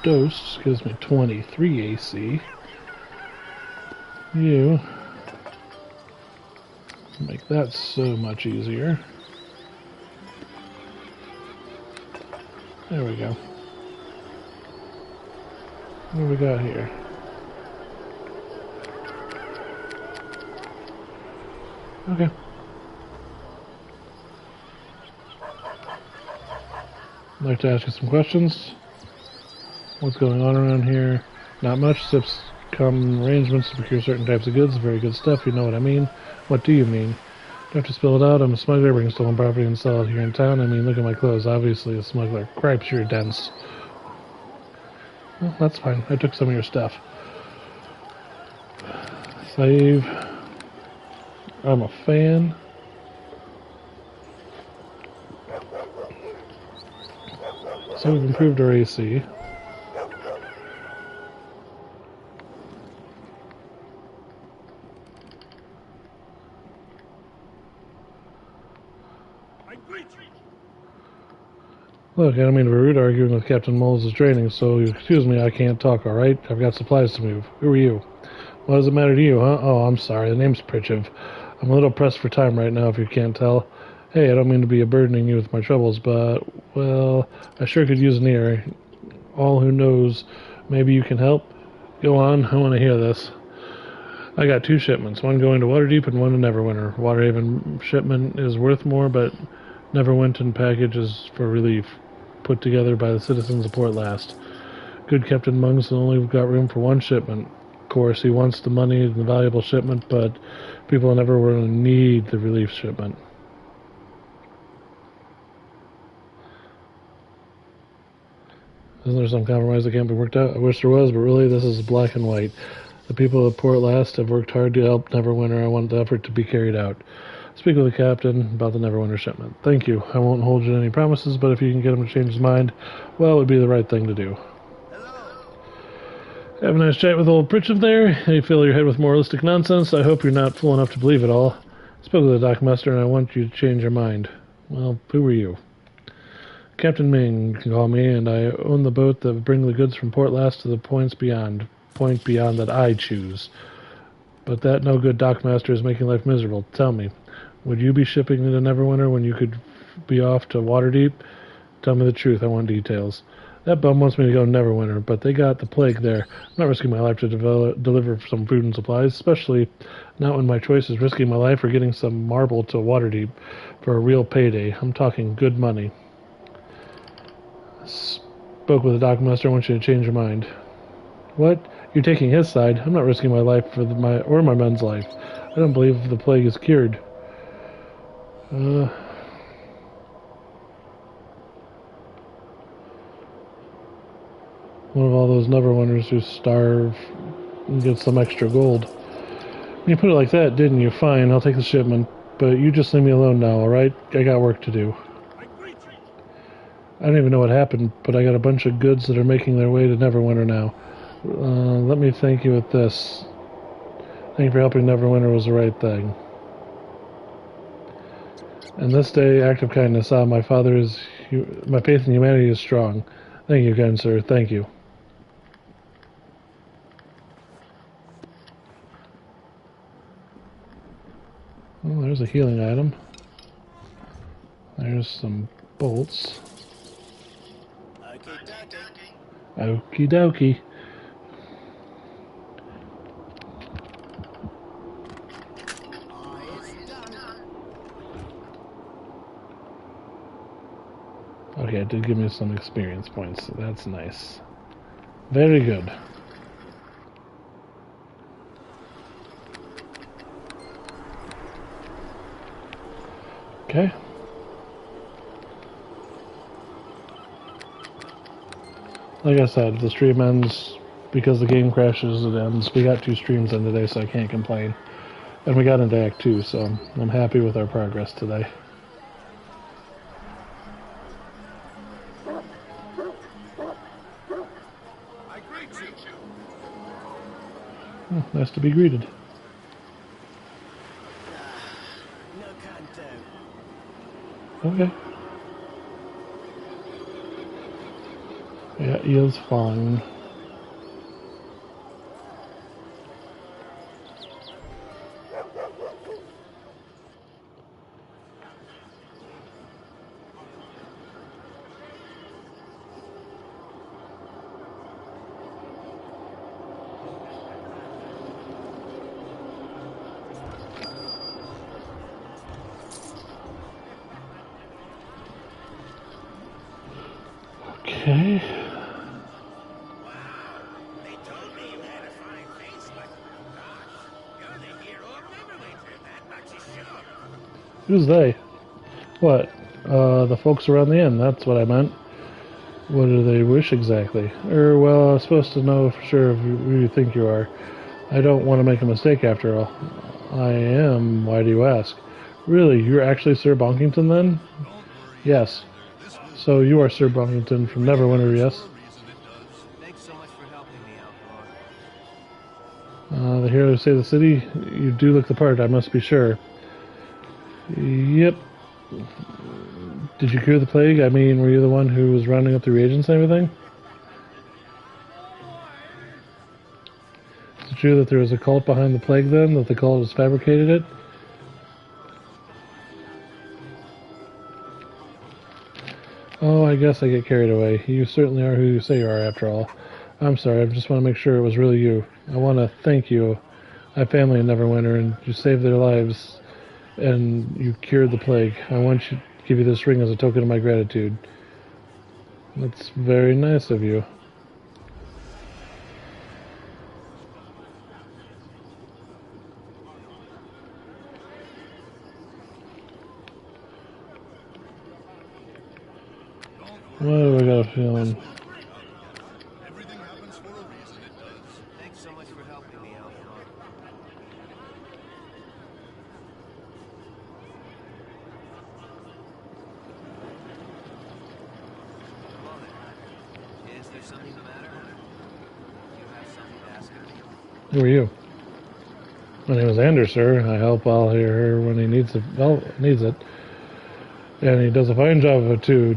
S1: dose gives me 23 AC. You make that so much easier. There we go. What do we got here? Okay. I'd like to ask you some questions. What's going on around here? Not much. Sips common arrangements to procure certain types of goods. Very good stuff. You know what I mean. What do you mean? Don't have to spell it out. I'm a smuggler. Bring stolen property and sell it here in town. I mean, look at my clothes. Obviously a smuggler. Cripes, you're dense. Well, that's fine. I took some of your stuff. Save. I'm a fan. So we've improved our AC. Look, I don't mean to be rude arguing with Captain Moles' training, so excuse me, I can't talk, alright? I've got supplies to move. Who are you? What does it matter to you, huh? Oh, I'm sorry, the name's Pritchev. I'm a little pressed for time right now, if you can't tell. Hey, I don't mean to be burdening you with my troubles, but, well, I sure could use an ear. All who knows, maybe you can help? Go on, I want to hear this. I got 2 shipments, one going to Waterdeep and one to Neverwinter. Waterhaven shipment is worth more, but Neverwinter package is for relief, put together by the citizens of Port Last. Good Captain Mungs only got room for 1 shipment. Of course, he wants the money and the valuable shipment, but people never will need the relief shipment. Isn't there some compromise that can't be worked out? I wish there was, but really this is black and white. The people of Port Last have worked hard to help Neverwinter. I want the effort to be carried out. Speak with the captain about the Neverwinter shipment. Thank you. I won't hold you to any promises, but if you can get him to change his mind, well, it would be the right thing to do. Have a nice chat with old Pritchett there. You fill your head with moralistic nonsense. I hope you're not fool enough to believe it all. I spoke with the dockmaster, and I want you to change your mind. Well, who are you? Captain Ming, you can call me, and I own the boat that will bring the goods from Port Last to the point beyond that I choose. But that no-good dockmaster is making life miserable. Tell me, would you be shipping into Neverwinter when you could be off to Waterdeep? Tell me the truth, I want details. That bum wants me to go to Neverwinter, but they got the plague there. I'm not risking my life to deliver some food and supplies, especially not when my choice is risking my life or getting some marble to Waterdeep for a real payday. I'm talking good money. Spoke with the dockmaster. I want you to change your mind. What? You're taking his side. I'm not risking my life for my men's life. I don't believe the plague is cured. One of all those Neverwinters who starve and get some extra gold. You put it like that, didn't you? Fine, I'll take the shipment. But you just leave me alone now, alright? I got work to do. I don't even know what happened, but I got a bunch of goods that are making their way to Neverwinter now. Let me thank you with this. Thank you for helping Neverwinter was the right thing. And this day, act of kindness. My faith in humanity is strong. Thank you, kind sir. Thank you. Well, there's a healing item. There's some bolts. Okie dokie. Okay, it did give me some experience points, so that's nice. Very good. Okay. Like I said, the stream ends because the game crashes, it ends. We got 2 streams in today, so I can't complain. And we got into Act 2, so I'm happy with our progress today. Oh, nice to be greeted. Okay. Yeah, he is fine. Okay.
S5: They told me you had a fine face, but gosh, you're the hero of Neverwinter, that much is sure.
S1: Who's they? What? The folks around the inn, that's what I meant. What do they wish exactly? Well, I was supposed to know for sure who you think you are. I don't want to make a mistake after all. I am. Why do you ask? Really, you're actually Sir Bonkington then? Yes. So you are Sir Bonkington from Neverwinter, yes?
S2: Thanks so much for helping me out, Lord.
S1: The hero who saved the city? You do look the part, I must be sure. Yep. Did you cure the plague? I mean, were you the one who was rounding up the reagents and everything? Is it true that there was a cult behind the plague then? That the cult has fabricated it? Oh, I guess I get carried away. You certainly are who you say you are, after all. I'm sorry, I just want to make sure it was really you. I want to thank you. I have family in Neverwinter, and you saved their lives, and you cured the plague. I want to give you this ring as a token of my gratitude. That's very nice of you. Why do I got a feeling?
S2: Everything happens for a reason, it does.
S5: Thanks so much for helping me out. Hello there. Is there something the matter? You have something to ask of me?
S1: Who are you? My name is Anders, sir. I help Al here when he needs it. Well, needs it, and he does a fine job of it too.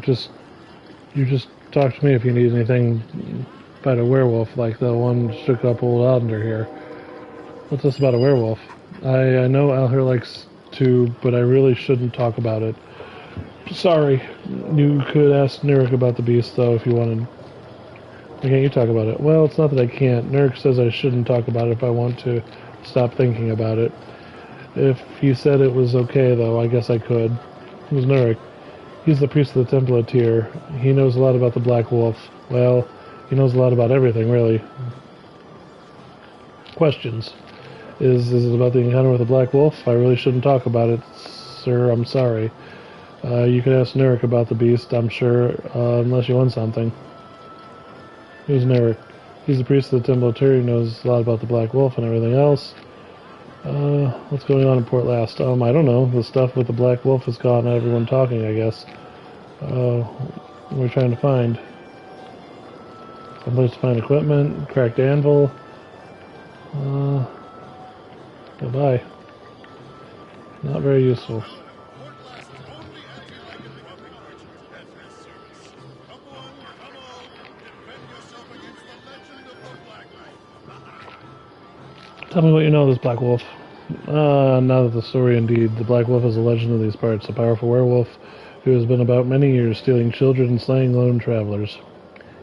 S1: You just talk to me if you need anything about a werewolf, like the one that shook up old Alder here. What's this about a werewolf? I know Al here likes to, but I really shouldn't talk about it. Sorry. You could ask Nurk about the beast, though, if you wanted. Why can't you talk about it? Well, it's not that I can't. Nurk says I shouldn't talk about it if I want to stop thinking about it. If he said it was okay, though, I guess I could. Who's Nurk? He's the priest of the temple at Tyr. He knows a lot about the Black Wolf. Well, he knows a lot about everything, really. Questions. Is it about the encounter with the Black Wolf? I really shouldn't talk about it, sir. I'm sorry. You could ask Nurk about the beast, I'm sure, unless you want something. Who's Nurk? He's the priest of the temple of Tyr. He knows a lot about the Black Wolf and everything else. What's going on in Port Last? I don't know. The stuff with the Black Wolf has gotten everyone talking, I guess. We're trying to find someplace to find equipment, cracked anvil. Goodbye. Not very useful. Tell me what you know of this Black Wolf. Now that the story indeed. The Black Wolf is a legend of these parts, a powerful werewolf who has been about many years, stealing children and slaying lone travelers.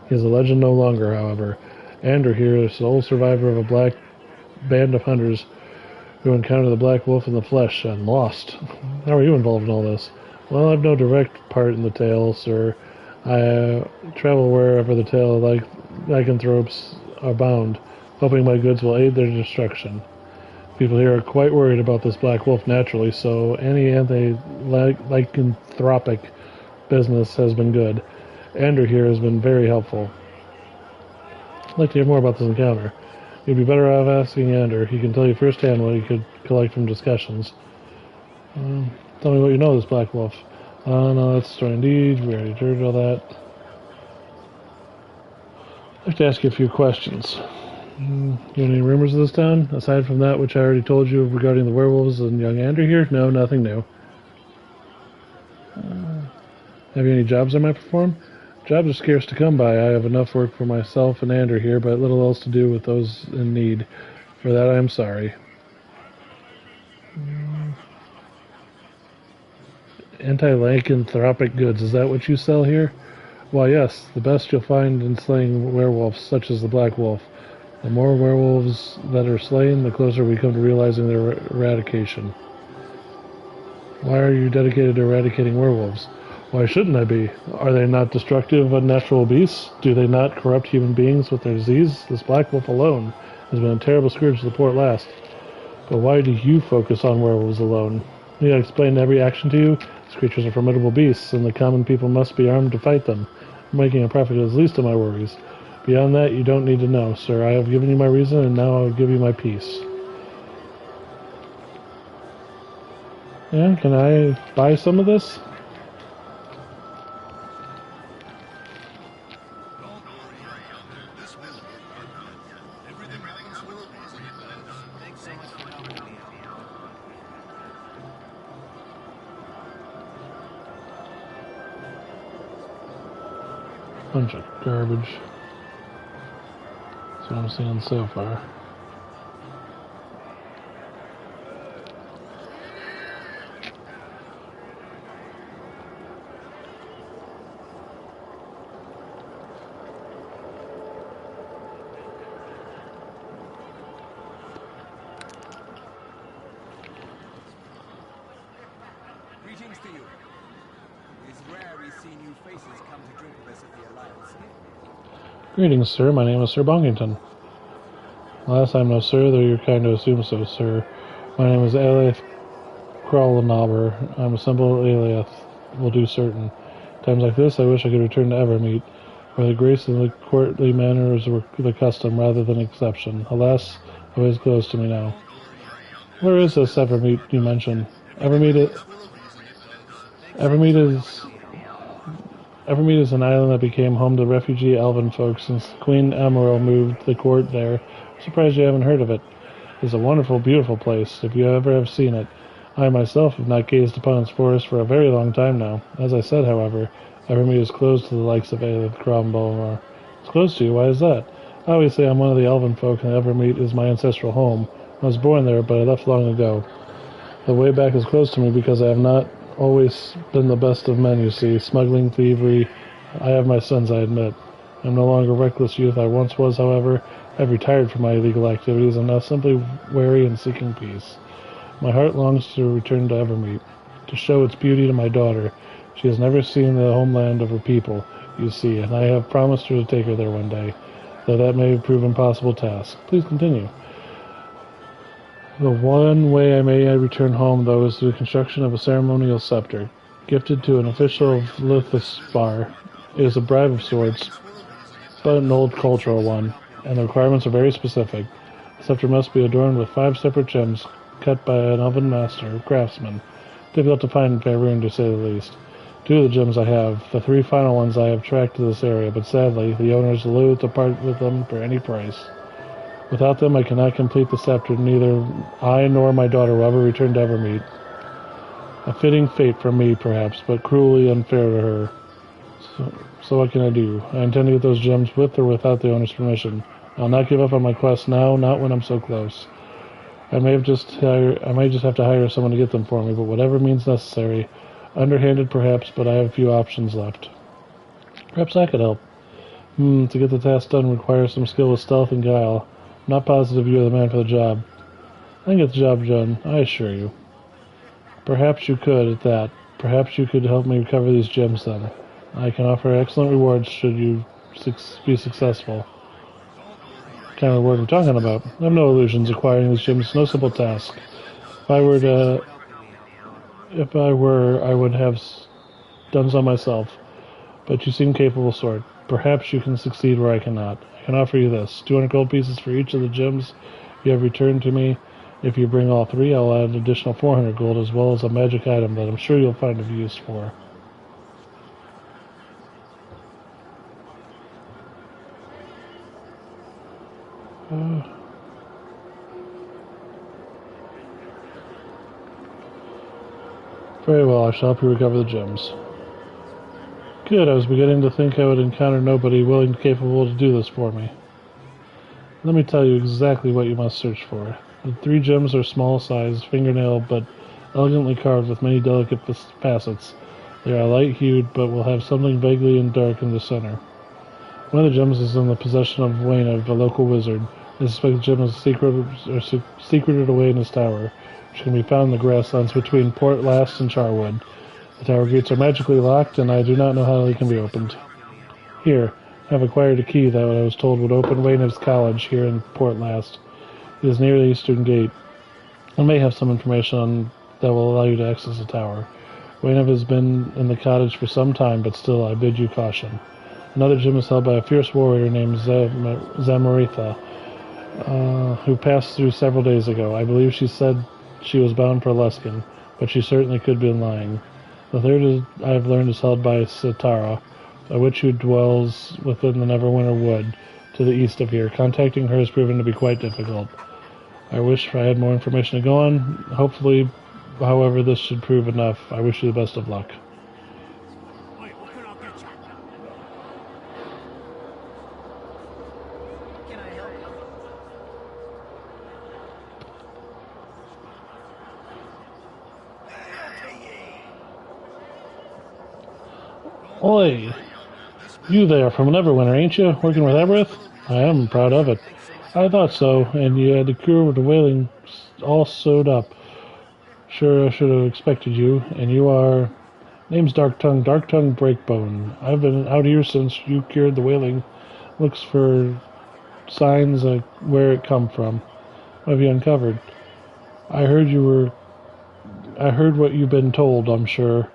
S1: He is a legend no longer, however. Ander here is the sole survivor of a black band of hunters who encountered the Black Wolf in the flesh and lost. How are you involved in all this? Well, I've no direct part in the tale, sir. I travel wherever the tale lycanthropes are bound, hoping my goods will aid their destruction. People here are quite worried about this Black Wolf naturally, so any anti-lycanthropic business has been good. Andrew here has been very helpful. I'd like to hear more about this encounter. You'd be better off asking Andrew. He can tell you firsthand what he could collect from discussions. Tell me what you know of this Black Wolf. No, that's the story indeed. We already heard all that. I'd like to ask you a few questions. You have any rumors of this town? Aside from that which I already told you regarding the werewolves and young Andrew here? No, nothing new. Have you any jobs I might perform? Jobs are scarce to come by. I have enough work for myself and Andrew here, but little else to do with those in need. For that I am sorry. Anti-lycanthropic goods, is that what you sell here? Why, yes, the best you'll find in slaying werewolves, such as the Black Wolf. The more werewolves that are slain, the closer we come to realizing their eradication. Why are you dedicated to eradicating werewolves? Why shouldn't I be? Are they not destructive, unnatural beasts? Do they not corrupt human beings with their disease? This Black Wolf alone has been a terrible scourge to the Port Last. But why do you focus on werewolves alone? Need I explain every action to you? These creatures are formidable beasts, and the common people must be armed to fight them. Making a profit is least of my worries. Beyond that, you don't need to know, sir. I have given you my reason, and now I will give you my peace. Yeah, can I buy some of this? Bunch of garbage. That's what I'm seeing so far.
S6: Greetings to you. It is rare we see new faces come to drink with us at the Alliance.
S1: Greetings, sir. My name is Sir Bongington. Last time, no, sir, though you're kind to assume so, sir. My name is Aliath Crawlenauber. I'm a simple Aliath, will do certain. Times like this, I wish I could return to Evermeet, where the grace and the courtly manners were the custom rather than exception. Alas, the way is closed to me now. Where is this Evermeet you mentioned? Evermeet is an island that became home to refugee elven folk since Queen Emerald moved the court there. I'm surprised you haven't heard of it. It's a wonderful, beautiful place, if you ever have seen it. I myself have not gazed upon its forest for a very long time now. As I said, however, Evermeet is closed to the likes of Aelith Crombolmar. It's closed to you, why is that? Obviously, I'm one of the elven folk, and Evermeet is my ancestral home. I was born there, but I left long ago. The way back is closed to me because I have not always been the best of men, you see. Smuggling, thievery. I have my sins, I admit. I'm no longer reckless youth I once was, however. I've retired from my illegal activities and now simply wary and seeking peace. My heart longs to return to Evermeet, to show its beauty to my daughter. She has never seen the homeland of her people, you see, and I have promised her to take her there one day, though that may prove an impossible task. Please continue. The one way I may return home, though, is through the construction of a ceremonial scepter, gifted to an official of Lithuspar. It is a bribe of sorts, but an old cultural one, and the requirements are very specific. The scepter must be adorned with 5 separate gems, cut by an elven master, craftsman. Difficult to find in Faerun, to say the least. 2 of the gems I have, the 3 final ones I have tracked to this area, but sadly, the owners loathe to part with them for any price. Without them, I cannot complete the scepter. Neither I nor my daughter will ever return to Evermeet. A fitting fate for me, perhaps, but cruelly unfair to her. So what can I do? I intend to get those gems with or without the owner's permission. I'll not give up on my quest now, not when I'm so close. I might just have to hire someone to get them for me, but whatever means necessary. Underhanded, perhaps, but I have a few options left. Perhaps I could help. To get the task done requires some skill with stealth and guile. I'm not positive you're the man for the job. I can get the job done, I assure you. Perhaps you could, at that. Perhaps you could help me recover these gems, then. I can offer excellent rewards should you be successful. What kind of reward I'm talking about? I have no illusions. Acquiring these gems is no simple task. If I were, I would have done so myself. But you seem capable sort. Perhaps you can succeed where I cannot. I can offer you this. 200 gold pieces for each of the gems you have returned to me. If you bring all 3, I'll add an additional 400 gold as well as a magic item that I'm sure you'll find of use for. Very well, I shall help you recover the gems. Good, I was beginning to think I would encounter nobody willing and capable to do this for me. Let me tell you exactly what you must search for. The 3 gems are small size, fingernail, but elegantly carved with many delicate facets. They are light-hued, but will have something vaguely and dark in the center. One of the gems is in the possession of Wayne, a local wizard. I suspect the gem is secreted away in his tower, which can be found in the grasslands between Port Last and Charwood. The tower gates are magically locked, and I do not know how they can be opened. Here, I have acquired a key that I was told would open Waynev's College here in Port Last. It is near the eastern gate. I may have some information that will allow you to access the tower. Waynev has been in the cottage for some time, but still I bid you caution. Another gem is held by a fierce warrior named Zamoritha, who passed through several days ago. I believe she said she was bound for Luskan, but she certainly could be lying. The third, I have learned, is held by Sitara, a witch who dwells within the Neverwinter Wood, to the east of here. Contacting her has proven to be quite difficult. I wish I had more information to go on. Hopefully, however, this should prove enough. I wish you the best of luck.
S5: Wait, what can I get you?
S1: Oi! You there from Neverwinter, ain't you? Working with Everett? I am proud of it. I thought so, and you had the crew with the whaling all sewed up. Sure, I should have expected you, and you are... Name's Dark Tongue Breakbone. I've been out here since you cured the whaling. Looks for signs of where it come from. What have you uncovered? I heard what you've been told, I'm sure.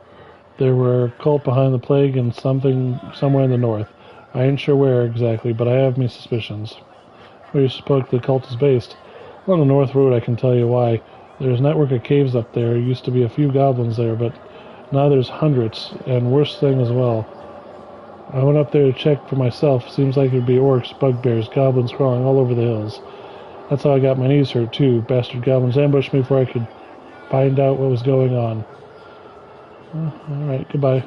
S1: There were a cult behind the plague and something somewhere in the north. I ain't sure where exactly, but I have me suspicions. Where you suppose the cult is based? Along the North Road, I can tell you why. There's a network of caves up there. Used to be a few goblins there, but now there's hundreds, and worse thing as well. I went up there to check for myself. Seems like it'd be orcs, bugbears, goblins crawling all over the hills. That's how I got my knees hurt, too. Bastard goblins ambushed me before I could find out what was going on. Alright, goodbye.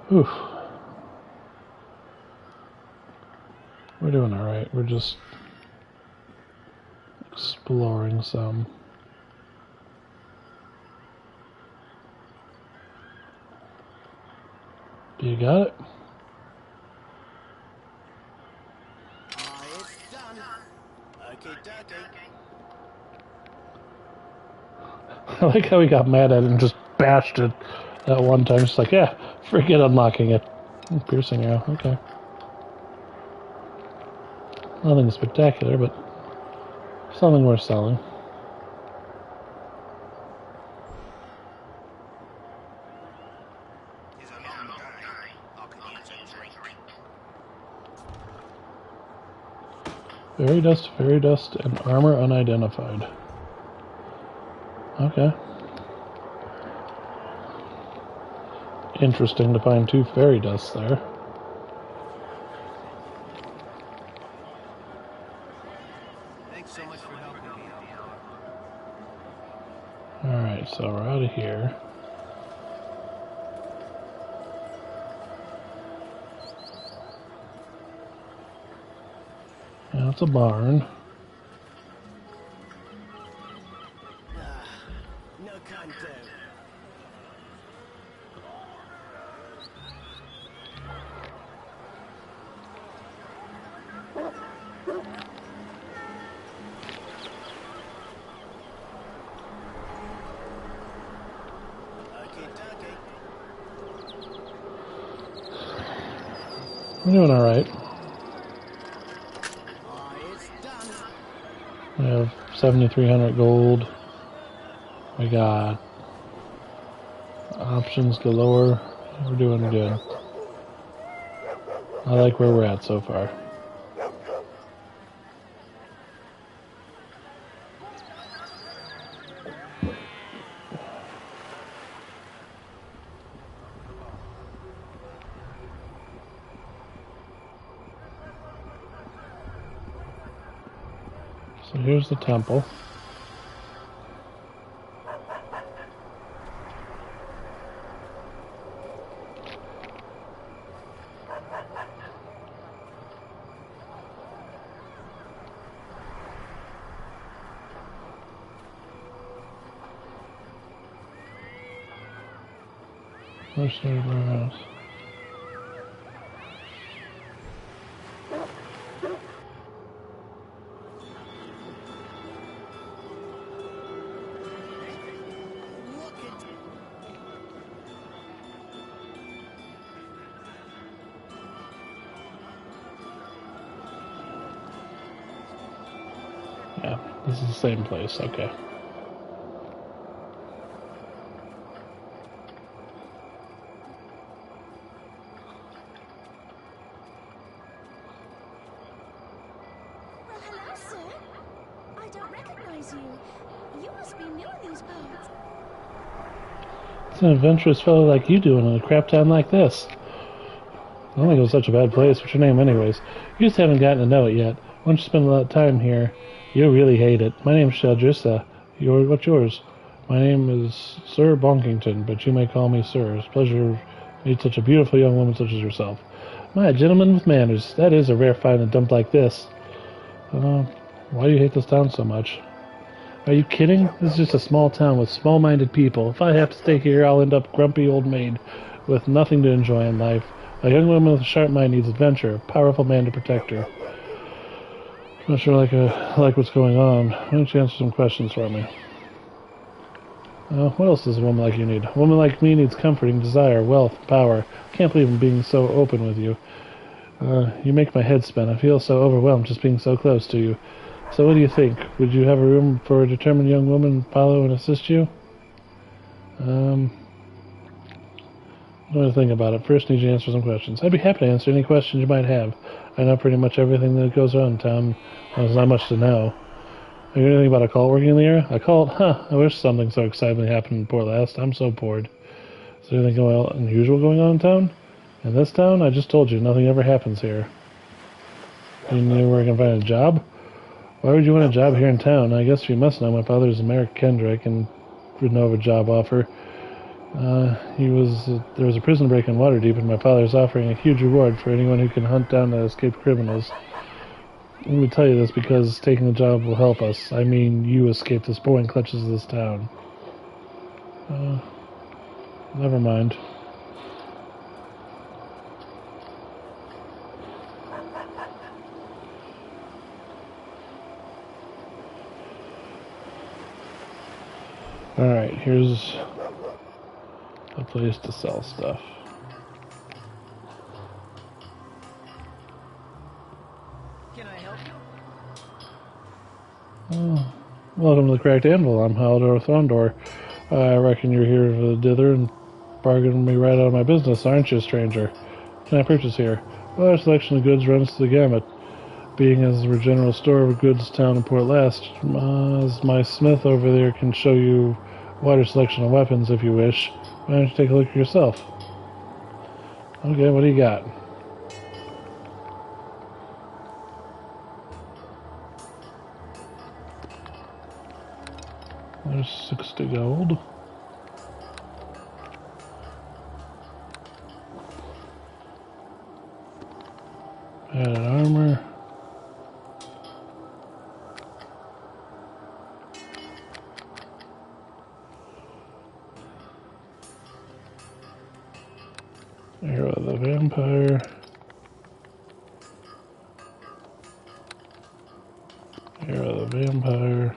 S1: Whew. We're doing alright. We're just exploring some. You got it?
S5: It's done. Okay,
S1: I like how he got mad at it and just bashed it at one time. Just like, yeah, forget unlocking it. Piercing arrow, okay. Nothing spectacular, but something worth selling. Fairy dust, and armor unidentified. Okay. Interesting to find 2 fairy dusts there.
S5: Thanks so much for helping me.
S1: Alright, so we're out of here. Now it's a barn.
S5: No can do.
S1: We're doing alright. We have 7,300 gold. We got options galore. We're doing good. I like where we're at so far. So here's the temple. Where's the house? Yeah, this is the same place, okay.
S4: Well, hello, sir. I don't recognize you. You must be new in these parts.
S1: What's an adventurous fellow like you doing in a crap town like this? I don't think it was such a bad place. What's your name anyways? You just haven't gotten to know it yet. Once you spend a lot of time here, you'll really hate it. My name's Sheldrissa. What's yours? My name is Sir Bonkington, but you may call me Sir. It's a pleasure to meet such a beautiful young woman such as yourself. My gentleman with manners. That is a rare find in a dump like this. Why do you hate this town so much? Are you kidding? This is just a small town with small-minded people. If I have to stay here, I'll end up grumpy old maid with nothing to enjoy in life. A young woman with a sharp mind needs adventure, a powerful man to protect her. I'm not sure like what's going on. Why don't you answer some questions for me? What else does a woman like you need? A woman like me needs comforting, desire, wealth, power. I can't believe I'm being so open with you. You make my head spin. I feel so overwhelmed just being so close to you. So what do you think? Would you have a room for a determined young woman to follow and assist you? What do you think about it? First, I need you to answer some questions. I'd be happy to answer any questions you might have. I know pretty much everything that goes on in town. There's not much to know. Are you anything about a cult working in the area? A cult? Huh. I wish something so exciting happened in Port Last. I'm so bored. Is there anything unusual going on in town? In this town? I just told you, nothing ever happens here. Do you know where I can find a job? Why would you want a job here in town? I guess you must know my father is Merrick Kendrick and would know of a job offer. There was a prison break in Waterdeep, and my father is offering a huge reward for anyone who can hunt down the escaped criminals. Let me tell you this because taking the job will help us. I mean, you escape the spoiling clutches of this town. Never mind. Alright, here's a place to sell stuff.
S5: Can I help you?
S1: Oh, welcome to the Cracked Anvil. I'm Haldor Thondor. I reckon you're here for the dither and bargaining me right out of my business, aren't you, stranger? What can I purchase here? Well, our selection of goods runs to the gamut. Being as a general store of goods town in Port Last, as my smith over there can show you a wider selection of weapons if you wish. Why don't you take a look yourself? Okay, what do you got? There's 60 gold. Added armor. Arrow of the Vampire. Arrow of the Vampire.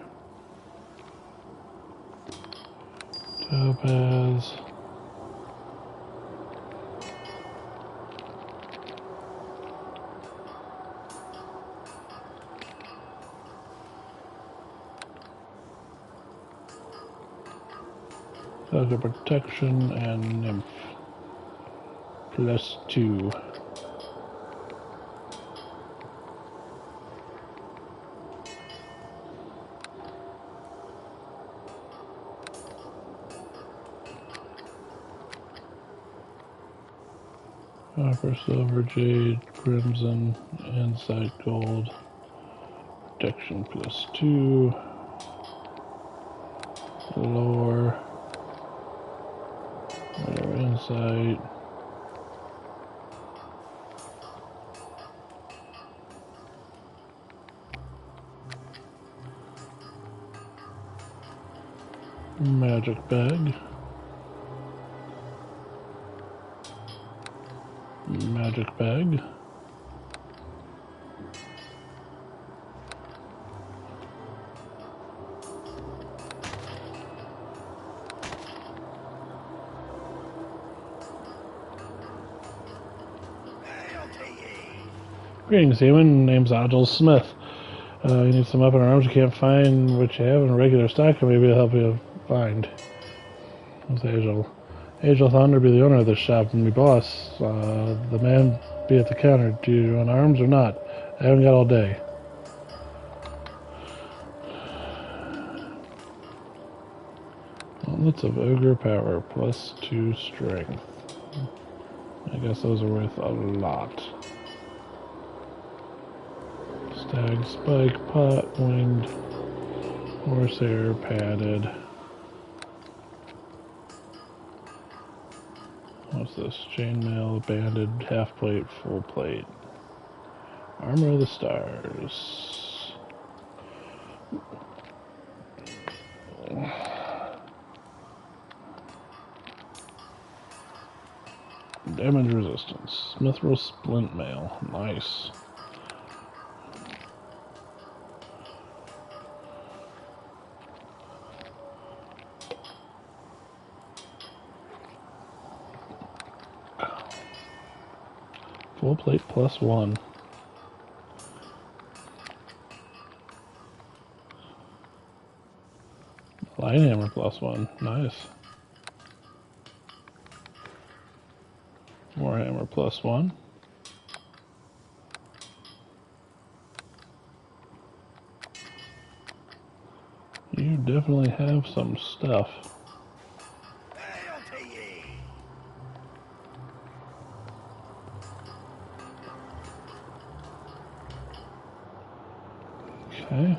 S1: Topaz. Other protection and nymph. +2. Copper, silver, jade, crimson, insight, gold. Protection +2. Lore. Whatever, insight. Magic bag. Magic bag. Greetings, human. Name's Agil Smith. You need some weapon or arms you can't find what you have in regular stock, or maybe I'll help you find. What's Agil? Agil Thunder be the owner of this shop and me boss. The man be at the counter. Do you want arms or not? I haven't got all day. Gauntlets of Ogre Power, +2 strength. I guess those are worth a lot. Stag Spike, Pot, Winged, Horsehair, Padded. What's this? Chainmail, banded, half plate, full plate. Armor of the Stars. Damage resistance. Mithril splint mail. Nice. Full plate +1. Light hammer +1. Nice. More hammer +1. You definitely have some stuff. Okay.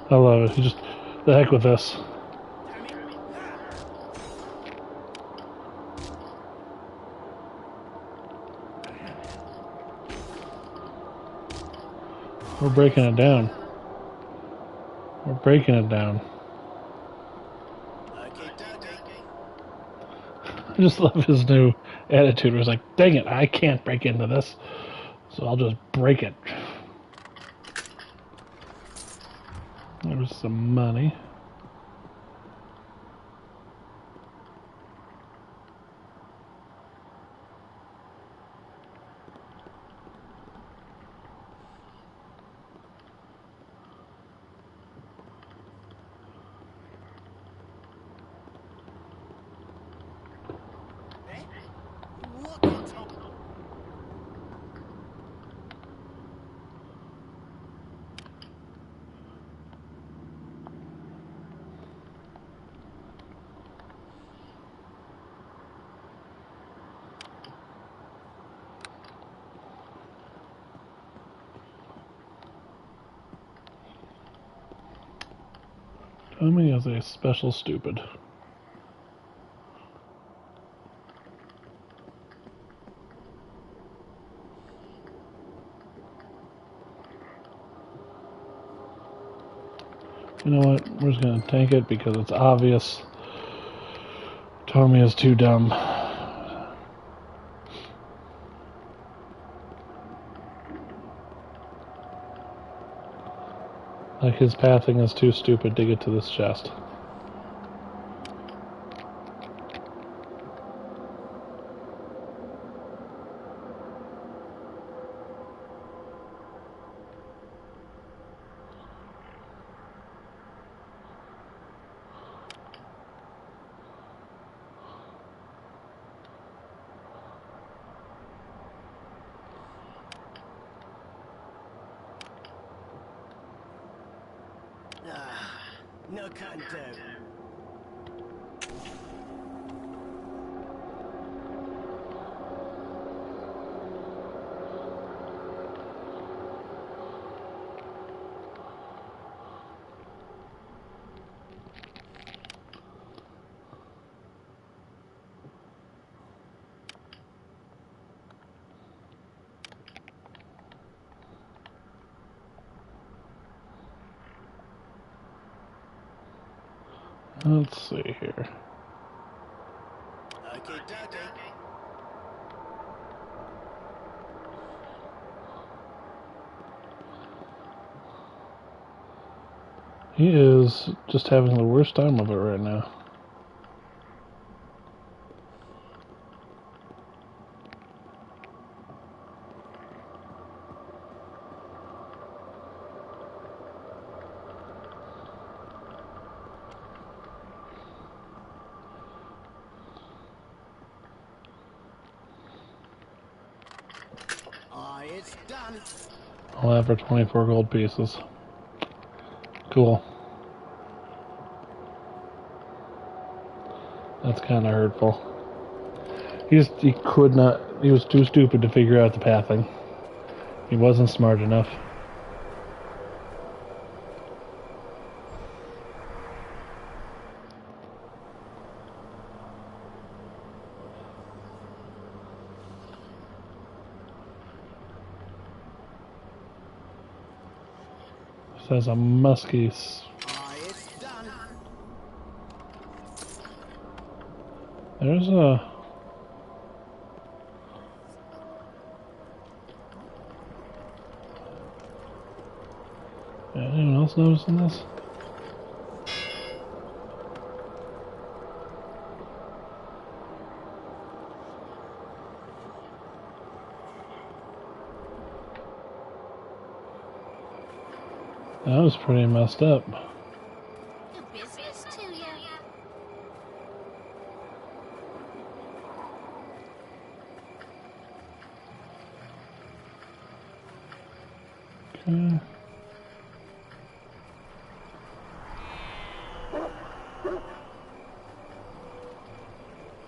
S1: I love it. Just the heck with this. We're breaking it down. We're breaking it down. I just love his new attitude. It was like, dang it, I can't break into this, so I'll just break it. There's some money. Tommy is a special stupid. You know what? We're just gonna tank it because it's obvious. Tommy is too dumb. Like his pathing is too stupid to get to this chest.
S5: No can do.
S1: Let's see here.
S5: Okay, dokie.
S1: He is just having the worst time of it right now.
S5: It's done.
S1: I'll have for 24 gold pieces. Cool. That's kind of hurtful. He could not. He was too stupid to figure out the pathing. He wasn't smart enough. This has a musky.
S5: It's done.
S1: There's a. Anyone else noticing this? That was pretty messed up.
S4: Your business to you.
S1: Okay.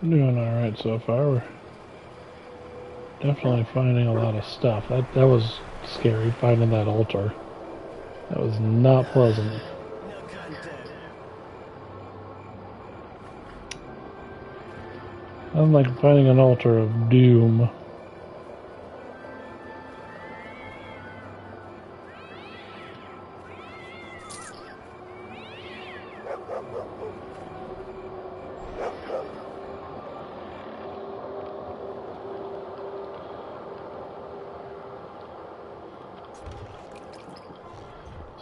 S1: We're doing alright so far. We're definitely finding a lot of stuff. That was scary, finding that altar. That was not pleasant.
S5: No can do.
S1: I'm like finding an altar of doom.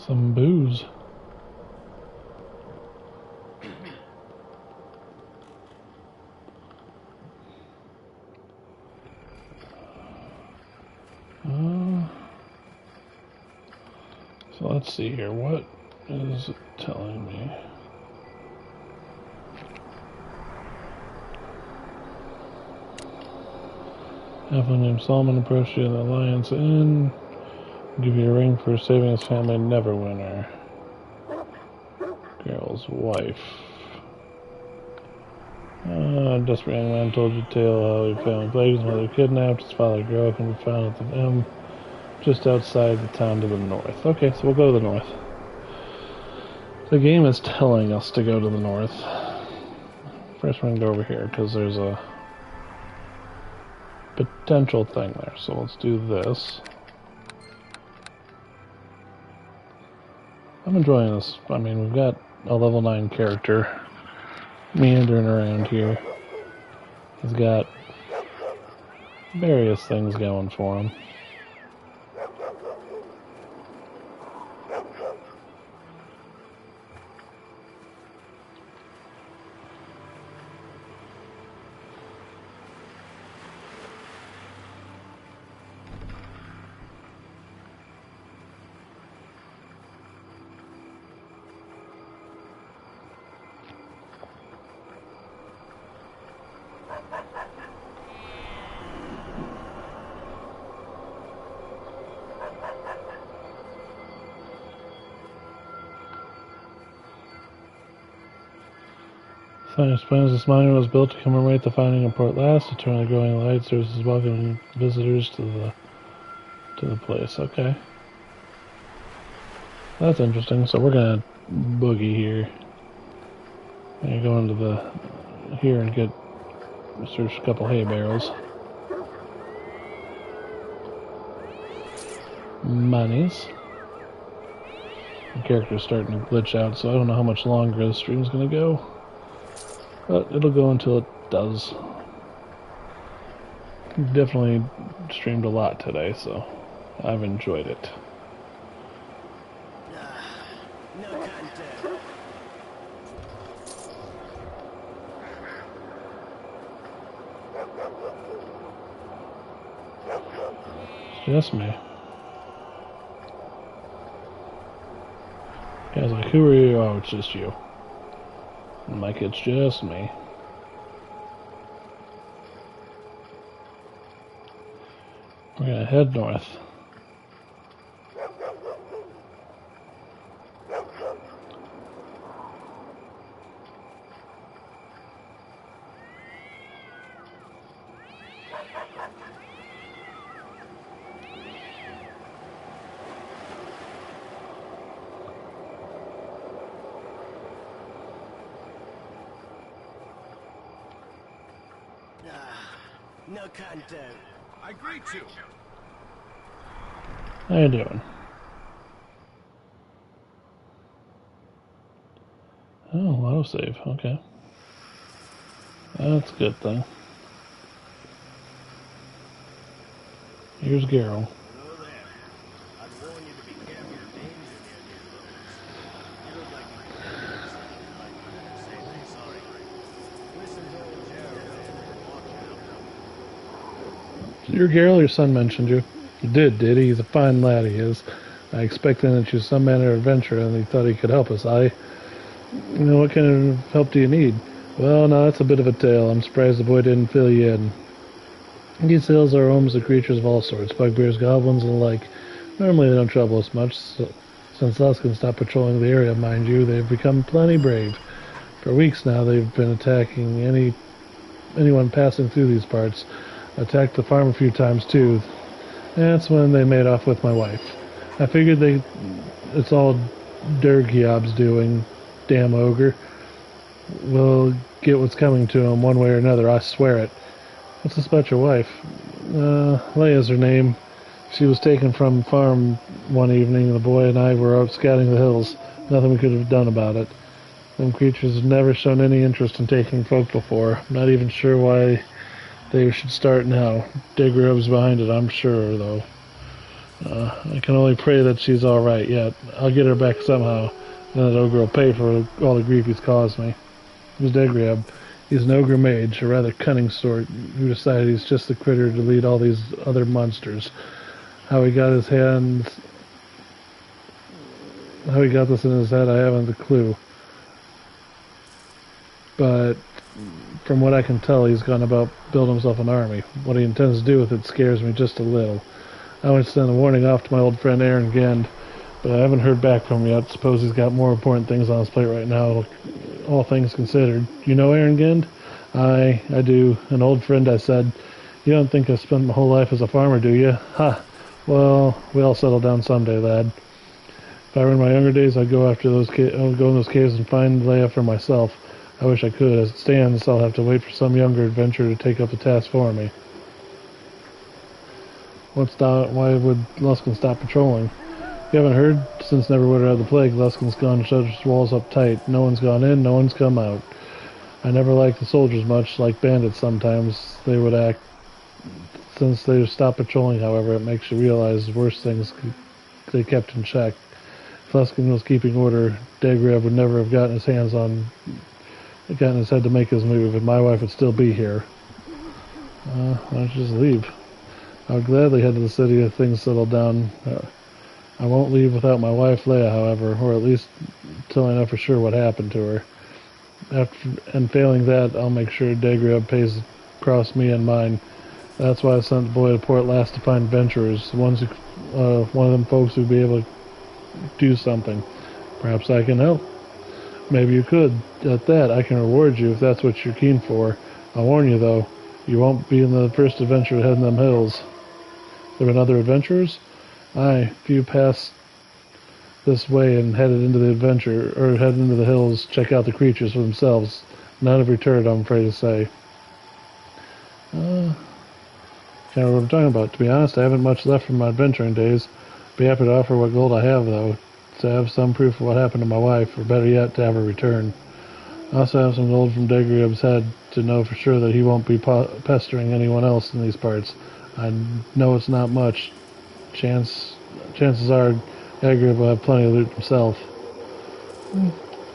S1: Some booze. So let's see here. What is it telling me? Halfling named Solomon approached you in the Alliance Inn. Give you a ring for saving his family, Neverwinter. Girl's wife. A desperate young man told you a tale how he found plagues, his mother kidnapped, his father grew up and found at the M just outside the town to the north. Okay, so we'll go to the north. The game is telling us to go to the north. First we're going to go over here because there's a potential thing there. So let's do this. I'm enjoying this. I mean, we've got a level 9 character meandering around here. He's got various things going for him. Science plans this monument was built to commemorate the founding of Port Last, to turn the growing light services welcoming visitors to the place. Okay. That's interesting. So we're gonna boogie here. And go into the here and get search a couple hay barrels. Monies. The character's starting to glitch out, so I don't know how much longer the stream's gonna go. But it'll go until it does. Definitely streamed a lot today, so I've enjoyed it.
S5: No can do.
S1: It's just me. Guys like, who are you? Oh, it's just you. I'm like, it's just me. We're gonna head north.
S5: No can do.
S6: I greet you.
S1: How you doing? Oh, autosave. Okay. That's a good thing. Here's Garrow.
S5: Hello there. I'd warn you to be careful of danger near these roads. You look like you could get into something like say they sorry. Listen to old Gerald and watch out.
S1: Your Garrow, your son mentioned you. He did he? He's a fine lad, he is. I expected that you was some manner of adventure, and he thought he could help us. What kind of help do you need? Well, now that's a bit of a tale. I'm surprised the boy didn't fill you in. These hills are homes to creatures of all sorts, bugbears, goblins, and the like. Normally they don't trouble us much. Since Luskin stopped patrolling the area, mind you, they've become plenty brave. For weeks now, they've been attacking anyone passing through these parts. Attacked the farm a few times too. That's when they made off with my wife. I figured it's all Durgiob's doing. Damn ogre. We'll get what's coming to him one way or another, I swear it. What's this about your wife? Leia's her name. She was taken from farm one evening. The boy and I were out scouting the hills. Nothing we could have done about it. Them creatures have never shown any interest in taking folk before. I'm not even sure why they should start now. Degrub's behind it, I'm sure, though. I can only pray that she's alright yet. I'll get her back somehow. And that ogre will pay for all the grief he's caused me. Who's Degrab? He's an ogre mage, a rather cunning sort, who decided he's just the critter to lead all these other monsters. How he got this in his head, I haven't a clue. But from what I can tell, he's gone about building himself an army. What he intends to do with it scares me just a little. I want to send a warning off to my old friend Aaron Gend, but I haven't heard back from him yet. Suppose he's got more important things on his plate right now, all things considered. You know Aaron Gend? I do. An old friend, I said. You don't think I spent my whole life as a farmer, do you? Ha! Well, we all settle down someday, lad. If I were in my younger days, I'd go after those I would go in those caves and find Leia for myself. I wish I could. As it stands, I'll have to wait for some younger adventurer to take up the task for me. Why would Luskin stop patrolling? You haven't heard? Since Neverwinter had the plague, Luskin's gone and shut his walls up tight. No one's gone in, no one's come out. I never liked the soldiers much, like bandits sometimes. They would act. Since they stopped patrolling, however, it makes you realize the worst things they kept in check. If Luskin was keeping order, Degrab would never have gotten his head to make his move, and my wife would still be here. Why don't you just leave? I would gladly head to the city if things settle down. I won't leave without my wife Leia, however, or at least till I know for sure what happened to her. And failing that, I'll make sure Degrab pays across me and mine. That's why I sent the boy to Port Last to find adventurers, one of them folks who'd be able to do something. Perhaps I can help. Maybe you could. At that, I can reward you if that's what you're keen for. I'll warn you, though, you won't be in the first adventure heading them hills. There been other adventurers? Aye, few passed this way and headed into the hills, check out the creatures for themselves. None have returned, I'm afraid to say. Can't remember what I'm talking about. To be honest, I haven't much left from my adventuring days. Be happy to offer what gold I have, though, to have some proof of what happened to my wife, or better yet, to have her return. I also have some gold from Degrab's head to know for sure that he won't be pestering anyone else in these parts. I know it's not much. Chances are Degrab will have plenty of loot himself.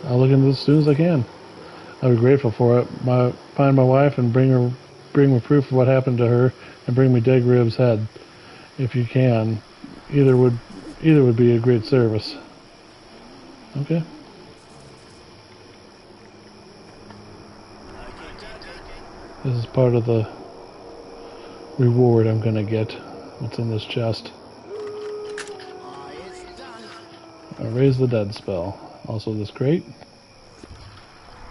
S1: I'll look into this as soon as I can. I'll be grateful for it. Find my wife and bring me proof of what happened to her, and bring me Degrab's head, if you can. Either would be a great service. Okay. This is part of the reward I'm gonna get. What's in this chest? I raise the dead spell. Also this crate.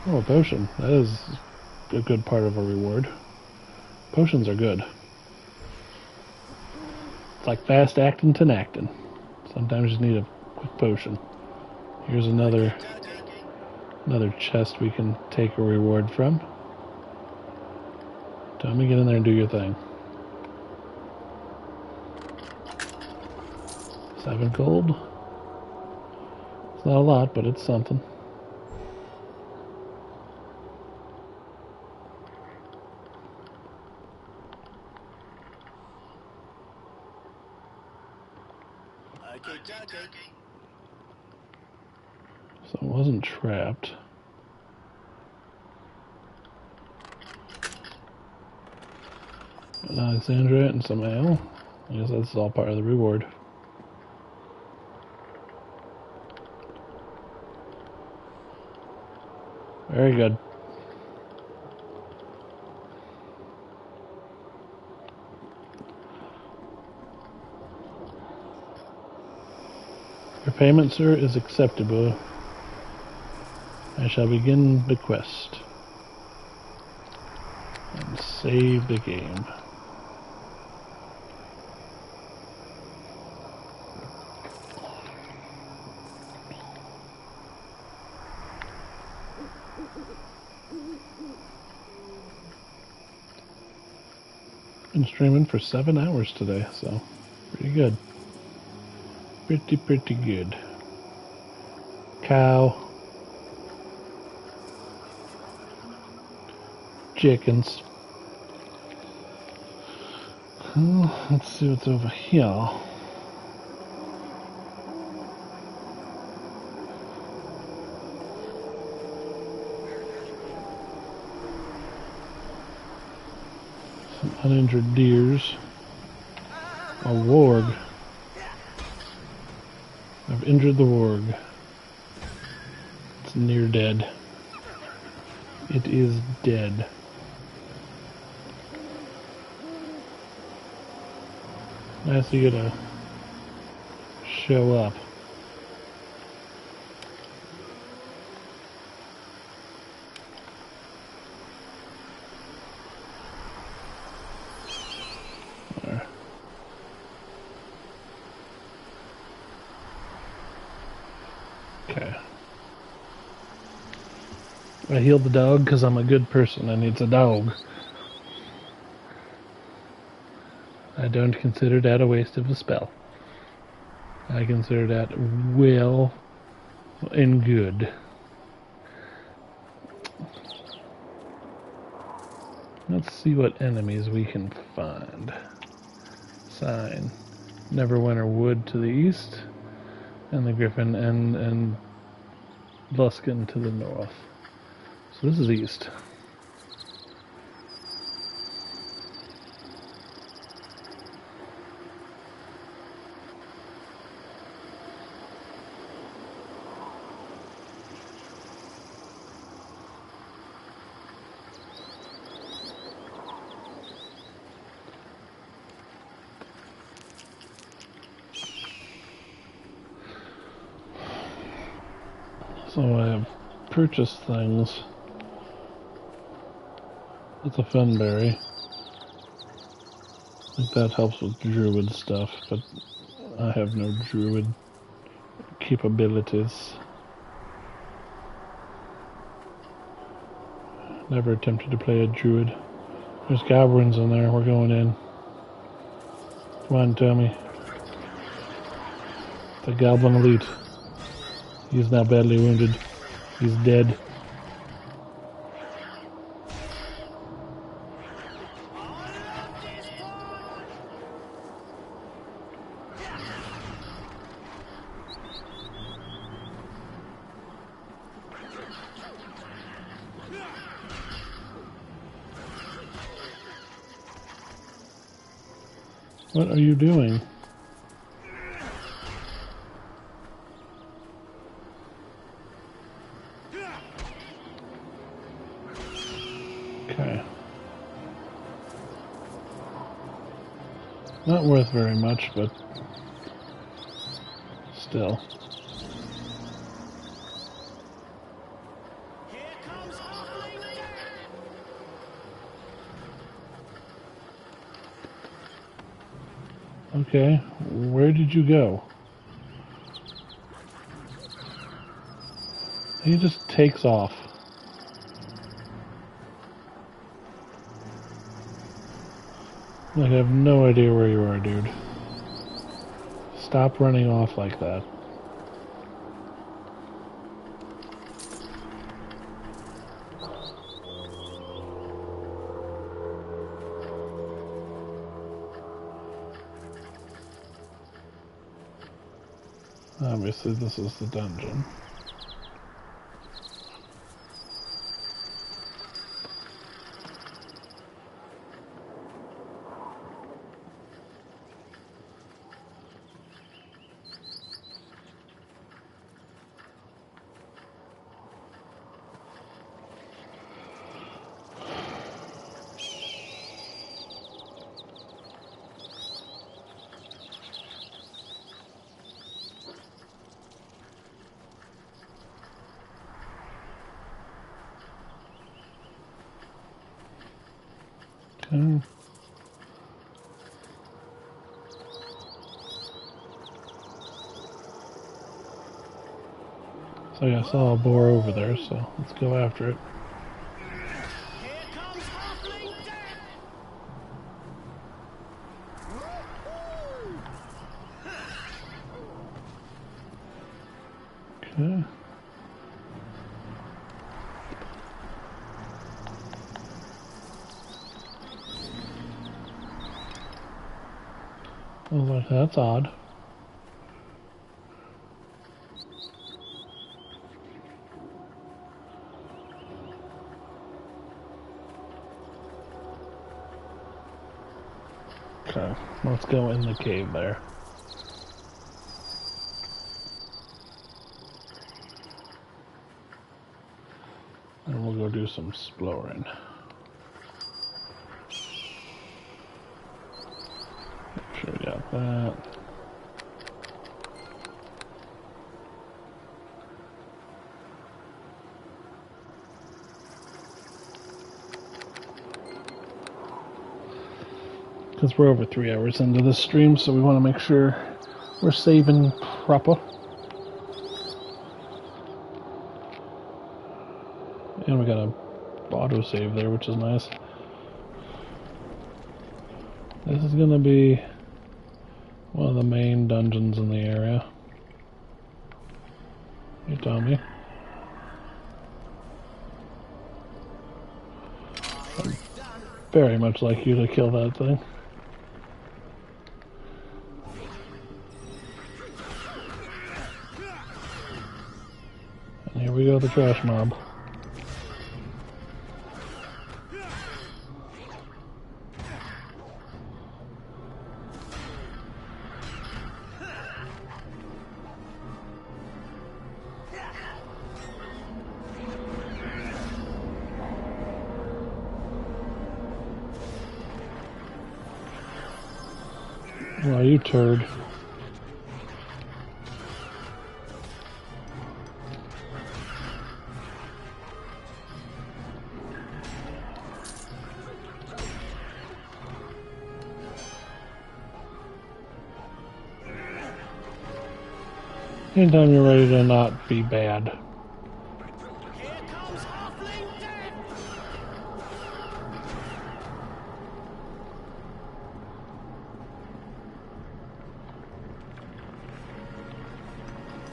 S1: Oh, a potion. That is a good part of a reward. Potions are good. It's like fast acting to acting. Sometimes you need a quick potion. Here's another chest we can take a reward from. Tommy, get in there and do your thing. 7 gold. It's not a lot, but it's something. So it wasn't trapped. An Alexandrite and some ale. I guess that's all part of the reward. Very good. Your payment, sir, is acceptable. I shall begin the quest. And save the game. Been streaming for 7 hours today, so pretty good. Pretty good. Cow. Chickens. Let's see what's over here. Some uninjured deers. A warg. I've injured the warg. It's near dead. It is dead. Nice you get to show up. There. Okay. I healed the dog because I'm a good person and it's a dog. I don't consider that a waste of a spell. I consider that well and good. Let's see what enemies we can find. Sign. Neverwinter Wood to the east, and the Griffin and Luskin to the north. So this is east. So I have purchased things with the Fenberry. I think that helps with druid stuff, but I have no druid capabilities. Never attempted to play a druid. There's goblins in there, we're going in. Come on, Tommy. The goblin elite. He's not badly wounded. He's dead. What are you doing? Okay. Not worth very much, but still.
S5: Here comes Holy Death!
S1: Okay, where did you go? He just takes off. I have no idea where you are, dude. Stop running off like that. Obviously, this is the dungeon. Okay. So I saw a boar over there, so let's go after it.
S5: Here comes Halfling Death!
S1: Okay. I was like, that's odd. Okay, let's go in the cave there. And we'll go do some exploring. Make sure we got that. Because we're over 3 hours into this stream, so we want to make sure we're saving proper. And we got a autosave there, which is nice. This is going to be one of the main dungeons in the area. You tell me. I'd very much like you to kill that thing. And here we go, the trash mob. Well, you turd. Anytime you're ready to not be bad.
S5: Here comes Halfling Death!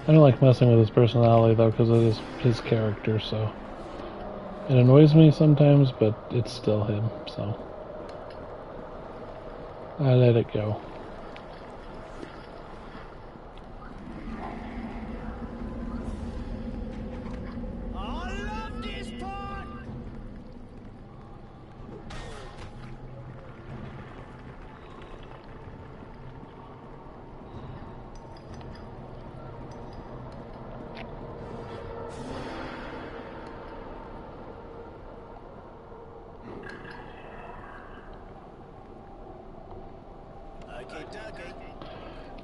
S1: I don't like messing with his personality though, because it is his character, so it annoys me sometimes, but it's still him, so I let it go.
S5: I love this part! Okay, dokie.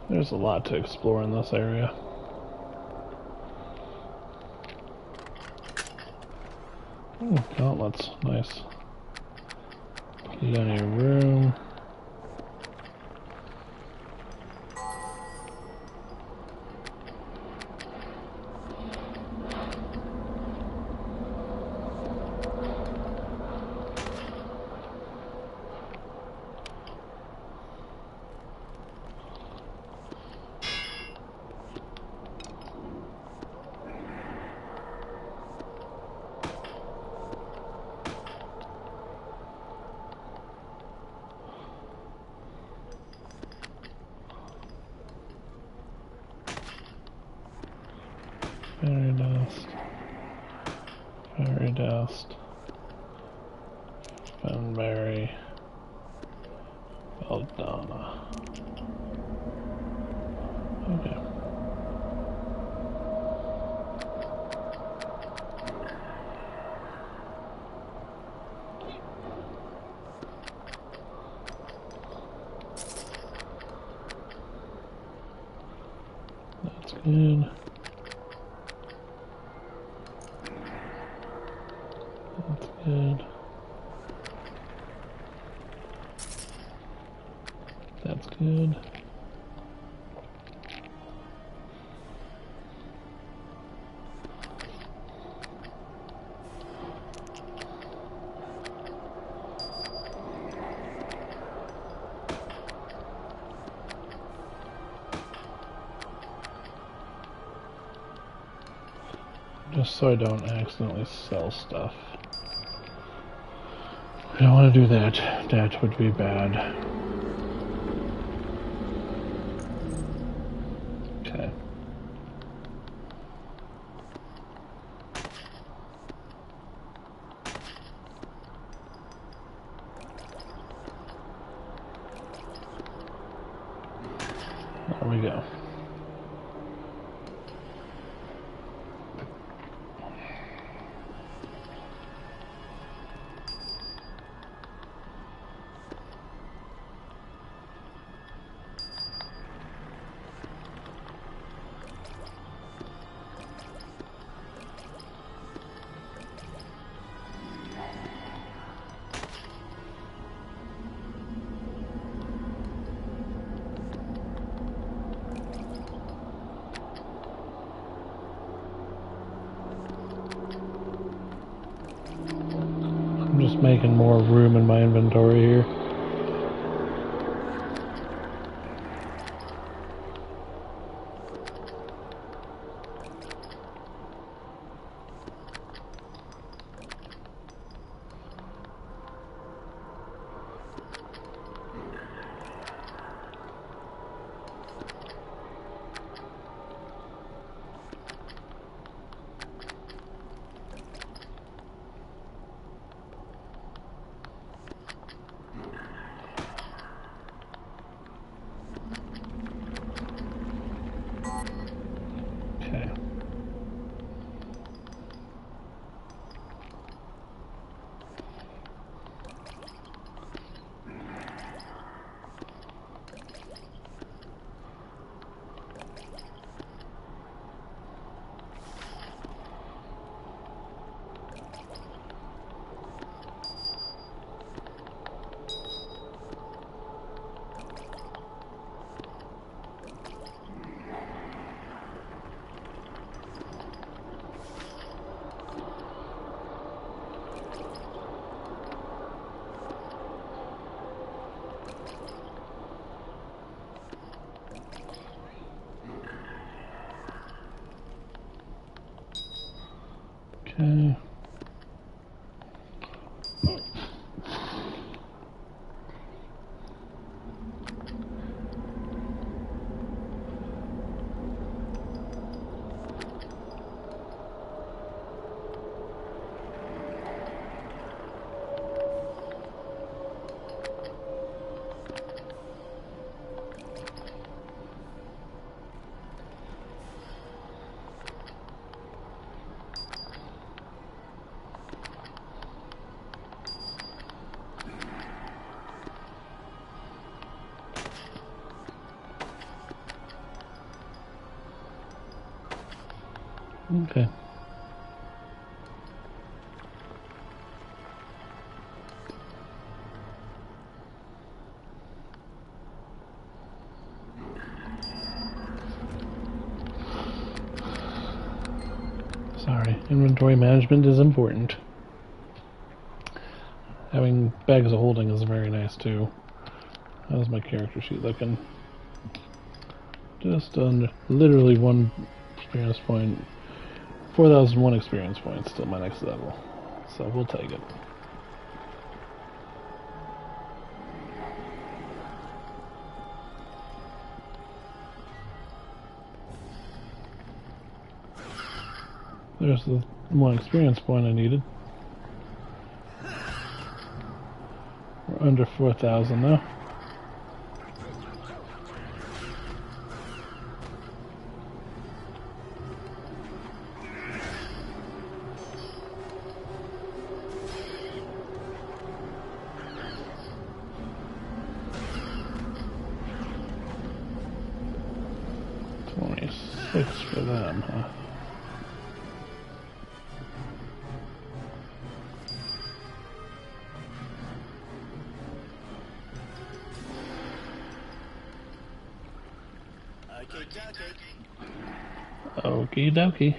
S1: There's a lot to explore in this area. Oh, gauntlets, nice. Plenty of room. Fairy dust. Fairy dust. Funberry. Belladonna. Okay. That's good. That's good. That's good. Just so I don't accidentally sell stuff. I don't want to do that. That would be bad. Okay. There we go. I'm just making more room in my inventory here. Okay. Okay. Okay. Sorry, inventory management is important. Having bags of holding is very nice too. How's my character sheet looking? Just under, literally 1 experience point. 4,001 experience points, still my next level. So we'll take it. There's the one experience point I needed. We're under 4,000 now. $26 for them, huh? Okie dokie.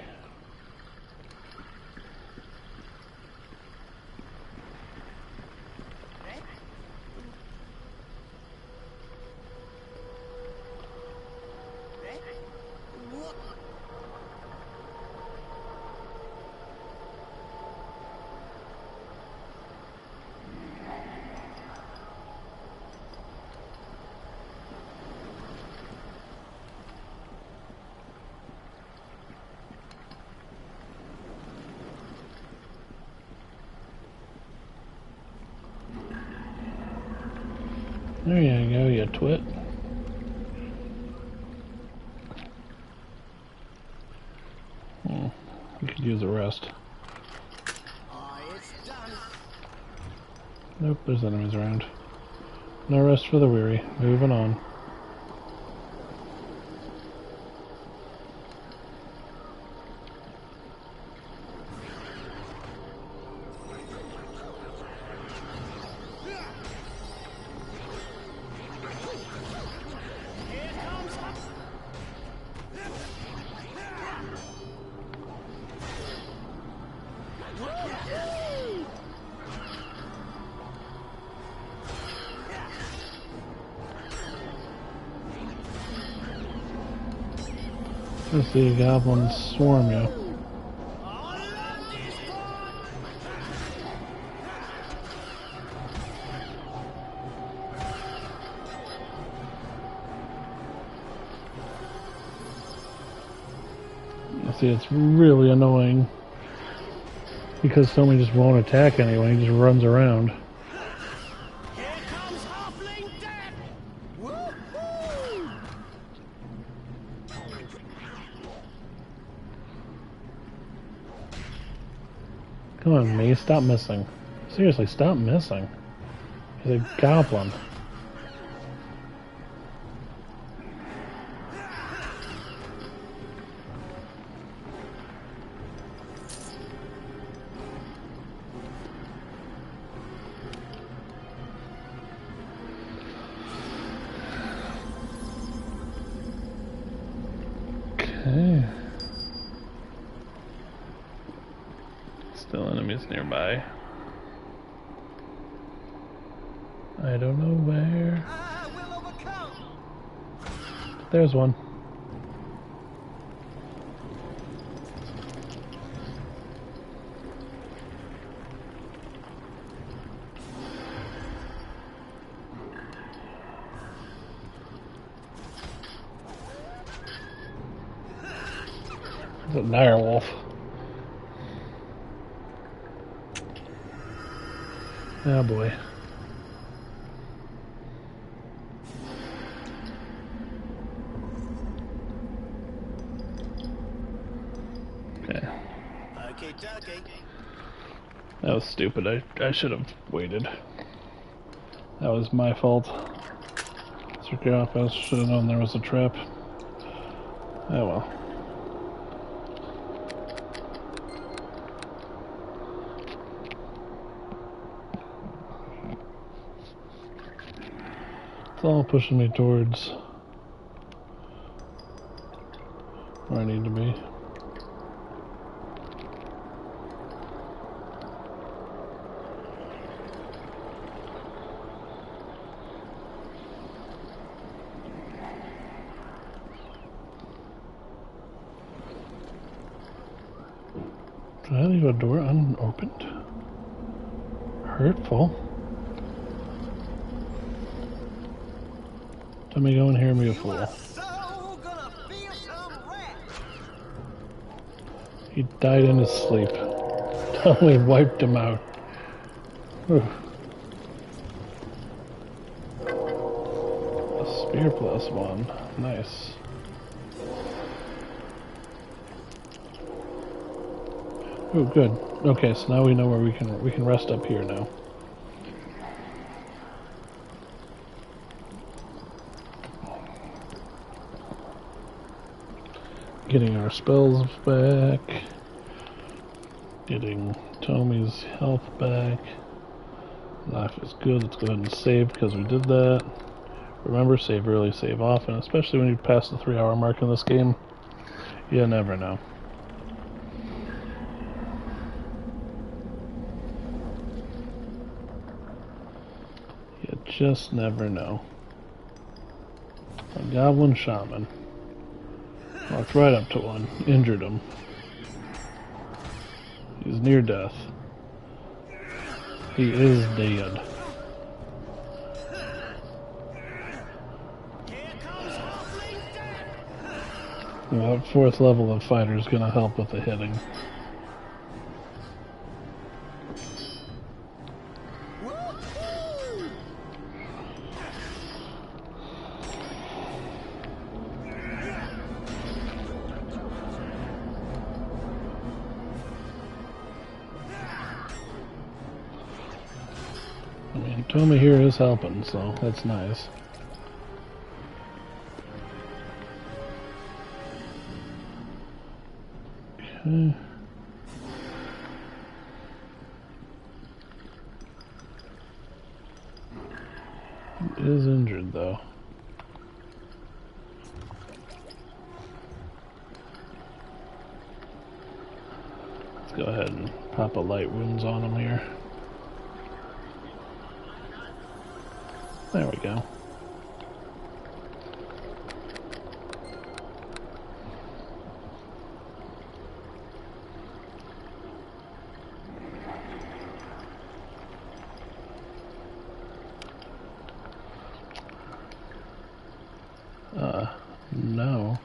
S1: There you go, you twit. We could use a rest.
S5: It's done.
S1: Nope, there's enemies around. No rest for the weary. Moving on. Let's see, goblins swarm you. See, it's really annoying because somebody just won't attack anyway, he just runs around.
S5: Here comes Halfling Death! Woo-hoo!
S1: Come on, me, stop missing. Seriously, stop missing. He's a goblin. Okay. Still enemies nearby. I don't know where.
S5: We'll overcome!
S1: There's one. It's a direwolf. Oh boy. Okay. That was stupid. I should have waited. That was my fault. Sarcophagus should have known there was a trap. Oh well. It's all pushing me towards where I need to be. Did I leave a door unopened? Hurtful. Let me go in here and be a fool. He died in his sleep. We wiped him out. Whew. A spear +1. Nice. Oh, good. Okay, so now we know where we can rest up here now. Getting our spells back. Getting Tommy's health back. Life is good. Let's go ahead and save because we did that. Remember, save early, save often, especially when you pass the 3-hour mark in this game. You never know. You just never know. A goblin shaman. Walked right up to one, injured him. He's near death. He is dead. Well, that 4th level of fighter is going to help with the hitting. I mean, Tommy here is helping, so that's nice. Okay. He is injured, though. Let's go ahead and pop a light wounds on him here. There we go. No.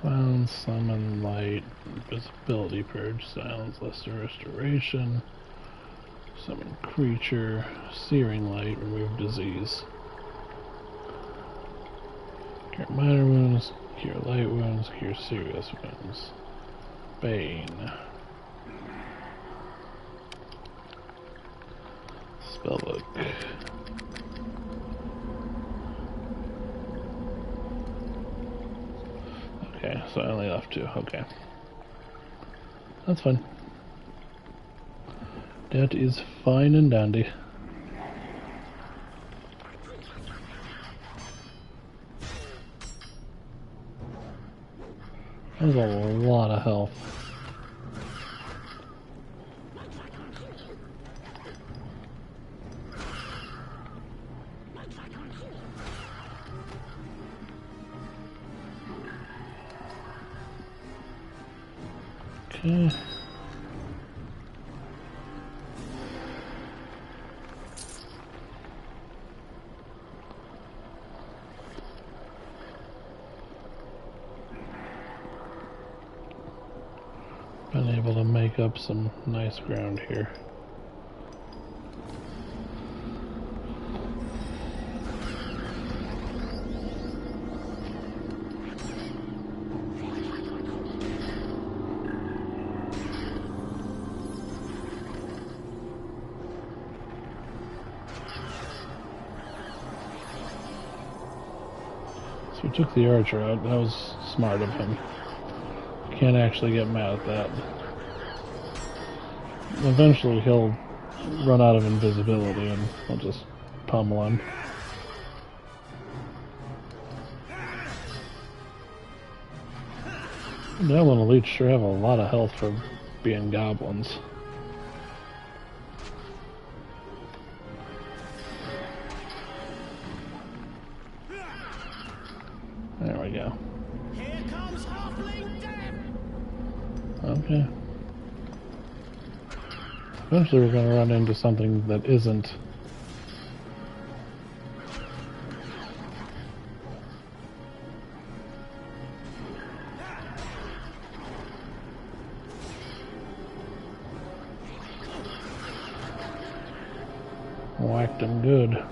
S1: Clown, summon, light, invisibility, purge, silence, lesser restoration, summon creature, searing light, remove disease. Cure minor wounds, cure light wounds, cure serious wounds. Bane. Spellbook. Okay, so I only left 2. Okay. That's fine. That is fine and dandy. That was a lot of health. Okay. Been able to make up some nice ground here. So we took the archer out. That was smart of him. Can't actually get mad at that. Eventually he'll run out of invisibility and I'll just pummel him. That one elite sure have a lot of health for being goblins. Eventually we're going to run into something that isn't. Whacked him good.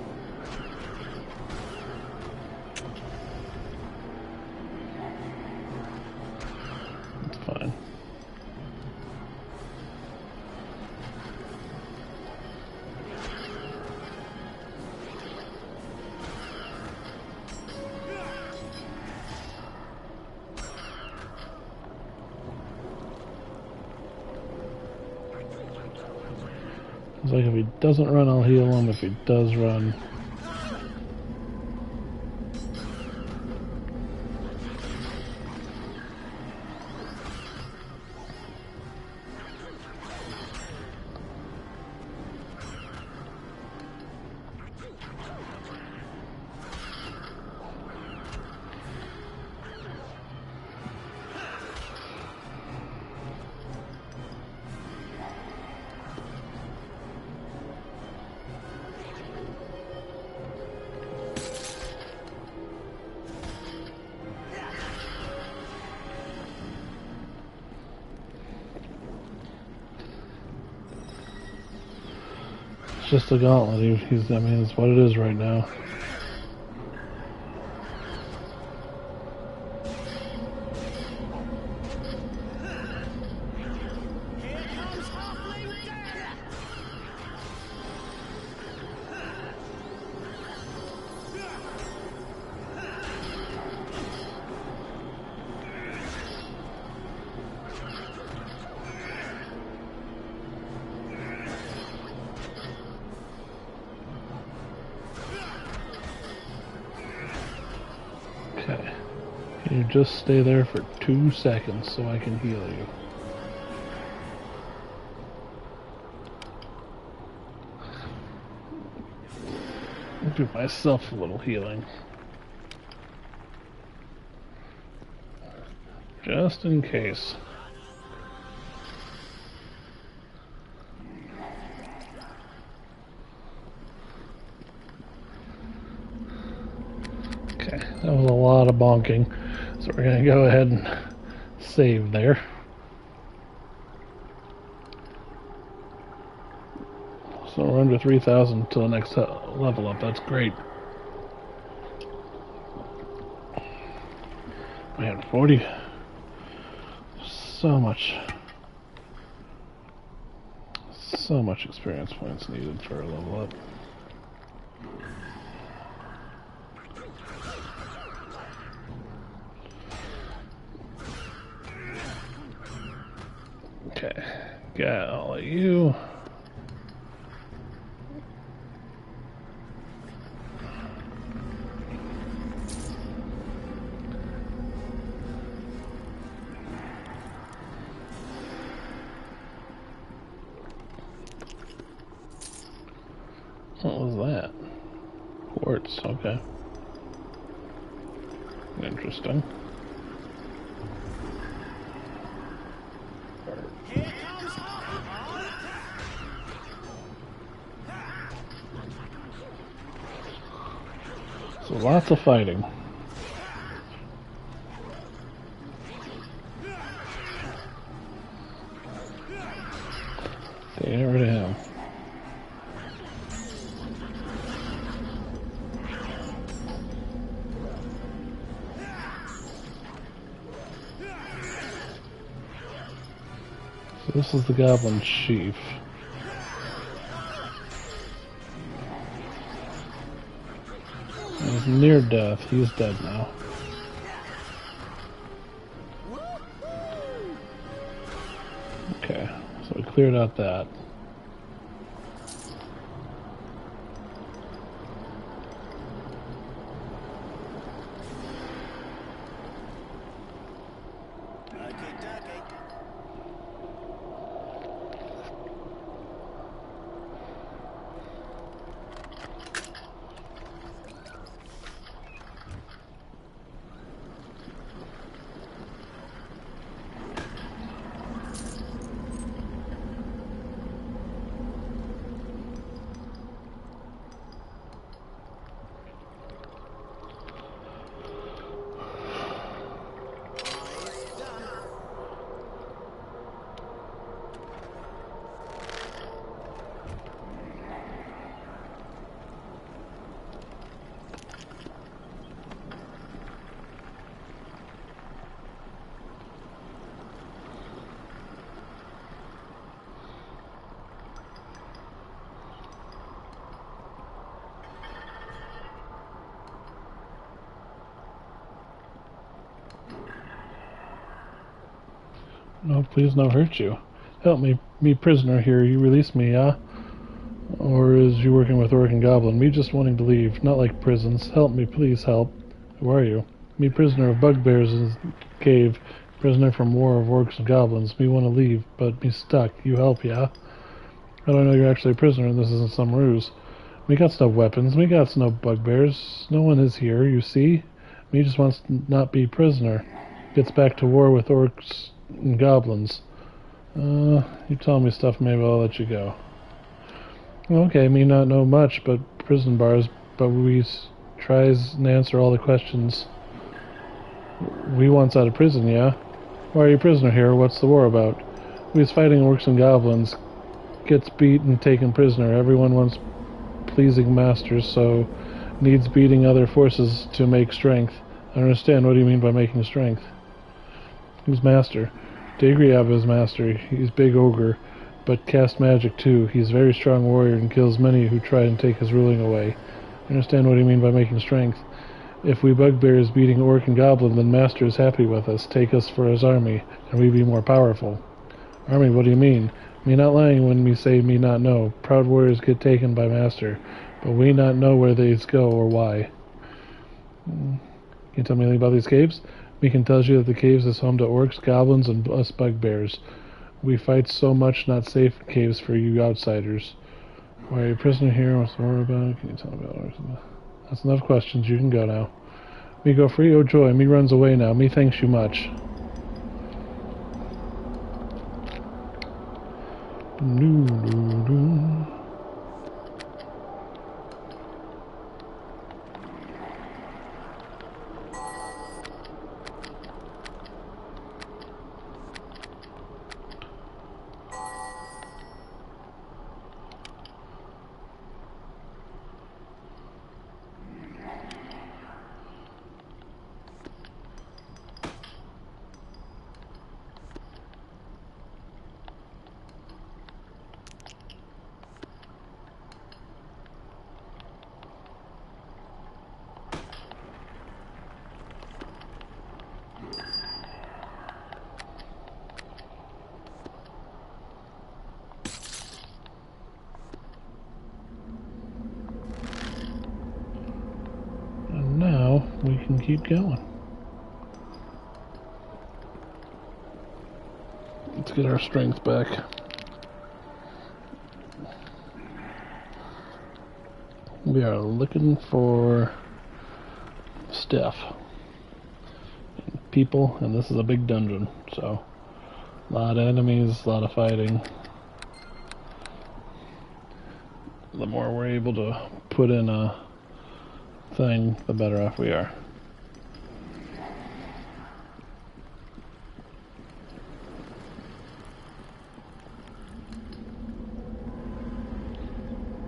S1: It's fine. It's like if he doesn't run, I'll heal him. If he does run... Just a gauntlet. I mean, it's what it is right now. Okay. Can you just stay there for 2 seconds so I can heal you? I'll do myself a little healing. Just in case. Okay, that was a lot of bonking. So we're going to go ahead and save there. So we're under 3,000 till the next level up. That's great. Man, 40. So much experience points needed for a level up. Okay, got all of you. What was that? Quartz, okay. Interesting. So lots of fighting. Get rid of him. So this is the Goblin Chief. He's near death. He's dead now. Okay, so we cleared out that. No, please no hurt you. Help me prisoner here. You release me, yeah? Or is you working with Orc and Goblin? Me just wanting to leave, not like prisons. Help me, please help. Who are you? Me prisoner of bugbears in cave. Prisoner from war of orcs and goblins. Me want to leave, but me stuck. You help, yeah? I don't know you're actually a prisoner and this isn't some ruse. Me got no weapons. Me got no bugbears. No one is here, you see? Me just wants to not be prisoner. Gets back to war with orcs and goblins. You tell me stuff, maybe I'll let you go. Okay, me not know much but prison bars, but we tries and answer all the questions. We wants out of prison, yeah? Why are you prisoner here? What's the war about? We's fighting orcs and goblins. Gets beat and taken prisoner. Everyone wants pleasing masters, so needs beating other forces to make strength. I don't understand. What do you mean by making strength? Who's master? Dagriab is master. He's big ogre, but cast magic too. He's a very strong warrior and kills many who try and take his ruling away. I understand what you mean by making strength. If we bugbears beating orc and goblin, then master is happy with us. Take us for his army, and we be more powerful. Army, what do you mean? Me not lying when me say me not know. Proud warriors get taken by master, but we not know where they go or why. Can you tell me anything about these caves? Me can tell you that the caves is home to orcs, goblins, and us bugbears. We fight so much not safe in caves for you outsiders. Why are you a prisoner here? What's the war about? Can you tell me about it? That's enough questions. You can go now. Me go free? Oh joy, me runs away now. Me thanks you much. Now we can keep going. Let's get our strength back. We are looking for stuff, people, and this is a big dungeon, so a lot of enemies, a lot of fighting. The more we're able to put in a thing, the better off we are.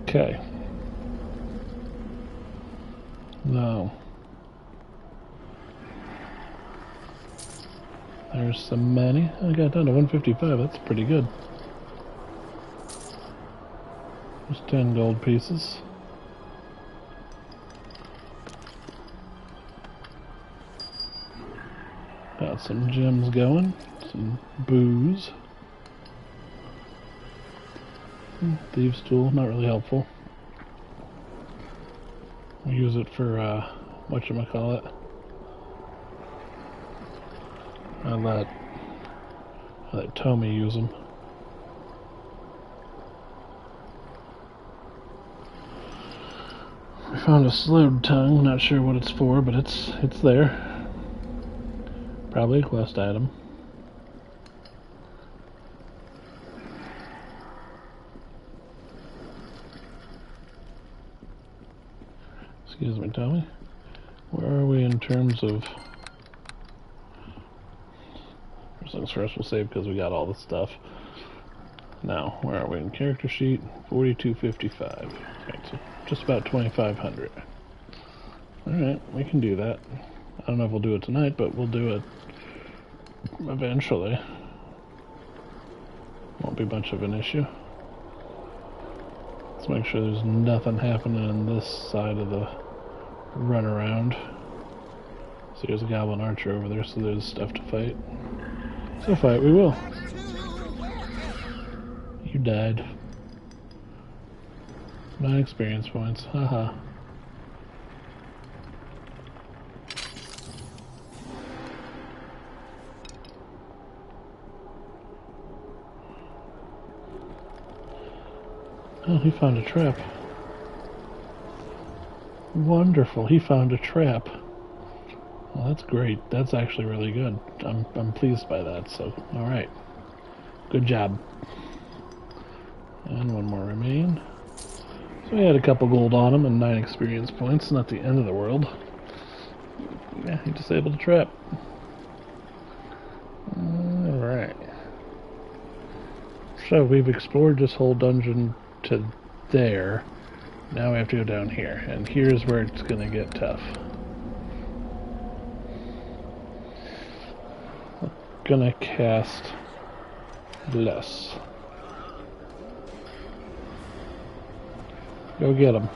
S1: Okay. Now, there's so many. I got down to 155. That's pretty good. There's 10 gold pieces. Got some gems going, some booze. Thieves' tool, not really helpful. We use it for, whatchamacallit. I let Tommy use them. We found a slowed tongue, not sure what it's for, but it's there. Probably a quest item. Excuse me, Tommy. Where are we in terms of... First things first, we'll save because we got all the stuff. Now, where are we in character sheet? 4255. Okay, so just about 2500. Alright, we can do that. I don't know if we'll do it tonight, but we'll do it eventually. Won't be much of an issue. Let's make sure there's nothing happening in this side of the runaround. So there's a goblin archer over there, so there's stuff to fight. So fight we will. You died. 9 experience points. Haha. Oh, he found a trap. Wonderful, he found a trap. Well, that's great. That's actually really good. I'm pleased by that, so alright. Good job. And one more remain. So we had a couple gold on him and 9 experience points. Not the end of the world. Yeah, he disabled the trap. Alright. So we've explored this whole dungeon to there. Now we have to go down here. And here's where it's gonna get tough. I'm gonna cast Bless. Go get him.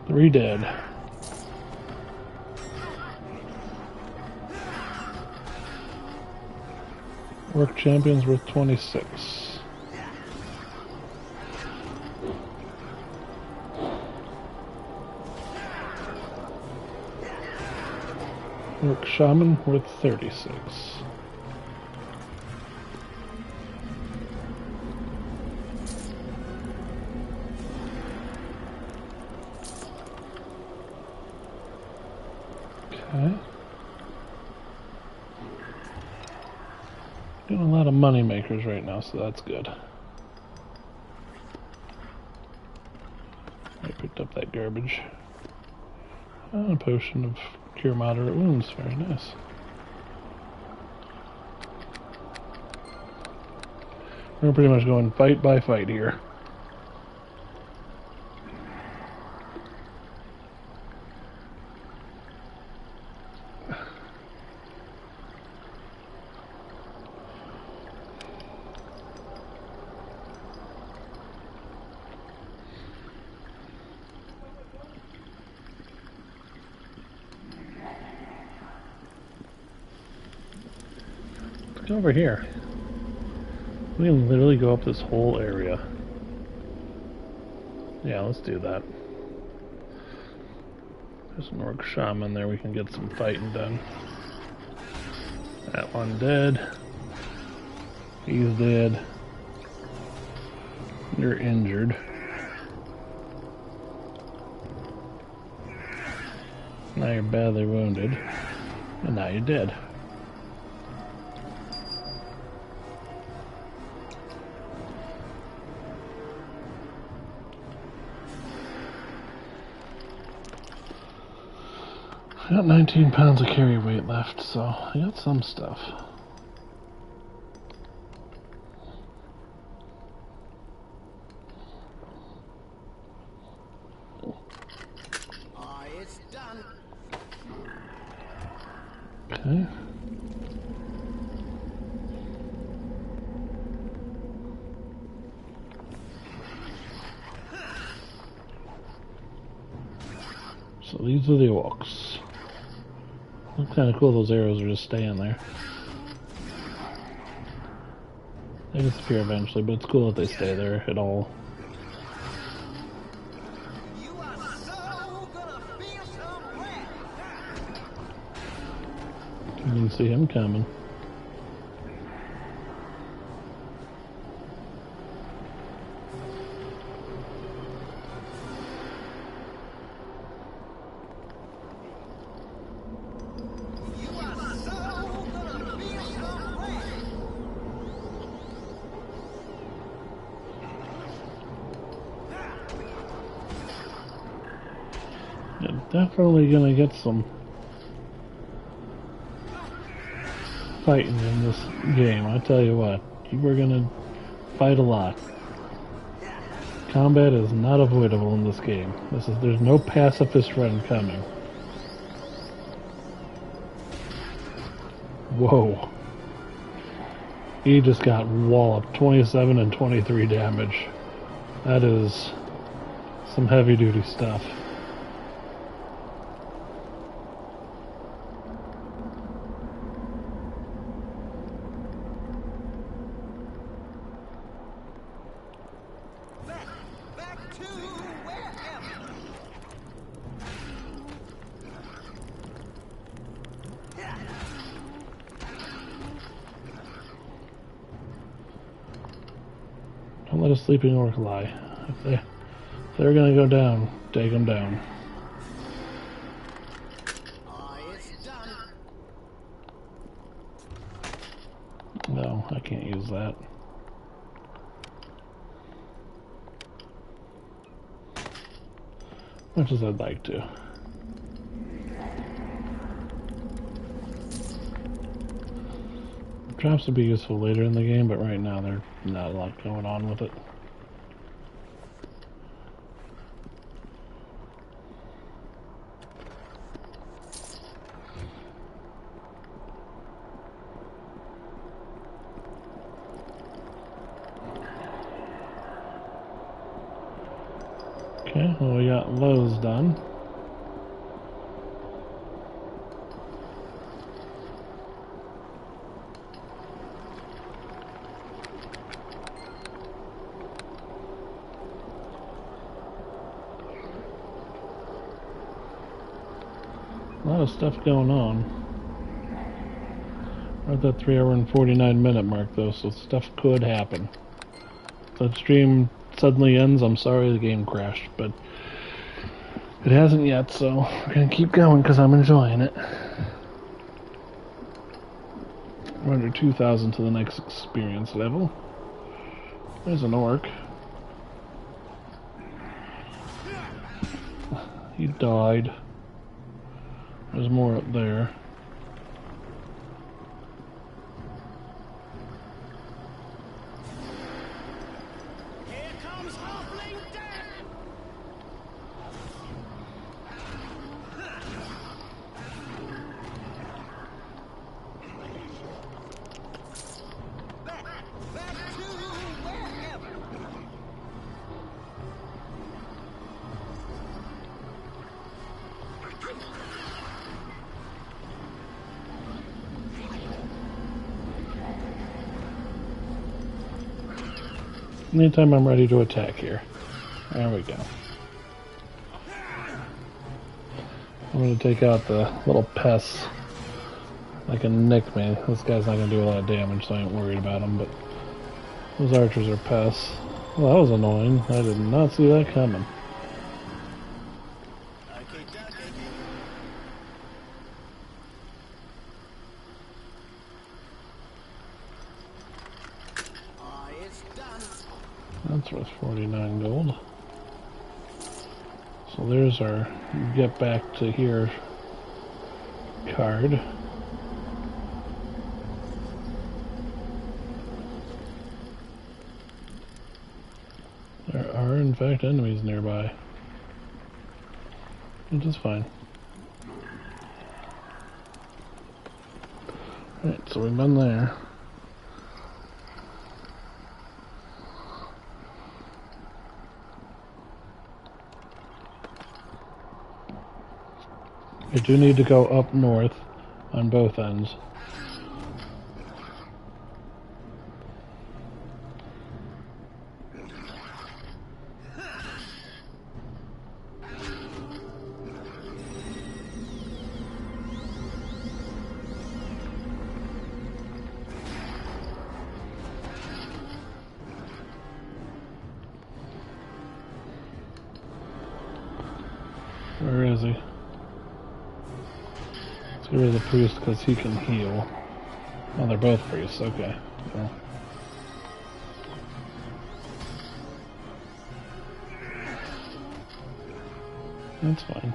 S1: Three dead. Orc champions worth 26. Orc shaman worth 36. Okay. Doing a lot of money makers right now, so that's good. I picked up that garbage. And a potion of cure moderate wounds, very nice. We're pretty much going fight by fight here. Let's go over here. We can literally go up this whole area. Yeah, let's do that. There's an orc shaman there, we can get some fighting done. That one dead. He's dead. You're injured. Now you're badly wounded. And now you're dead. I got 19 pounds of carry weight left, so I got some stuff.
S5: It's done.
S1: Okay. So these are the orcs. Look kind of cool, those arrows are just staying there. They disappear eventually, but it's cool that they stay there at all.
S5: You are so gonna feel some wrath.
S1: You can see him coming.
S5: You are so gonna feel some wrath.
S1: You're definitely gonna get some fighting in this game, I tell you what. You are gonna fight a lot. Combat is not avoidable in this game. There's no pacifist run coming. Whoa. He just got walloped. 27 and 23 damage. That is some heavy duty stuff.
S5: Back to wherever.
S1: Don't let a sleeping orc lie. If they're gonna go down, take them down.
S5: It's done.
S1: No, I can't use that. Much as I'd like to. Traps would be useful later in the game, but right now there's not a lot going on with it. Okay, well we got those done. A lot of stuff going on. We're at that 3 hour and 49 minute mark though, so stuff could happen. If that stream suddenly ends, I'm sorry the game crashed, but it hasn't yet, so we're gonna keep going because I'm enjoying it. We're under 2,000 to the next experience level. There's an orc. He died. There's more up there.
S5: Here comes Halfling Death. Back to wherever.
S1: Anytime I'm ready to attack here. There we go. I'm gonna take out the little pests. They can nick me. This guy's not gonna do a lot of damage, so I ain't worried about him, but those archers are pests. Well, that was annoying. I did not see that coming.
S5: Okay, dokie. It's done.
S1: That's worth 49 gold. So there's our get back to here card. There are, in fact, enemies nearby. Which is fine. Alright, so we've been there. We do need to go up north on both ends. Where is he? Let's get rid of the priest because he can heal. Oh, they're both priests, okay. So. That's fine.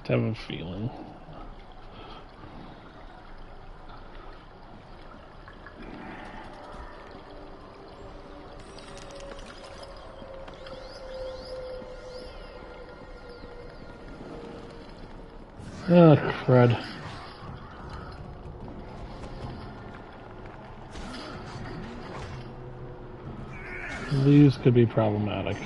S1: I have a feeling. Ah, crud. These could be problematic.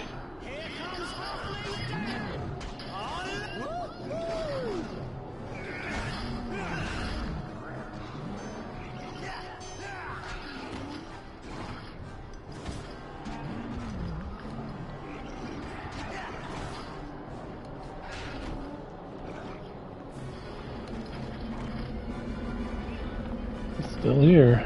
S1: Still here.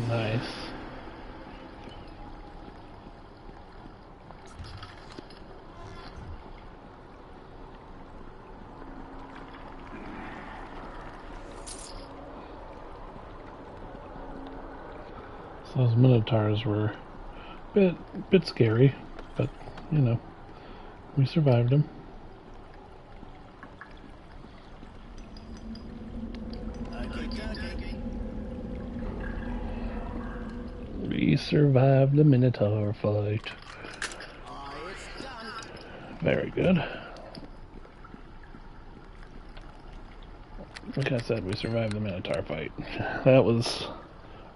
S1: Nice. So those minotaurs were a bit scary, but you know, we survived them. We survived the minotaur fight. Very good. Like I said, we survived the minotaur fight. That was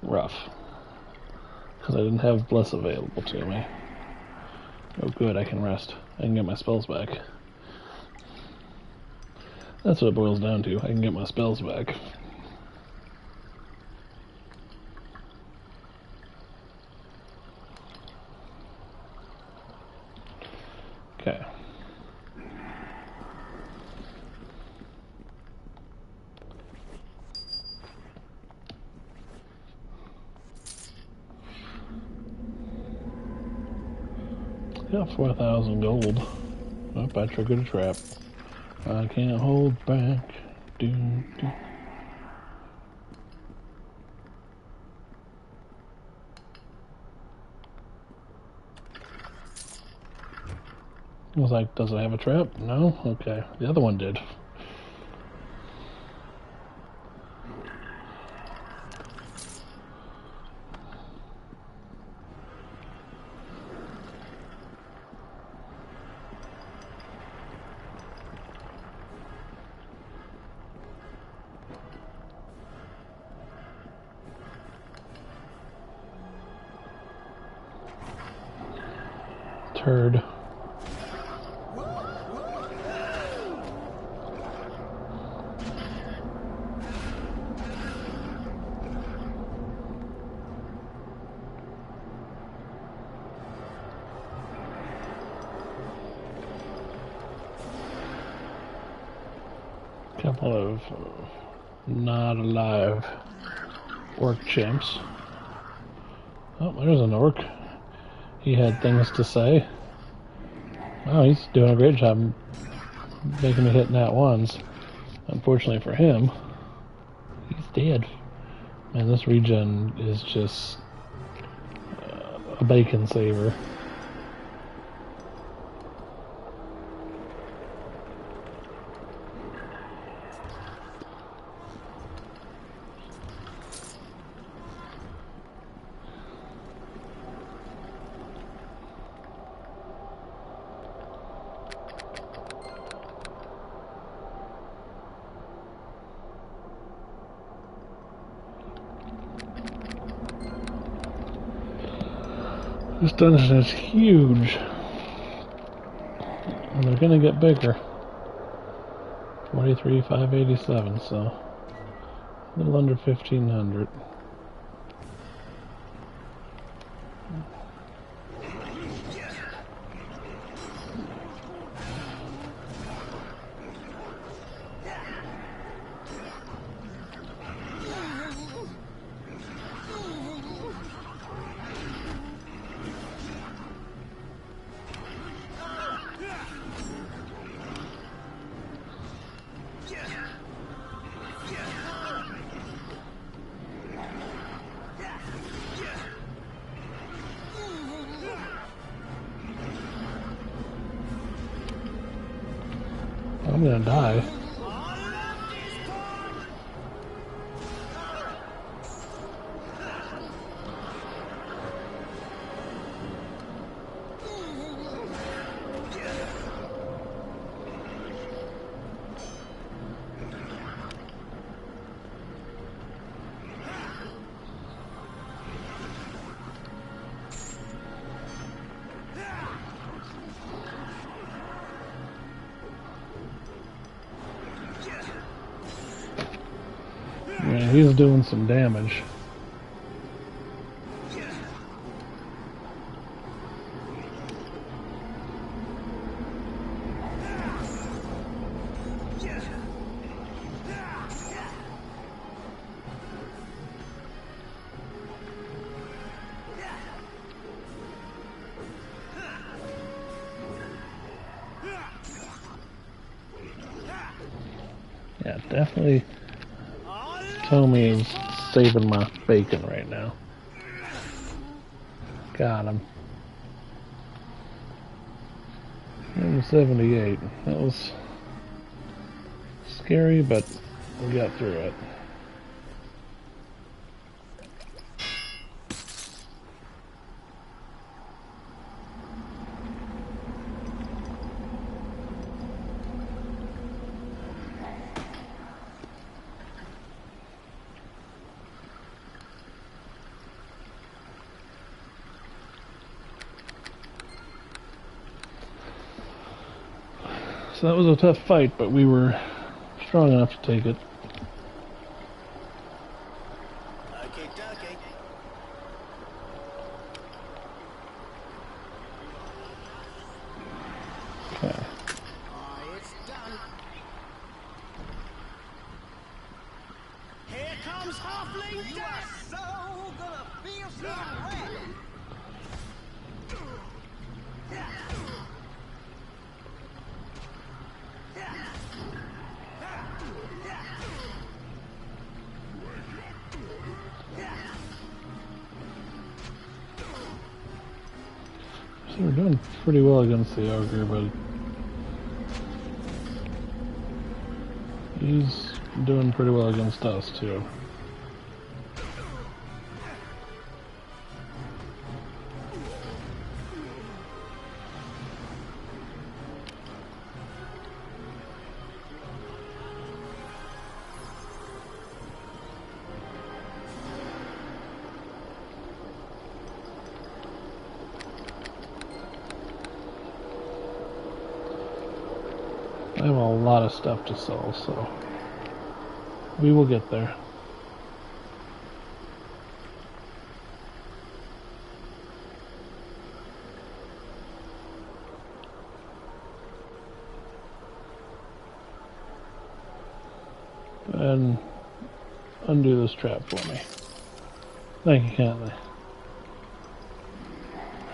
S1: rough. Because I didn't have Bless available to me. Oh good, I can rest. I can get my spells back. That's what it boils down to. I can get my spells back. Okay. Got 4,000 gold. Oh, I triggered a trap. I can't hold back. Do, do. I was like, does it have a trap? No? Okay. The other one did. Turd. Couple of not alive orc chimps. Oh, there's an orc. He had things to say. Oh, he's doing a great job making me hit nat ones. Unfortunately for him, he's dead. Man, this regen is just a bacon saver. This dungeon is huge. And they're gonna get bigger. 43,587, so a little under 1,500. I'm gonna die. Yeah, he's doing some damage. Yeah, definitely Tommy is saving my bacon right now. Got him. 78. That was scary, but we got through it. So that was a tough fight, but we were strong enough to take it.
S5: Okay, dokie.
S1: Okay.
S5: It's done. Here comes Halfling Death! You are so gonna feel some red!
S1: So we're doing pretty well against the ogre, but he's doing pretty well against us too. I have a lot of stuff to sell, so we will get there. And undo this trap for me. Thank you, kindly.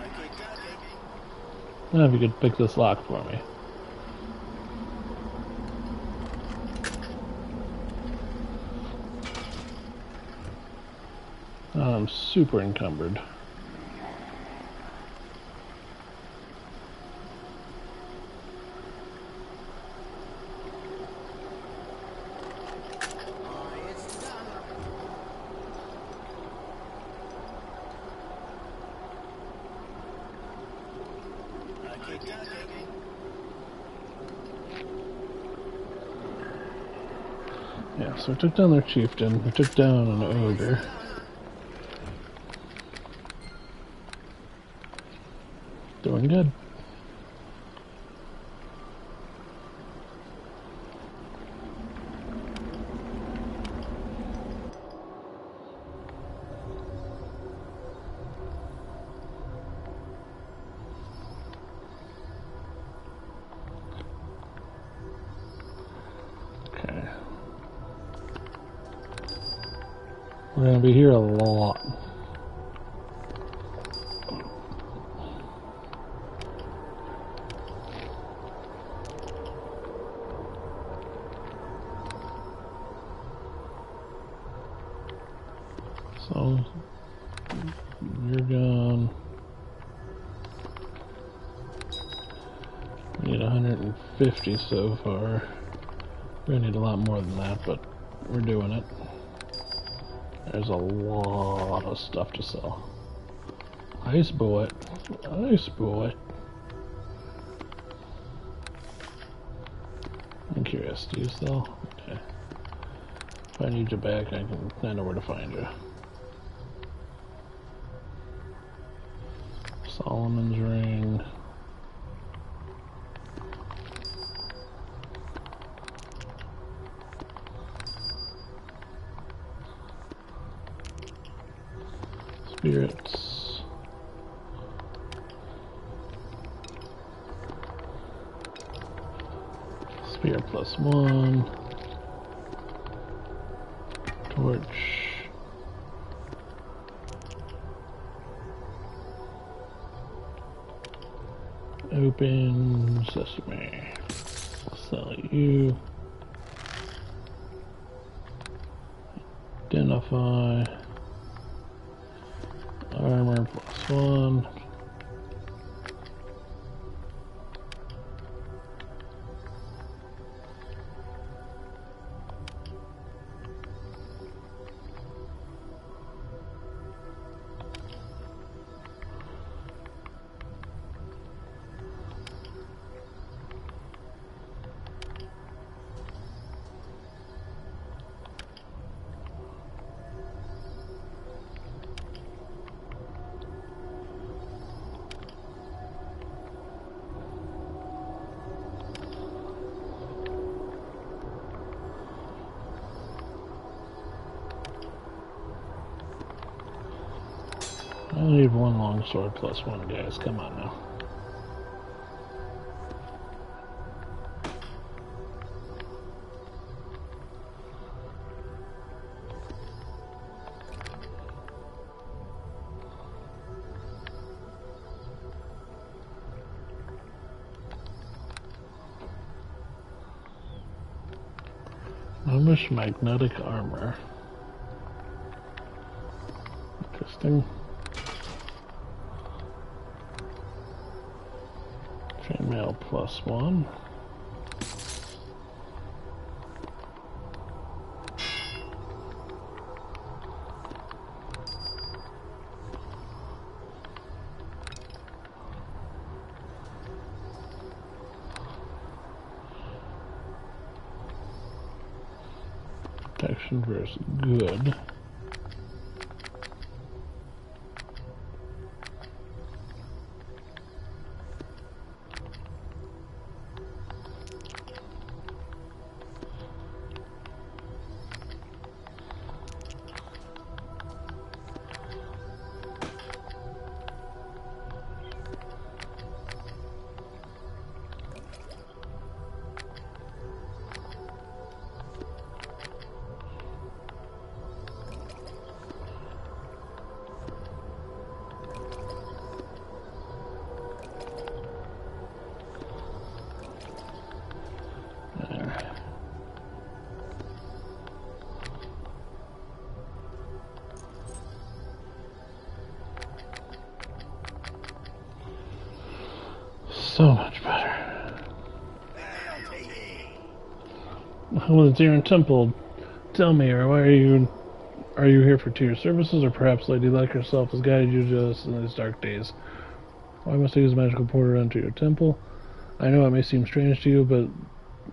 S5: Okay, dokie.
S1: Now if you could pick this lock for me. I'm super encumbered.
S5: It's done. Okay, dokie.
S1: Yeah, so we took down their chieftain, we took down an ogre. Doing good. Okay. We're gonna be here a lot. So you're gone. We need 150. 50 so far. We're gonna need a lot more than that, but we're doing it. There's a lot of stuff to sell. Ice boy. Ice boy. I'm curious, do you sell? Okay. If I need you back, I know where to find you. Solomon's ring. Spirits. Spear +1. Torch. Open sesame. Sell you. Identify. Armor +1. I need one longsword +1, guys. Come on now. Gnomish magnetic armor. Interesting. Chainmail +1. Protection versus good. So much better. Hello, it's Aaron Temple. Tell me, why are you here for tier services, or perhaps Lady Luck herself has guided you to us in these dark days? Why must I use a magical portal to enter your temple? I know it may seem strange to you, but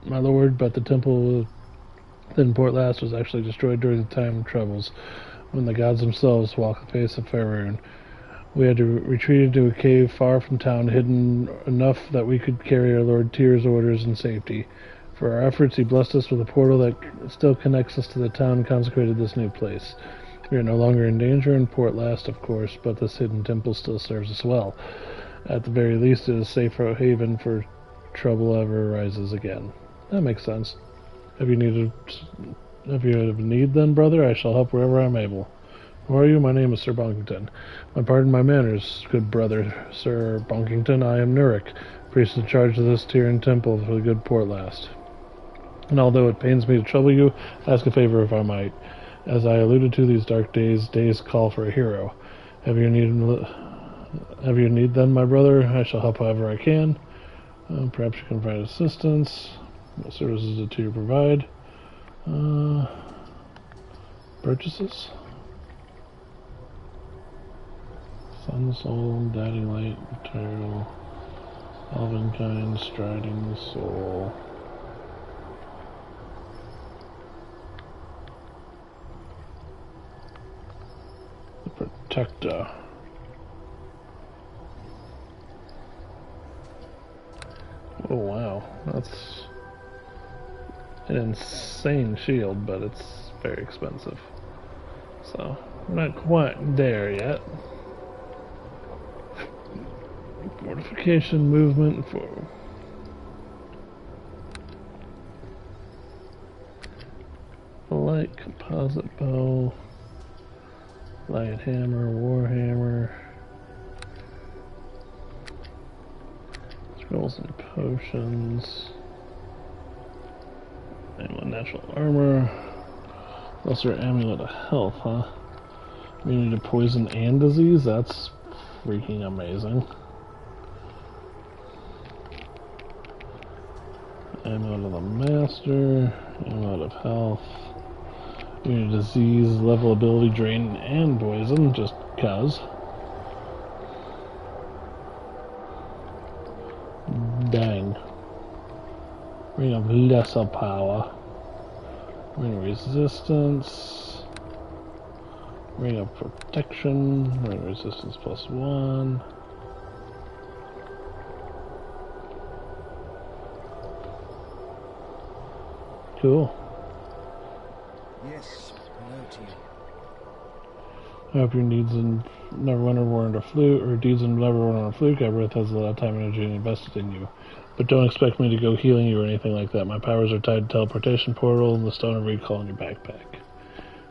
S1: my lord, but the temple in Port Last was actually destroyed during the time of troubles, when the gods themselves walked the face of Faerun. We had to retreat into a cave far from town, hidden enough that we could carry our Lord Tyr's orders in safety. For our efforts, he blessed us with a portal that still connects us to the town and consecrated this new place. We are no longer in danger in Port Last, of course, but this hidden temple still serves us well. At the very least, it is a safe haven for trouble ever arises again. That makes sense. If you have a need, then, brother, I shall help wherever I am able. Who are you? My name is Sir Bonkington. Pardon my manners, good brother, Sir Bonkington. I am Nurik, priest in charge of this Tyrian temple for the good Port Last. And although it pains me to trouble you, ask a favor if I might. As I alluded to, these dark days call for a hero. Have you need then, my brother? I shall help however I can. Perhaps you can provide assistance. What services do you provide? Purchases? Sun Soul, Daddy Light, Material, Elvenkind, Striding Soul. The Protector. Oh wow, that's an insane shield, but it's very expensive. So, we're not quite there yet. Fortification, movement, for light composite bow, light hammer, war hammer, scrolls and potions, amulet natural armor, lesser amulet of health, huh? Immunity to poison and disease? That's freaking amazing. Amulet of the Master, Amulet of Health, Immunity to Disease, Level Ability, Drain, and Poison, just cuz. Dang. Ring of Lesser Power. Ring of Resistance. Ring of Protection. Ring of Resistance +1. Cool.
S6: Yes, hello to you.
S1: I hope your needs in Neverwinter weren't a fluke, or deeds in Neverwinter weren't a fluke. Everett has a lot of time and energy invested in you. But don't expect me to go healing you or anything like that. My powers are tied to teleportation portal and the Stone of Recall in your backpack.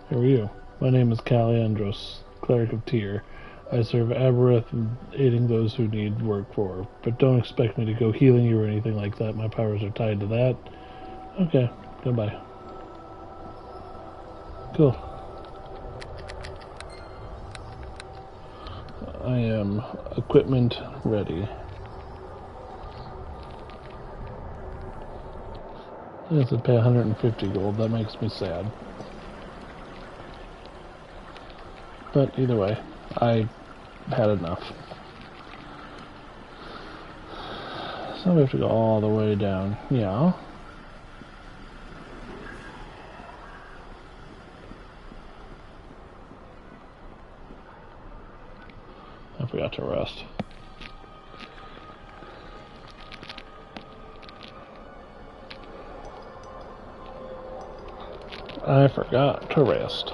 S1: Who are you? My name is Kaliandros, Cleric of Tyr. I serve Abereth, aiding those who need work for. But don't expect me to go healing you or anything like that. My powers are tied to that. Okay, goodbye. Cool. I am equipment ready. I have to pay 150 gold. That makes me sad. But either way, I had enough. So we have to go all the way down. Yeah. I forgot to rest. I forgot to rest.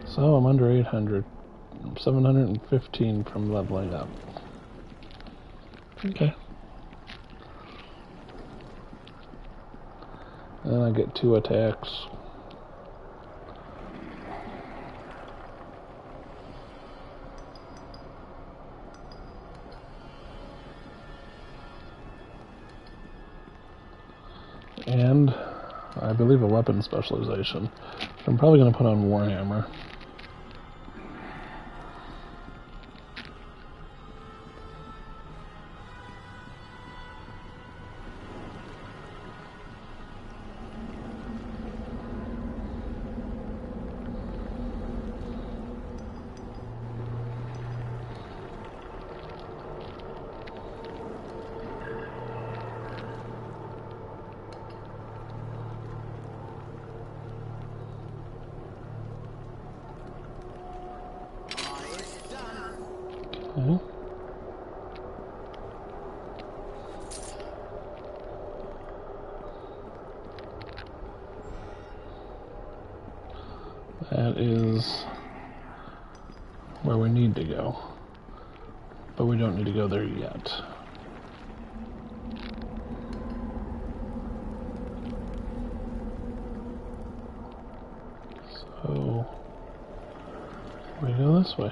S1: So I'm under 800. 715 from leveling up. Okay. And I get 2 attacks. And I believe a weapon specialization. I'm probably going to put on Warhammer. Okay. That is where we need to go. But we don't need to go there yet. So we go this way.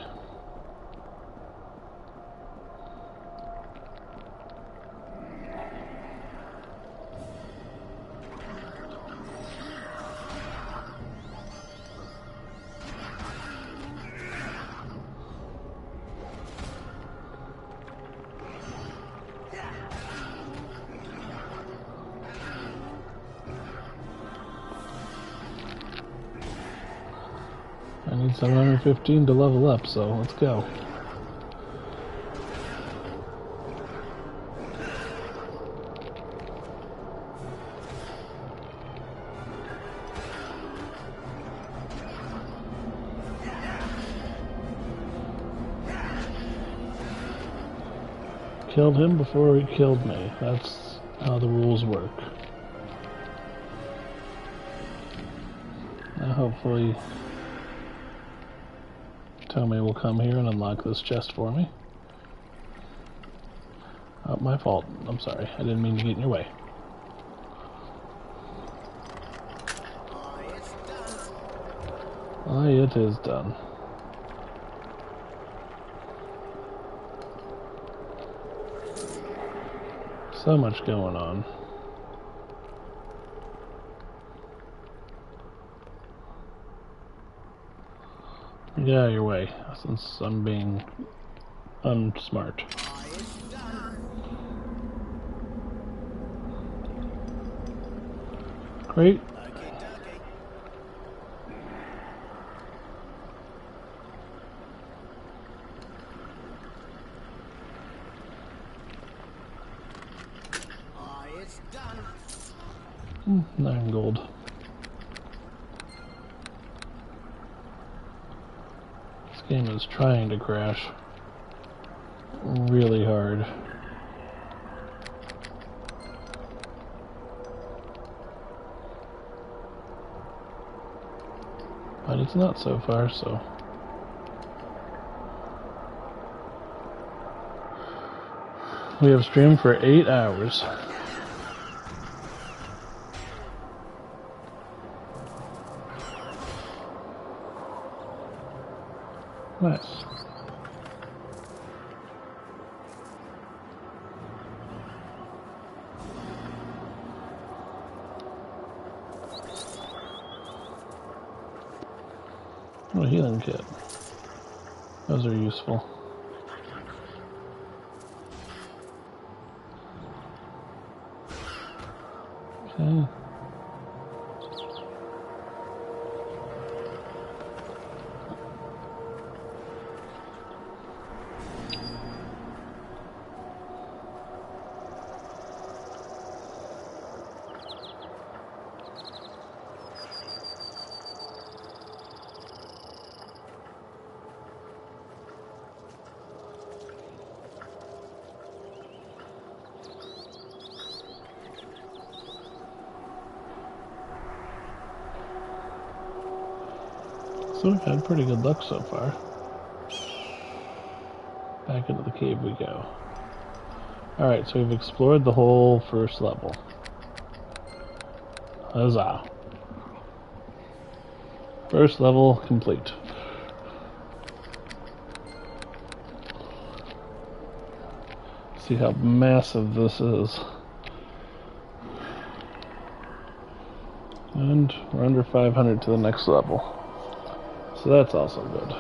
S1: need 715 to level up, so let's go. Killed him before he killed me. That's how the rules work. Now hopefully Tomei will come here and unlock this chest for me. Oh, my fault. I'm sorry. I didn't mean to get in your way. Aye, it is done. So much going on. Get out of your way, since I'm being unsmart. Great. Nine gold. This game is trying to crash really hard. But it's not so far, so. We have streamed for 8 hours. Nice. Oh, a healing kit. Those are useful. Okay. So we've had pretty good luck so far. Back into the cave we go. Alright, so we've explored the whole first level. Huzzah. First level complete. See how massive this is. And we're under 500 to the next level. So that's also good.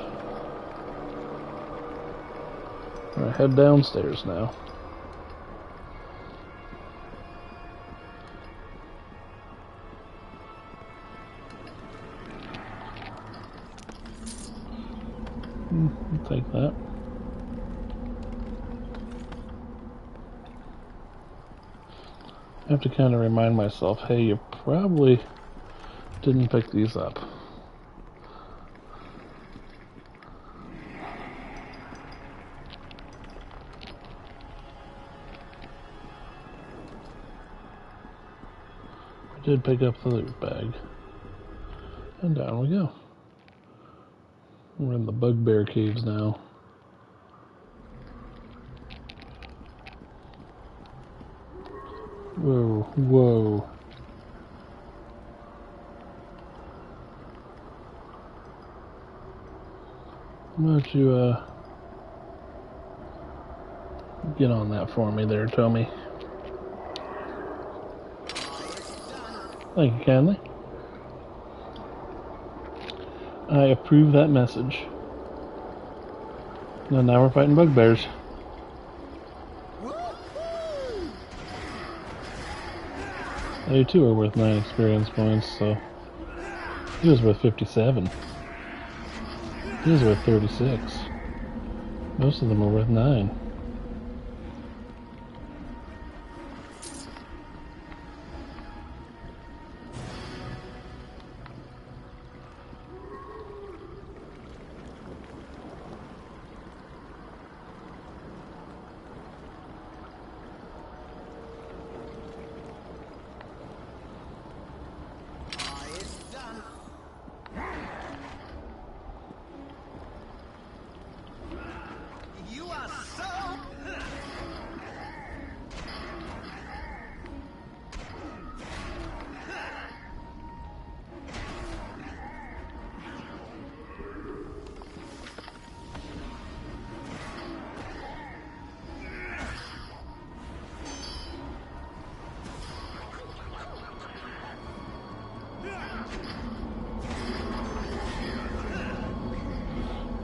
S1: We're gonna head downstairs now. I'll take that. I have to kind of remind myself, hey, you probably didn't pick these up. I did pick up the loot bag. And down we go. We're in the bugbear caves now. Whoa, whoa. Why don't you, get on that for me there, Tomei. Thank you kindly. I approve that message. And now we're fighting bugbears. They too are worth 9 experience points, so he was worth 57. These are worth 36. Most of them are worth 9.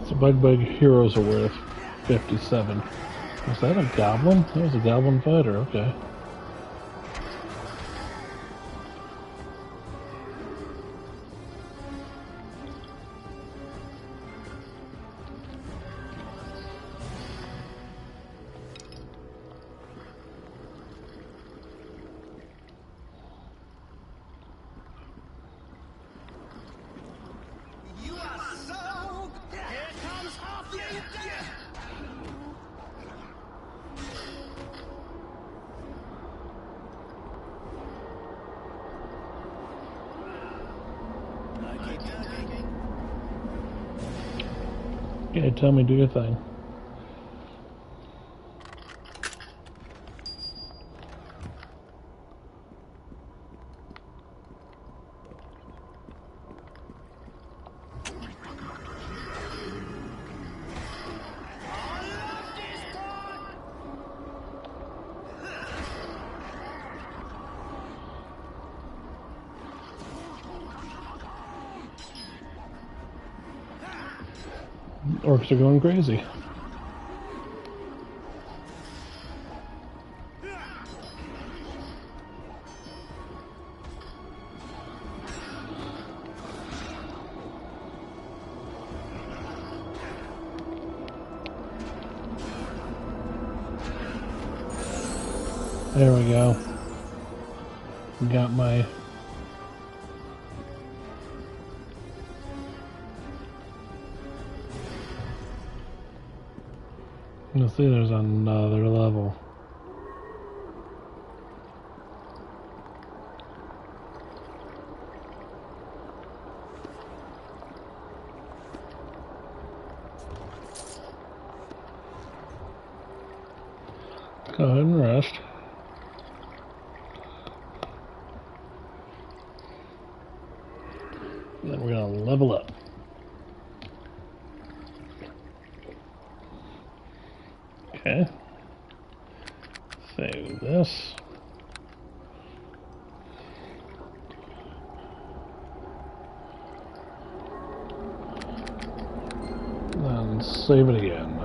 S1: So Bug Heroes are worth 57. Was that a goblin? That was a goblin fighter, okay. Okay, tell me, do your thing. Orcs are going crazy. There we go. Got my... You'll see there's another level. Go ahead and rest. And then we're gonna level up. Okay. Save this. Then save it again.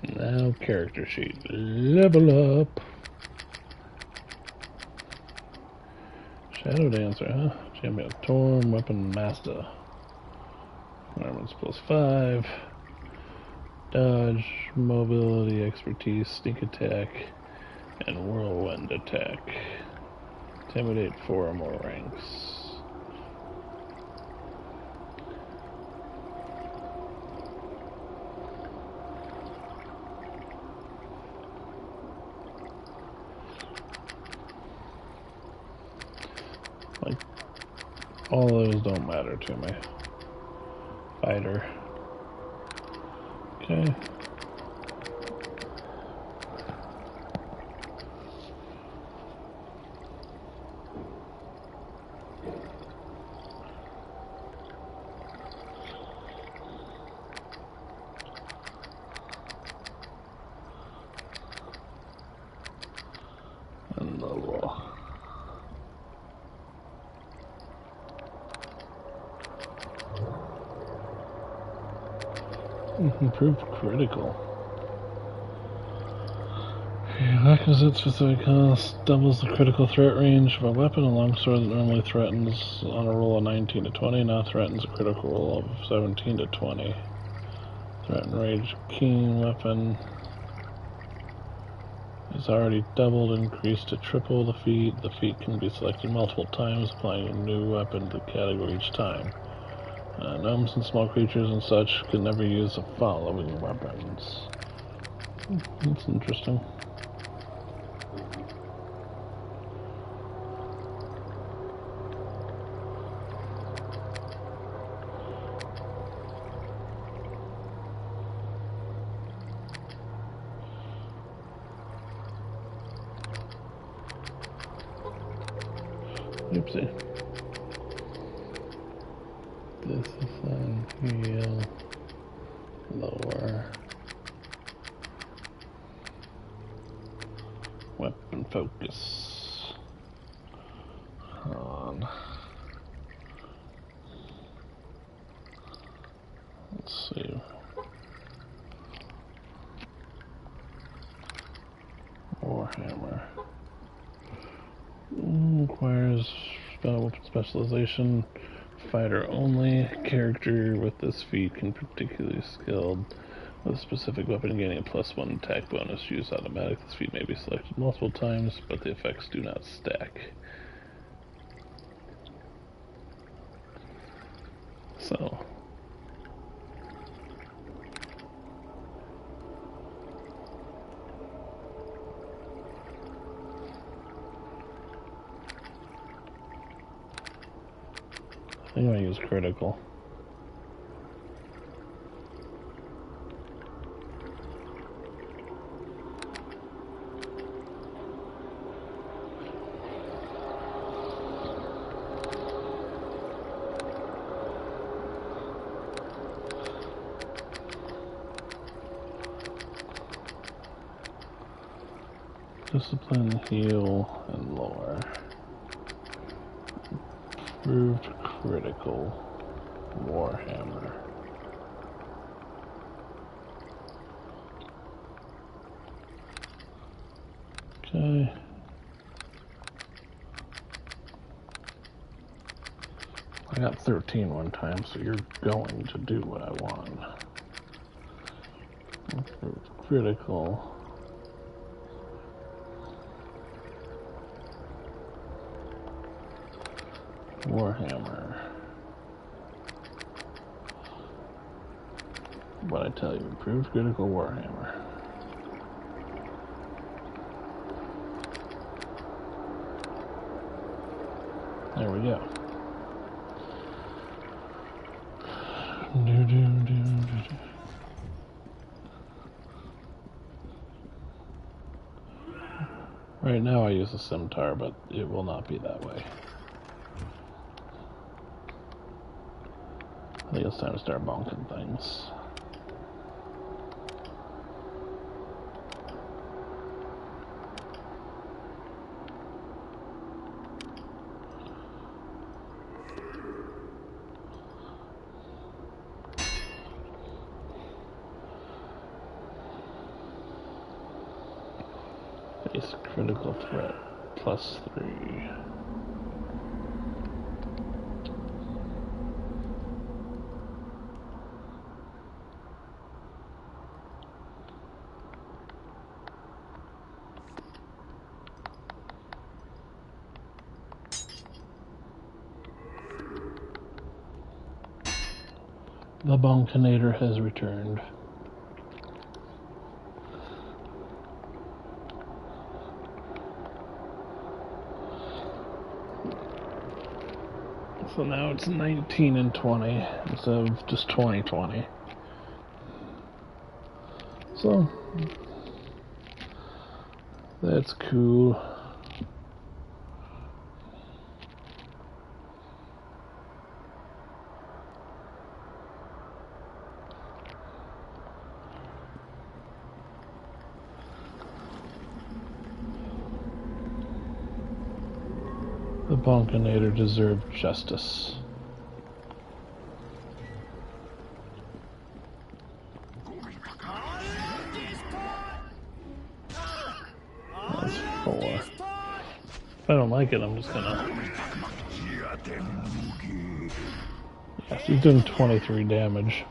S1: And now character sheet. Level up. Shadow Dancer, huh? Champion Torm, Weapon Master. Armaments +5. Dodge, Mobility, Expertise, Sneak Attack, and Whirlwind Attack. Intimidate 4 or more ranks. Like, all those don't matter to me. Fighter. Okay. And level. Improved critical. Requisite specific cost doubles the critical threat range of a weapon. A longsword that normally threatens on a roll of 19 to 20 now threatens a critical roll of 17 to 20. Threat and range keen weapon is already doubled, increased to triple the feat. The feat can be selected multiple times, applying a new weapon to the category each time. Gnomes and small creatures and such can never use the following weapons. That's interesting. Oopsie. This is on heal. Lower. Weapon focus. On. Let's see. Warhammer. Requires weapon specialization. Fighter only. Character with this feat can particularly skilled with a specific weapon gaining a +1 attack bonus. Used automatic. This feat may be selected multiple times, but the effects do not stack. So. I think I'm gonna use critical. Discipline, heal, and lore. Improved critical. Warhammer. Okay. I got 13 one time, so you're going to do what I want. Improved critical. Warhammer. What I tell you, improved critical Warhammer. There we go. Right now I use a scimitar, but it will not be that way. I think it's time to start bonking things. Base critical threat +3. The Bonkinator has returned. So now it's 19 and 20 instead of just 20-20. So that's cool. The Bonkinator deserved justice. more. If I don't like it, I'm just gonna... Yes, he's doing 23 damage.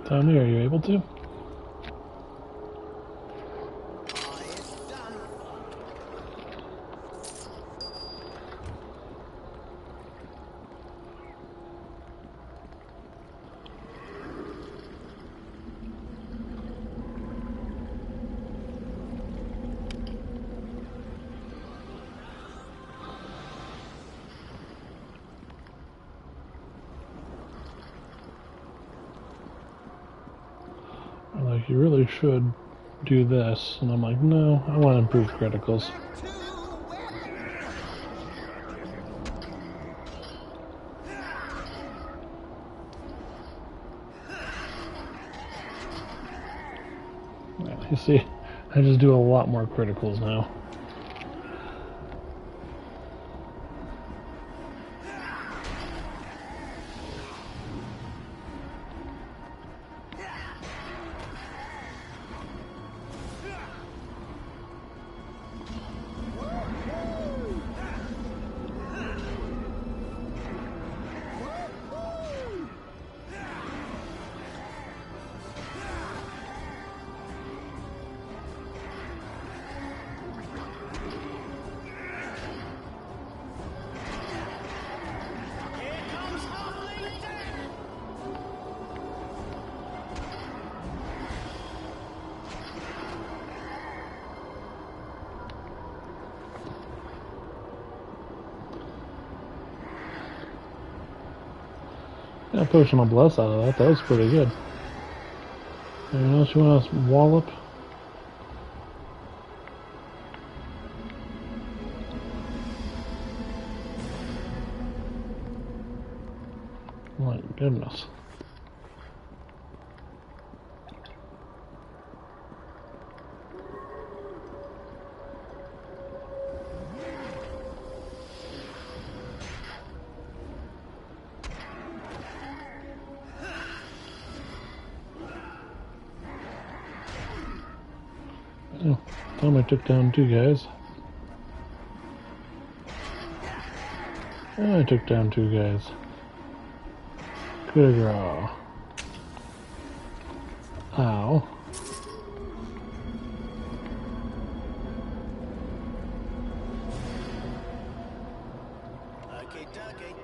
S1: Tommy, are you able to? Like, you really should do this. And I'm like, no, I want to improve criticals. You see, I just do a lot more criticals now. Got Potion of Bless out of that. That was pretty good. Anything else you want to wallop? My goodness. Oh, Tommy took down 2 guys. I took down 2 guys. Good girl. Ow.
S5: Okay, dokie.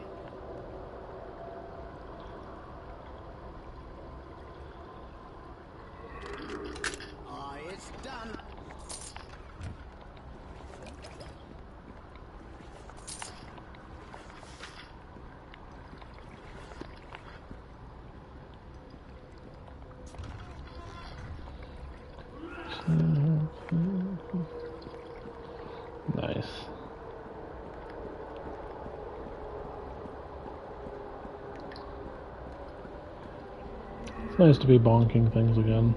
S5: It's done.
S1: Nice. It's nice to be bonking things again.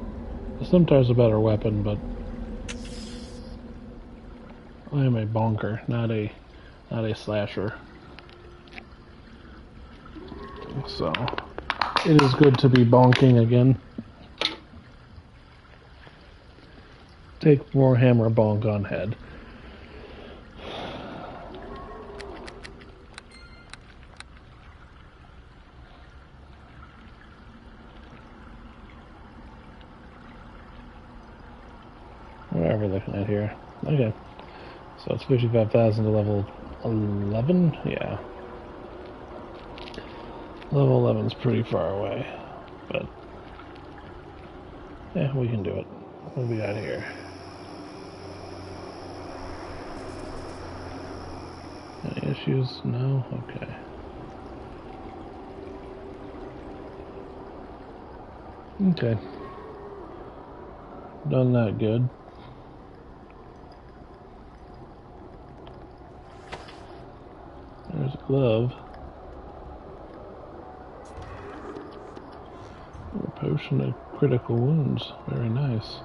S1: The scimitar's a better weapon, but I am a bonker, not a slasher. So it is good to be bonking again. Take Warhammer bonk on head. What are we looking at here? Okay. So it's 55,000 to level 11? Yeah. Level 11's pretty far away. But, yeah, we can do it. What do we got here? Any issues? No? Okay. Okay. Done that good. There's a glove. A potion of critical wounds. Very nice.